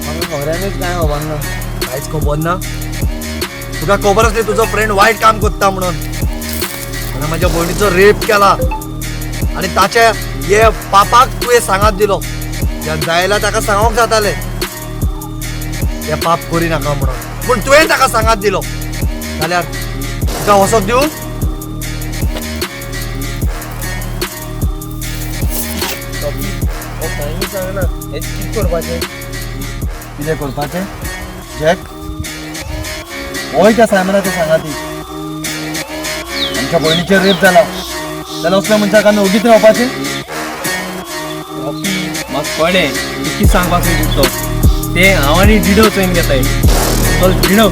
म्हाका खऱ्यांनीच कांय खबर ना.
कांयच खबर ना? तुका खबर आसली तुजो फ्रेंड वायट काम करता म्हणून. ताणें म्हाज्या भयणीचो रेप केला आनी ताच्या हे पापाक तुवें सांगात दिलो. त्या जायला ताका सांगोंक जातालें हे पाप करी नाका म्हणून, पूण तुवें ताका सांगात दिलो. जाल्यार तुका वसोक दिवं?
सांगना हें कितें करपाचें?
कितें करपाचें? जॅक होय त्या सायमनाच्या सांगाती आमच्या भयणीचेर रेप जाला जाल्यार असल्या मनशाक आमी ओगीच रावपाचें?
रॉकी म्हाका कळ्ळें तूं कितें सांगपाक सोदता तें हांव आनी डिडो चोयन घेताय. चल डिडो.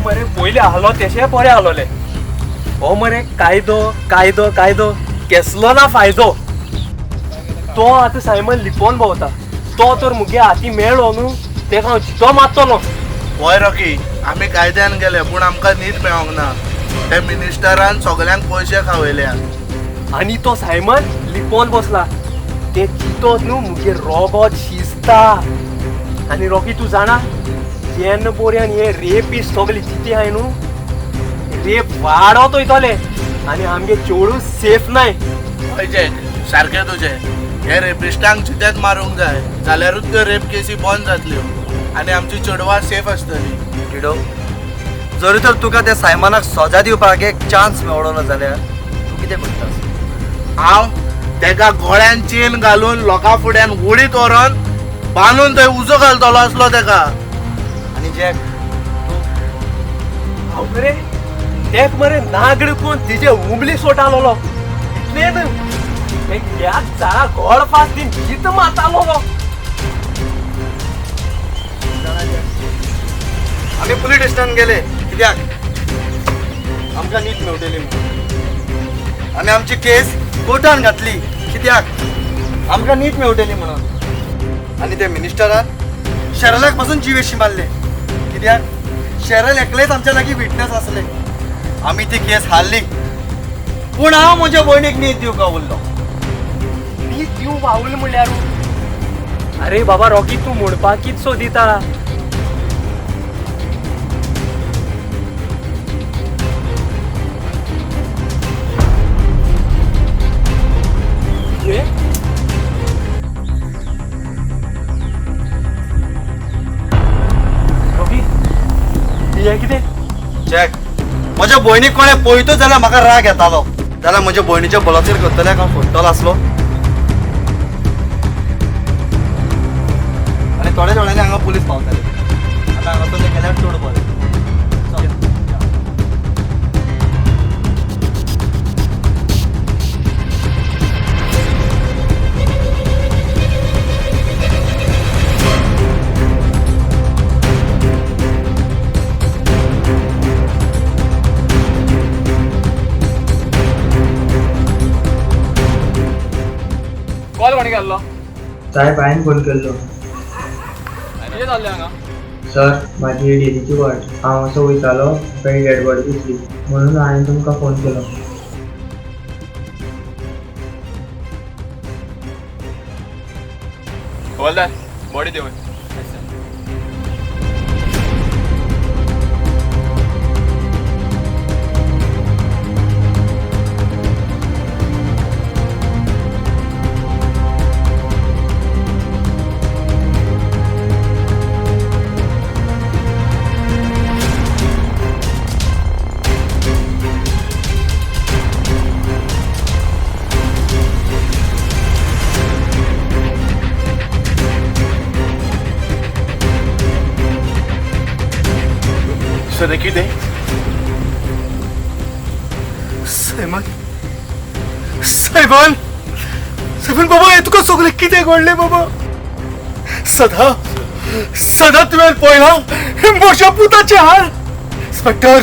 मरे पयलीं आहलो तेशे बरें आहलोले. हो मरे कायदो कायदो कायदो केसलो ना फायदो. तो आतां सायमन लिपोवन भोंवता. तो तर मुगे हाती मेळ्ळो न्हू तेका हांव जितो मारतलो.
वय रॉकी आमी कायद्यान गेले पूण आमकां न्हीद मेळोंक ना. त्या मिनिस्टरान सगल्यांक पयशे खावयल्या.
आनी तो सायमन लिपोवन बसला. ते चितोत न्हू मुगे रोगोत शिजता. आनी रॉकी तूं जाणा जेन्ना बोऱ्यान हे रेपीस्ट सगळे चिती आहाय न्हू रेप वाडत वयतले आनी आमगे चेडूं सेफ नाय.
हय जॅक सारकें तुजें. हे रेपिस्टांक चितेत मारूंक जाय जाल्यारूच त्यो रेप केसी बंद जातल्यो आनी आमची चेडवां सेफ आसतली.
डिडो जरी तर तुका त्या सायमनाक सजा दिवपाक एक चान्स मेळ्ळो ना जाल्यार तूं कितें करता?
हांव तेका गोळ्यान चेन घालून लोकां फुड्यान उडीत व्हरोन बांदून थंय उजो घालतलो आसलो तेका.
आनी जॅक
हांव मरे तेक मरे नागड कोण तिजे उमली सोटालो इतले न्हू ह्या झाडा घोड फास दिन जित मारतालो.
आमी पुलीस स्टेशनान गेले कित्याक आमकां न्हीद मेळटली म्हणून. आमी आमची केस कोर्टान घातली कित्याक आमकां न्हीद मेळटली म्हणून. आनी त्या मिनिस्टरान शेरलाक पासून जीवेशी मारले कित्याक शेरल एकलेच आमच्या लागीं विटनस आसले. आमी ती केस हारली पूण हांव म्हज्या भयणीक न्हीद दिवंक उरलो.
न्हीद दिवं वावल म्हणल्यार अरे बाबा रॉकी तूं म्हणपाक कित सोदिता? रॉकी हे कितें?
जॅक म्हज्या भयणीक कोणें पळयतो जाल्यार म्हाका राग येतालो. जाल्यार म्हज्या भयणीच्या बलात्कार करतल्याक हांव फोडटलो आसलो. आनी थोड्या थोड्यांनी हांगा पुलीस पावताले. आतां हांगासरलें गेल्यार चड बरें.
कॉल कोणी केल्लो?
साहेब हांवें फोन केल्लो.
कितें जाल्लें हांगा?
सर माझी डेलीची वाट हांव असो वयतालो काही डेड बॉडी दिसली म्हणून हांवें तुमकां फोन केलो.
हवालदार बॉडी देऊन.
सर कितें सैमान सैमान सैमान बाबा हे तुका सगळें कितें घडलें बाबा सदा सदा तुवें पळयला म्हज्या पुताचे हाल इन्स्पेक्टर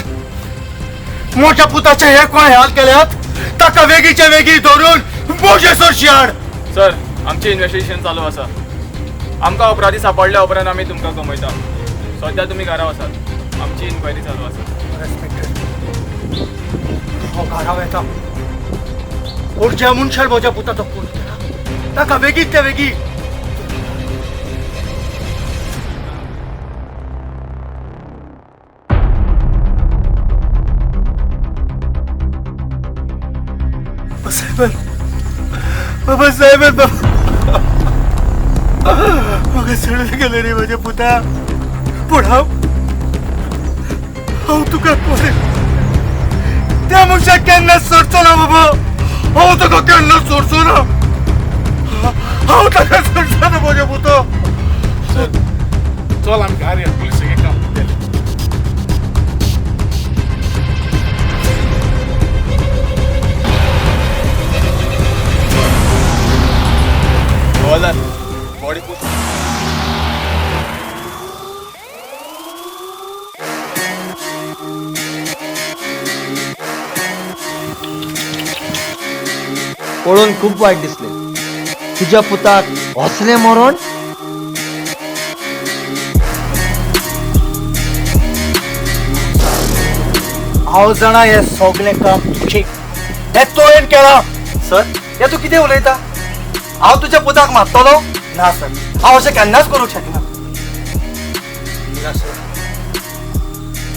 म्हज्या पुताचे हे कोण हाल केल्यात ताका वेगळीचे वेगळी धरून म्हजे सरशी हाड.
सर आमचे इन्व्हेस्टिगेशन चालू आसा. आमकां अपराधी सापडल्या उपरांत आमी तुमकां गमयता. सध्या तुमी घरा वसात. आमची इन्क्वायरी चालू आसा.
हांव घरा वयता. ज्या मनशान म्हज्या पुताचो खून केला ताका वेगळीच ते वेगळी बाबा साहेब म्हाका सोडून गेले रे म्हज्या पुता. पूण हांव तुका त्या मनशाक केन्ना सोडचो ना बाबा. हांव तुका केन्ना सोडचो ना. हांव ताका सोडचो ना म्हज्या पुतो. चल आमी घार या पुलिसाक काम
हवालदार बॉडी
पळोवन खूप वाईट दिसले. तुझ्या पुताक असले मरण.
हांव जाणा हे सगळें काम तुजें हे तुवें केलां. सर हे तूं कितें उलयता. हांव तुज्या पुताक मारतलो ना सर. हांव अशें केन्नाच करूंक शकना.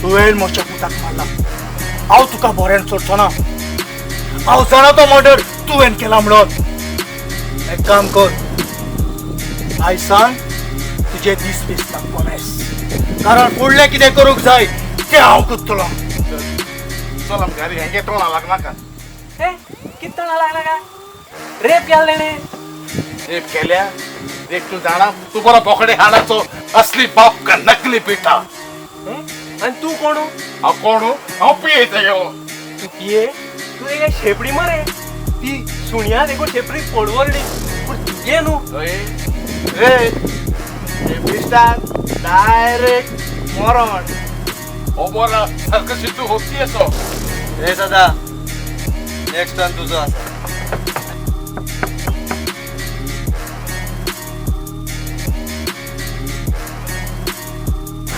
तुवें म्हज्या पुताक मारला. हांव तुका बरें सोडचो ना. हांव जाणा तो मर्डर तुवें केला म्हणून. एक काम कर आयसान तुजे दीस दिसता कोणेस कारण फुडलें कितें करूंक जाय तें हांव करतलो. चल आमी घारी हेंगे तोंडा लागनाका.
कितें तोंडा लागला काय रेप केला तेणे.
रेप केल्या देख तू जाणा तू बरो बोकडे हाडाचो असली बाप का नकली पिठा.
आणि तू कोण.
हांव कोण हांव पिये तेगेलो.
तू पिये तू एक शेपडी मरे. ती सुणिया देखो शेपडी पडवरली पूण तुगे न्हू.
रे शेपडीस्टाक डायरेक्ट मरण. हो बरा सारको सिद्धू होती असो.
हे सदा नेक्स्ट टर्न तुझो आसा.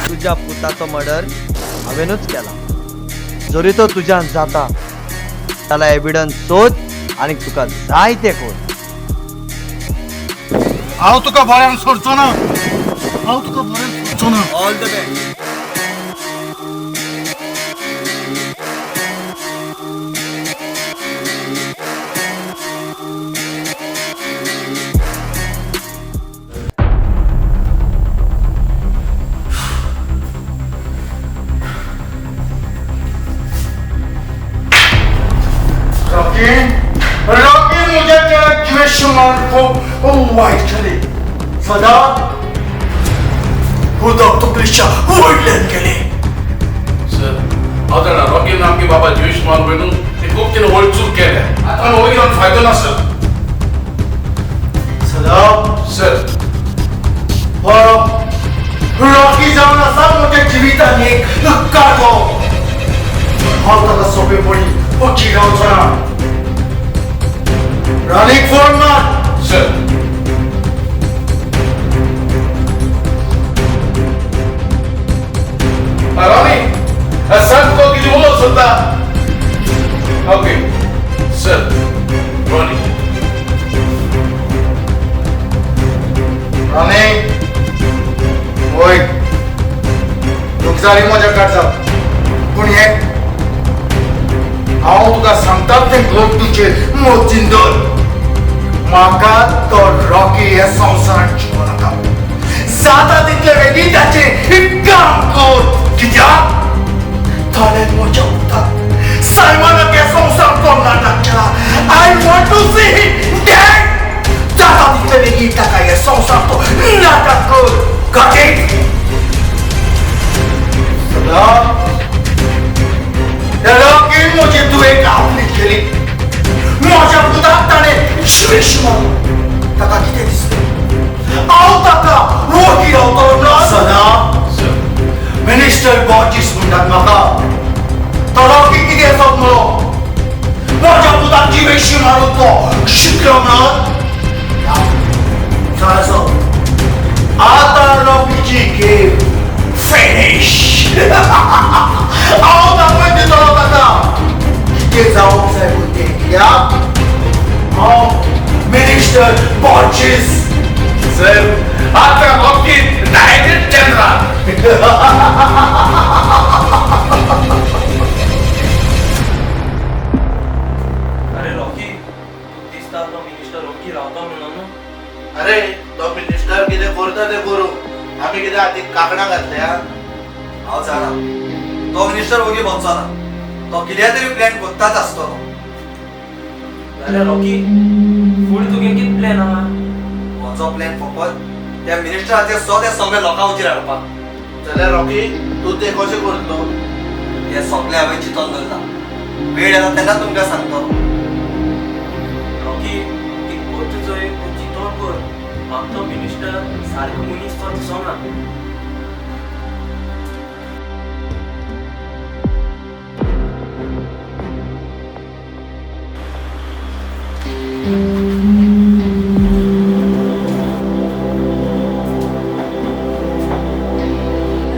तुझ्या पुताचो मर्डर हांवेनूच केला. जरी तो तुज्यान जाता जाल्यार एविडन्स सोद आनी तुका जाय ते कर.
हांव तुका बऱ्यान सोडचो ना. हांव तुका बऱ्यान सोडचो ना.
All the best.
रॉकी मुझे द्वेषमान को वाईट झाले. सदा हुदक तुकलीच्या वडल्यान गेले.
सर हांव जाणा रॉकीन आमगे बाबा द्वेषमान म्हणून ते खूब कितें व्हड चूक केल्या. आतां वयर येवन फायदो ना सर.
सदा
सर
रॉकी जावन आसा म्हज्या जिवितान एक काळो. हांव ताका सोंपेपणी पक्षी रावचो ना. रानीक फोन मार.
सर
रॉनी होय लुकसारी मजा काढचा पूण हे हांव तुका सांगता तें घर तुजे मोचिंदर म्हाका तो रॉकी हे संवसारांत शिको नाका जाता तितले बेगीन ताचें काम कर कित्याक थोडे मजा उरतात सायमनाक हे संवसार कर्नाटक केला I want to see him dead जाता तितले बेगीन ताका हे संवसार तो नाटक कर गाठी सदा त्या रॉकी म्हजी तुवें आपली केली माझ्या पुताक ताणें शिवेश मारून ताका कितें दिसलें हांव ताका वळखी रावतलो ना सदा मिनिस्टर बॉर्जिस म्हणटात म्हाका तो रॉकी कितें सोदलो माझ्या पुताक जिवेशी मारून तो शिकलो म्हणून जायसो आतां रॉकीची गेम फिनिश हांव दाखोवन दितलो ताका कितें जावंक जाय पूण तें कित्याक हांव मिनिस्टर बॉर्जिस
सर आता बाबतीत डायरेक्ट जनरल
अरे रॉकी दिसता तो मिनिस्टर रॉकी रावता म्हणून
अरे तो मिनिस्टर कितें करता तें करूं आमी कितें हातीक कांकणां घातल्या हांव जाणा तो मिनिस्टर वगी बोंचना तो कितें तरी प्लॅन करताच आसतलो
अरे रॉकी फुडें तुगे कितें प्लॅन आहा
म्हजो प्लॅन फकत त्या मिनिस्टराचे सगळे सगळे लोकां वचीर हाडपाक जाल्यार रॉकी तूं तें कशें करतलो हे सगळे हांवें चिंतून दवरला वेळ येता तेन्ना तुमकां सांगतलो
रॉकी ती करता चोय तूं चिंतून कर म्हाका तो मिनिस्टर सारको मनीस तो दिसोना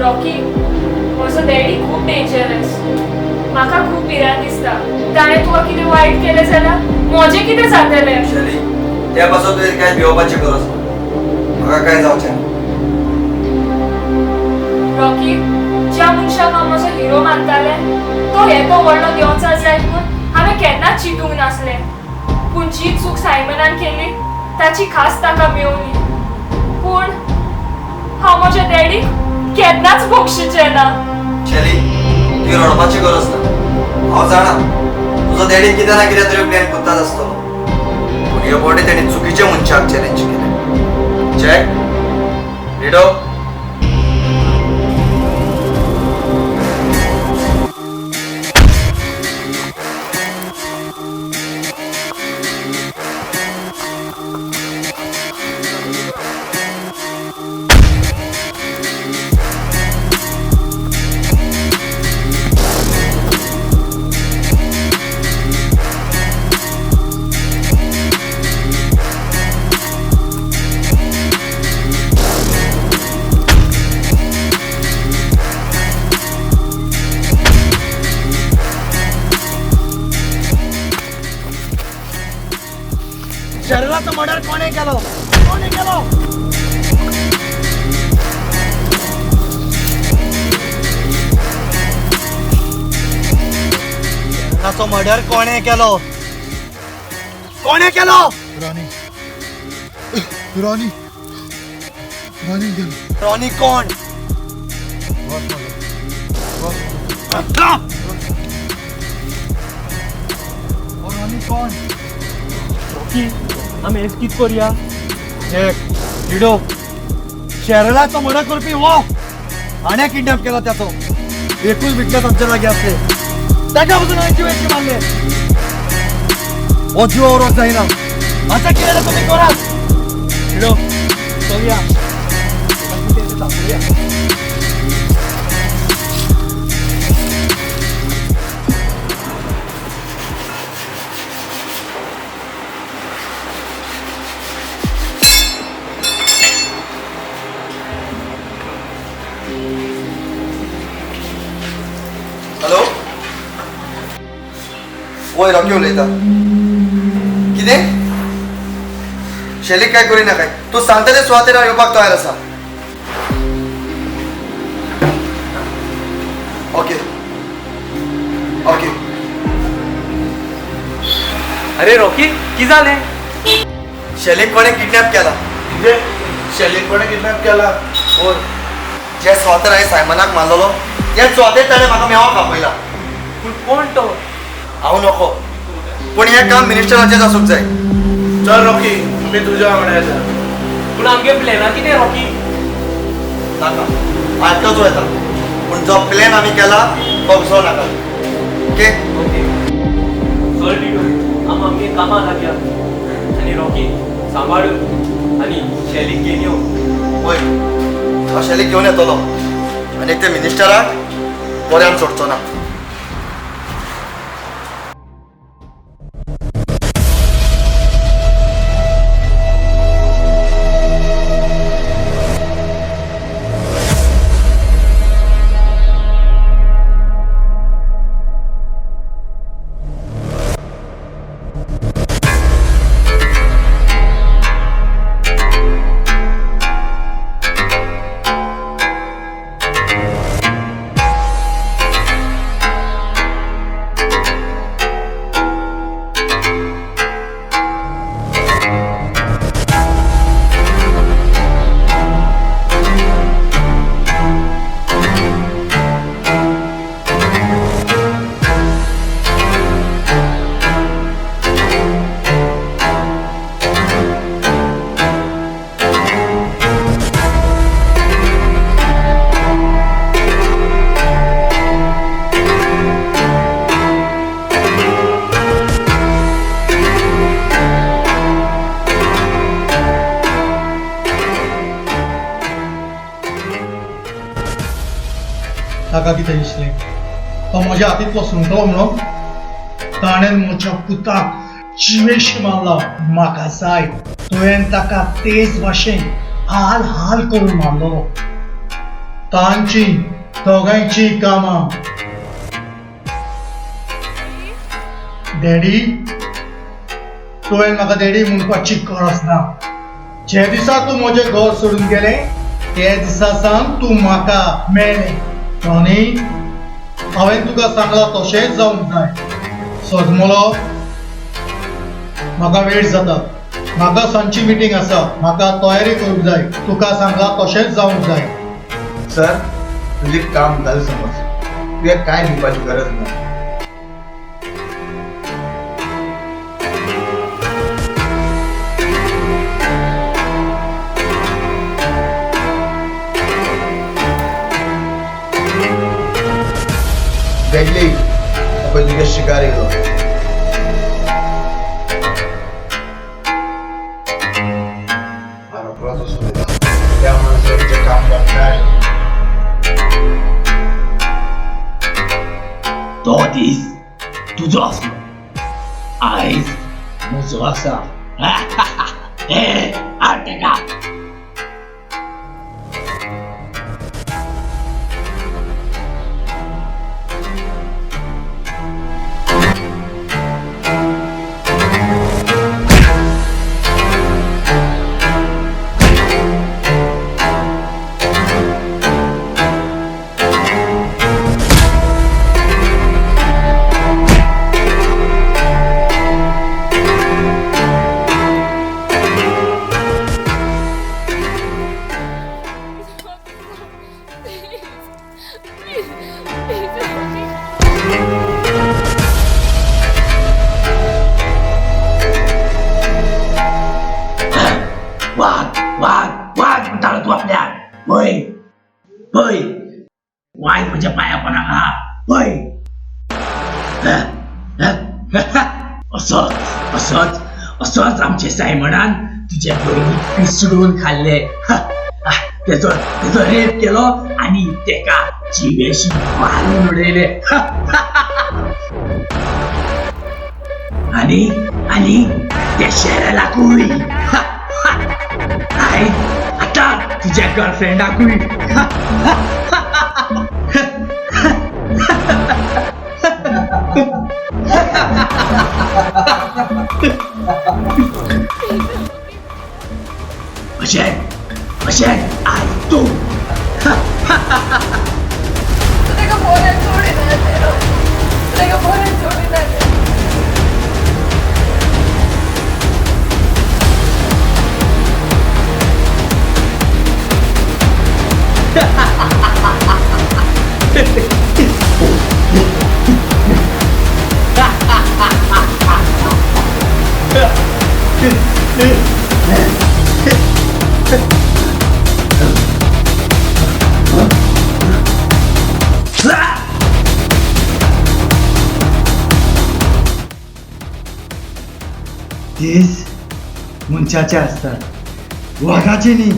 रॉकी म्हजो डॅडी खूब डेंजरस म्हाका खूब भिरांत दिसता ताणें तुका कितें वायट केलें जाल्यार म्हजें कितें जातलें
शैली त्या पासून तुवें कांय भिवपाची गरज ना म्हाका कांय जावचें ना
रॉकी ज्या मनशाक हांव म्हजो हिरो मानतालें तो येतो व्हडलो देंवचा जाय म्हूण हांवें केन्नाच चिंतूंक नासलें पूण जी चूक सायमनान केली ताची खास ताका मेवली पूण हांव म्हज्या डॅडीक केन्नाच बक्षिचें ना
शैली तुवें रडपाची गरज ना हांव जाणा तुजो डॅडी कितें ना कितें तरी प्लॅन करताच आसतलो पूण ह्यो फावटी तेणी चुकीच्या मनशाक चॅलेंज केलें चॅक रिडो
शरीराचा मर्डर कोणे केलो कोणे केलो शरीराचा मर्डर कोणे केलो कोणे केलो रॉनी रॉनी रॉनी गेलो रॉनी कोण रॉनी कोण
रॉकी आमी हेच कित करया
एक लिडो शहराचा मर्डर करपी वो हाणे किडनॅप केला त्याचो एकूच विटनेस आमच्या जागी असले त्याच्या पासून हांवें जिवेची मारले हो जीव औरत जायना आता कितें तुम्ही करात लिडो चलया
हॅलो वय रॉकी उलयता कितें शेलीक काय करिना काय तू सांगता ते सुवातेर हांव येवपाक तयार आसा ओके ओके
अरे रॉकी की जालें
शेलीक कोणे किडनॅप केला
म्हणजे शेलीक कोणे किडनॅप केला
और जे सुवातेर हांवें सायमनाक मारलेलो त्या सुवातेर ताणें म्हाका मेळोंक आपयला
पूण कोण तो
हांव नको पूण हें काम मिनिस्टराचेच आसूंक जाय
चल रॉकी मी तुझ्या वांगडा येता
पूण आमगे प्लॅनां कितें रॉकी
नाका हांव एकटोच वयता पूण जो प्लॅन आमी केला तो विसरो नाका ओके
चल डिडो आम आमगे कामां लागया आनी रॉकी सांबाळून आनी शेलीक घेवन यो
पळय हांव शेलीक घेवन येतलो आनी ते मिनिस्टराक बऱ्यान सोडचो ना
ताका कितें दिसलें तो म्हज्या हातींतलो सुंगटलो म्हणून ताणें म्हज्या पुताक जिवेशी मारला म्हाका जाय तुवें ताका तेच भाशेन हाल हाल करून मारलेलो तांची दोगांयची कामां डॅडी तुवें म्हाका डॅडी म्हणपाची गरज ना जे दिसा तूं म्हजें घर सोडून गेलें ते दिसा सावन तूं म्हाका मेळ्ळें आनी हांवें तुका सांगलां तशेंच जावंक जाय सजमलो म्हाका वेळ जाता म्हाका सांजची मिटींग आसा म्हाका तयारी करूंक जाय तुका सांगलां तशेंच जावंक जाय
सर तुजें काम जालें समज तुवें कांय भिवपाची गरज ना वेगळी आपण तुझ्या शिकार येलो त्या माणसाचे काम करताय
तो दीस तुझो आसलो आयज म्हजो आसा हाड तेका पळय पळय वायट म्हज्या पांया पोंदाक आहा पळय असोच असोच असोच आमचे सायमणान तुज्या भयणीक पिसडून खाल्ले तेजो रेप केलो आनी तेका जिवेशी मारून उडयले आनी आनी त्या शेरलाकूय आतां तुज्या गर्लफ्रेंडाकूय
अशें आय तू
तुका बोरें सोडिना तेरो तुका बोरें सोडिना
तेच मुंचाचे असतात वाघाचे नी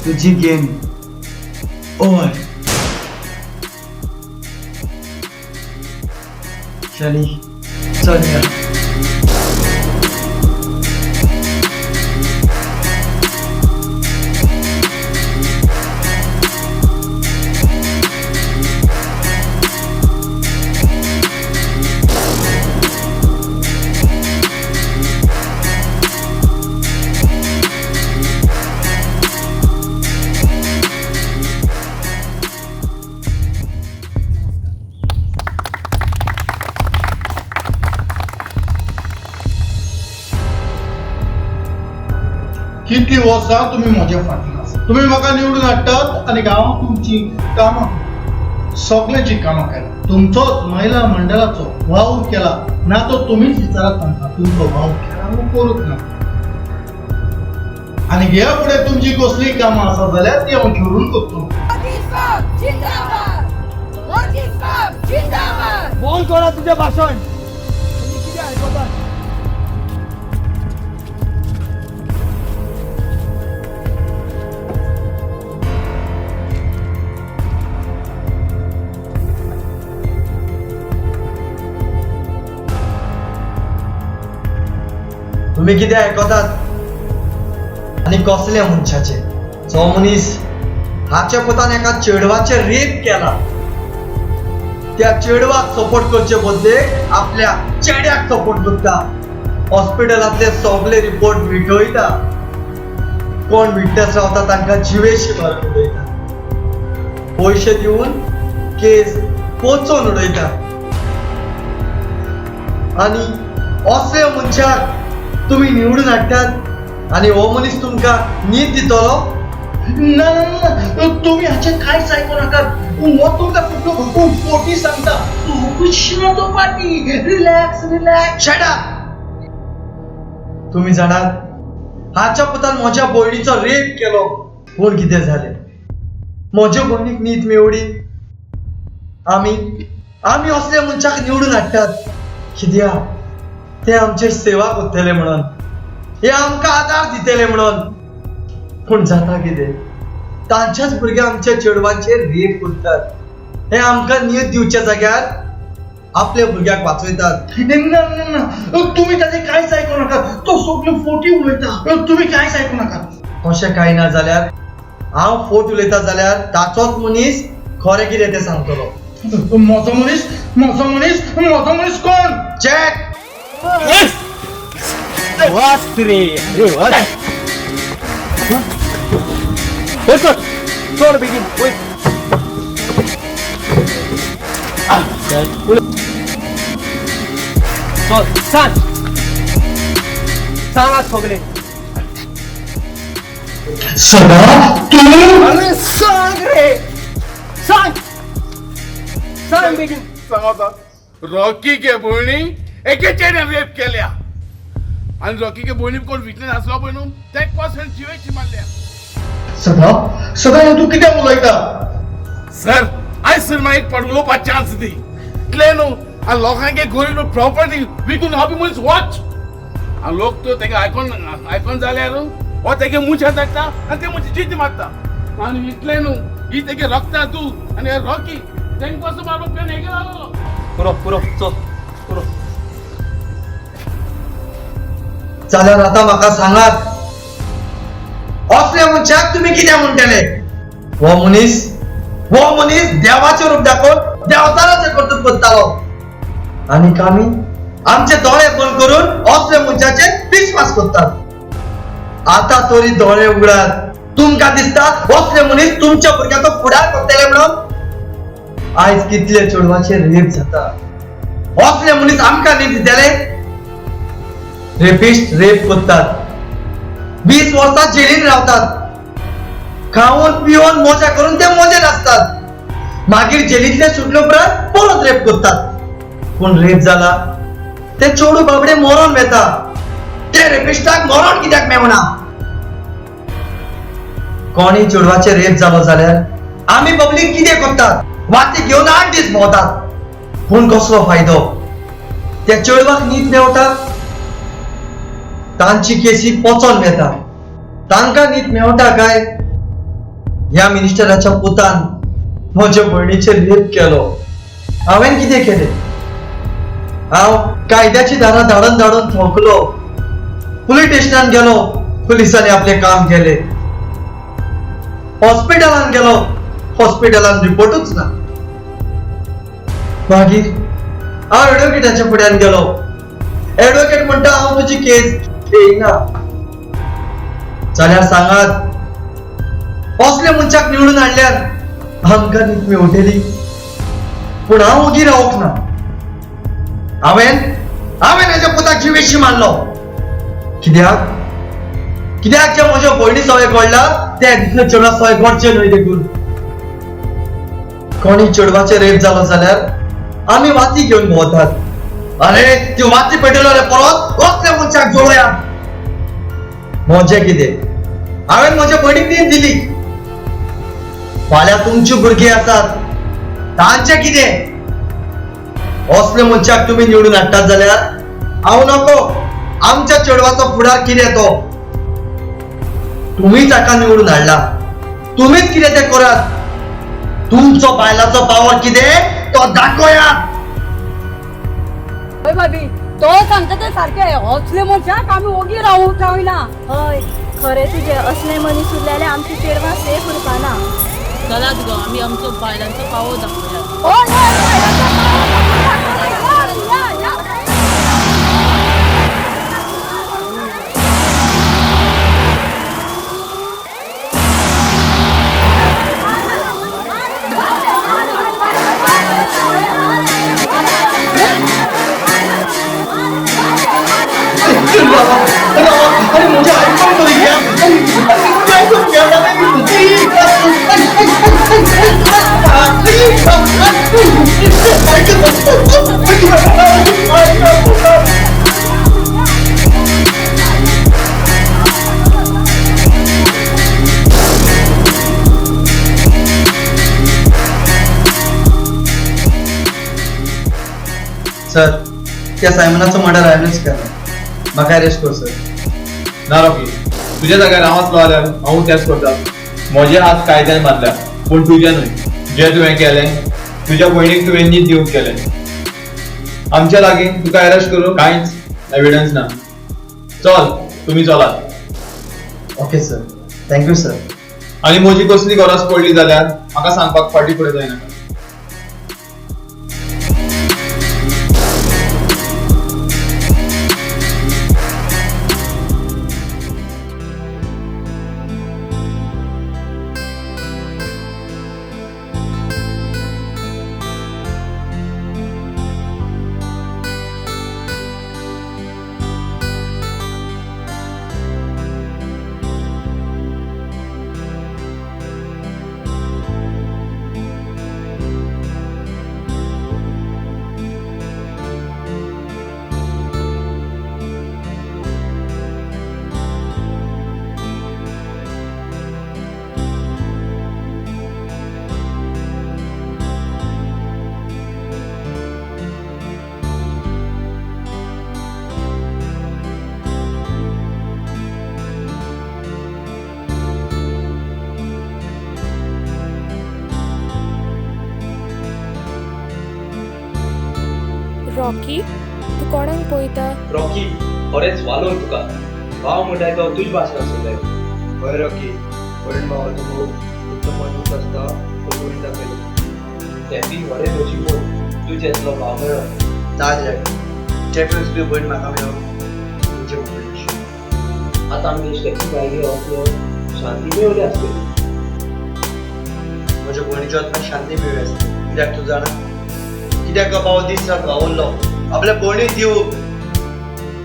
तुझी गेम ओव्हर. शनी चल या. कितली वर्सां तुम्ही म्हज्या फाटीं आसा. तुम्ही म्हाका निवडून हाडटात आनी गांवांत तुमची कामां सगळ्यांची कामां केला. तुमचोच महिला मंडळाचो वावर केला ना तो तुमीच विचारात तांकां तुमचो वावर केला वो करूच ना. आनी ह्या फुडें तुमची कसली कामां आसा जाल्यार ती हांव ठरवून करतलो.
बोल कोणा तुझे भाषण किती ऐकवता.
तुम्ही किती ऐकवतात आणि कसल्या मनशाचे. जो मनीस हाच्या पोतान एका चेडवाचे रेप केला त्या चेडवाक सपोर्ट करचे बदले आपल्या चेड्याक सपोर्ट करता. हॉस्पिटलातले सगळे रिपोर्ट विटयता. कोण विटनेस रावता तांकां जिवेशी मारून उडयता. पैसे दिवन केस पोचोवन उडयता. आणि असले मनशाक तुम्ही निवडून हाडटात आणि हो मनीस तुमकां न्हीद दितलो.
ना ना ना तुम्ही हाचे कांयच आयकू नाकात. हो तुमकां फक्त फोटी सांगता. कृष्णाचो पाटी. Relax relax.
Shut up. तुम्ही जाणात हाच्या पुतान म्हज्या भयणीचो रेप केलो पूण कितें जालें. म्हज्या भयणीक न्हीद मेवडी. आमी असले मनशाक निवडून हाडटात कित्याक ते आमचे सेवा करतले म्हणून. हे आमकां आदार दितले म्हणून. पूण जाता कितें तांच्याच भुरगे आमच्या चेडवांचेर रेप करतात. हे आमकां न्हीद दिवच्या जाग्यार आपल्या भुरग्याक वाचयतात.
तुम्ही ताचे कांयच आयकू नाकात. तो सगळो फोटी उलयता. तुम्ही कांयच आयकू नाकात.
अशें कांय ना जाल्यार हांव फोट उलयता जाल्यार ताचोच मनीस खरें कितें तें सांगतलो.
म्हजो मनीस कोण.
चॅक.
वाच रे.
चल बेगीन वय चल सांग आज सगळे
सदा तू
अरे सांग रे सांग बेगीन
सांगता रॉकी के भयणी एके चेड्यान रेप केल्या आणि रॉकी के भयणी कोण विटनेस आसलो पळय न्हू ते पर्सन जिवेची मारल्या
सदा हे तू कित्याक उलयता
सर आयज सर म्हाका एक पडलोवपाक चान्स दी इतले न्हू आणि लोकांचे घरी प्रॉपर्टी विकून हांव बी मनीस वॉच आणि लोक तो तेका आयकून जाल्यार हो तेगे मुछा धाडटा आणि ते मुझी जिद्द मारता आणि इतले न्हू ही तेगे रक्ता तू आणि हे रॉकी तेंक पासून मारून पेन हेगे लागलो
पुरो चल पुरो
जाल्यार आता म्हाका सांगात असल्या मनशाक तुम्ही कित्याक म्हणटले हो मनीस देवाचे रूप दाखोवन देवताराचे कर्तृत्व करतालो आणि आमी आमचे दोळे बंद करून असल्या मनशाचे विश्वास करतात आता तरी दोळे उगडात तुमका दिसता असले मनीस तुमच्या भुरग्याचो फुडार करतले म्हणून आयज कितले चेडवांचे रेप जाता असले मनीस आमकां न्ही दितले रेपिस्ट रेप करतात 20 वर्सां जेलीन रावतात खाऊन पिऊन मजा करून ते मजेत असतात मागीर जेलींतले सुटले उपरांत परत रेप करतात पूण रेप जाला ते चेडू बाबडे मरण मेळटा ते रेपिस्टाक मरण कित्याक मेवना कोणी चेडवाचे रेप जालो जाल्यार आमी पब्लीक कितें करतात वाती घेवन 8 दीस भोंवतात पूण कसलो फायदो त्या चेडवाक न्हीद मेवता तांची केसी पोचोन मेळटा तांकां न्हीद मेवता काय ह्या मिनिस्टराच्या पुतान म्हज्या भयणीचे रेप केलो हांवें कितें केलें हांव कायद्याची दारां धाडून थोकलो पुलीस स्टेशनान गेलो पुलिसांनी आपले काम केले हॉस्पिटलान गेलो हॉस्पिटलान रिपोर्टूच ना मागीर हांव एडवोकेटाच्या फुड्यान गेलो एडवोकेट म्हणटा हांव तुजी केस घेयना जाल्यार सांगात असले मनशाक निवडून हाडल्यार आमकां न्हीद मेवटली पूण हांव ओगी रावूंक ना हांवें हेज्या पुताक जिवेशी मारलो कित्याक जे म्हज्या भयणी सवय घडला ते दुसऱ्या चेडवा सवय घडचे न्हय देखून कोणी चेडवाचे रेप जालो जाल्यार आमी वाती घेवन भोंवतात अरे त्यो वाती पेटयलो रे परत असल्या मनशाक जोडया म्हजें कितें हांवें म्हज्या भयणीक न्हीद दिली फाल्यां तुमची भुरगीं आसात तांचें कितें असले मनशाक तुमी निवडून हाडटात जाल्यार हांव नको आमच्या चेडवाचो फुडार कितें तो तुम्हीच ताका निवडून हाडला तुम्हीच कितें तें करात तुमचो बायलाचो पावर कितें तो दाखयात
हय भाभी तो सांगता ते सारखे असले मनशाक आमी ओगी रावूंक जायना
हय खरें तुजें असले मनीस उरलेले आमची चेडवां सेफ उरपाना
चलात गो आमी आमचो बायलांचो पावो दाखोवया
अरे मुझे आईफोन तो दिया मैं तो क्या
सर त्या सायमनाचो मर्डर हांवेंच केला म्हाका अरेस्ट कर सर
ना रॉकी तुझ्या जाग्यार हांव आसलो जाल्यार हांव तेच करता म्हजे हात कायद्यान बांदल्या पूण तुजें न्हय जें तुवें केलें तुज्या भयणीक तुवें न्हीद दिवंक केलें आमच्या लागीं तुका अरेस्ट करूंक कांयच एविडन्स ना चल तुमी चलात
ओके सर थँक्यू सर
आनी म्हजी कसली गरज पडली जाल्यार म्हाका सांगपाक फाटीं फुडें जायनाका
रॉकी तू कोणाक पळयता?
रॉकी खरेंच वालोर तुका भाव म्हणटाय तो तुझ भाशा आसतले
हय रॉकी पण भावाचो मोग तुमचो मजबूत आसता तो कोणी दाखयलो
स्टेफी व्हडे नशीबून तुझे येतलो भाव मेळ्ळो
ना जॅक चॅम्पियन्स बी भयण म्हाका मेळो तुमचे भयण
आतां आमगे स्टेफी भायली असलो शांती मेळवली आसतली
म्हज्या भयणीच्या आत्म्याक शांती मेळ्ळी आसता कित्याक तूं जाणा कित्याक तो भाव दीस रात रावल्लो आपल्या भयणीक दिवूंक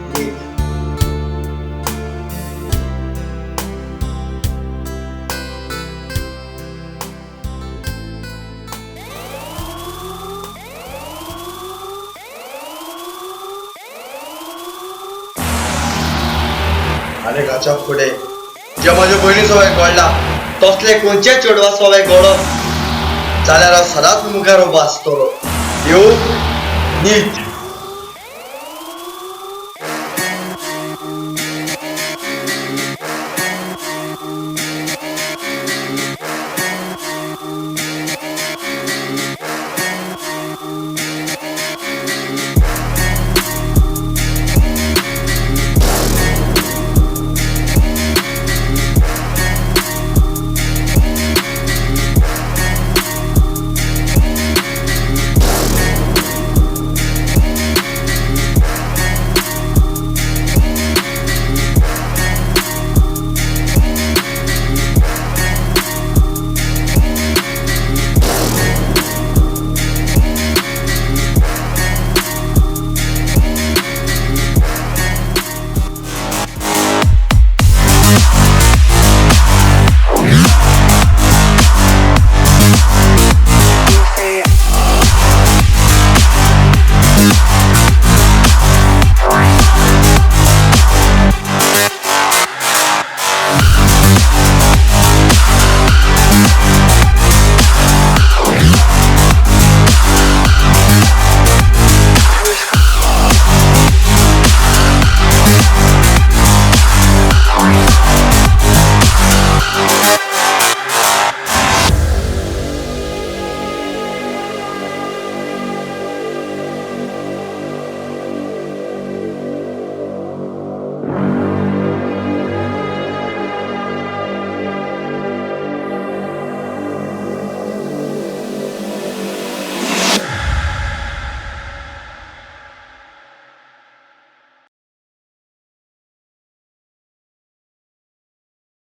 न्हीद आनी गाच्या फुडें जे म्हज्या भयणी सवाय घडला तसले खंयचे चेडवा सवाय घडत जाल्यार हांव सदांच मुखार उबो आसतलो देव न्हीद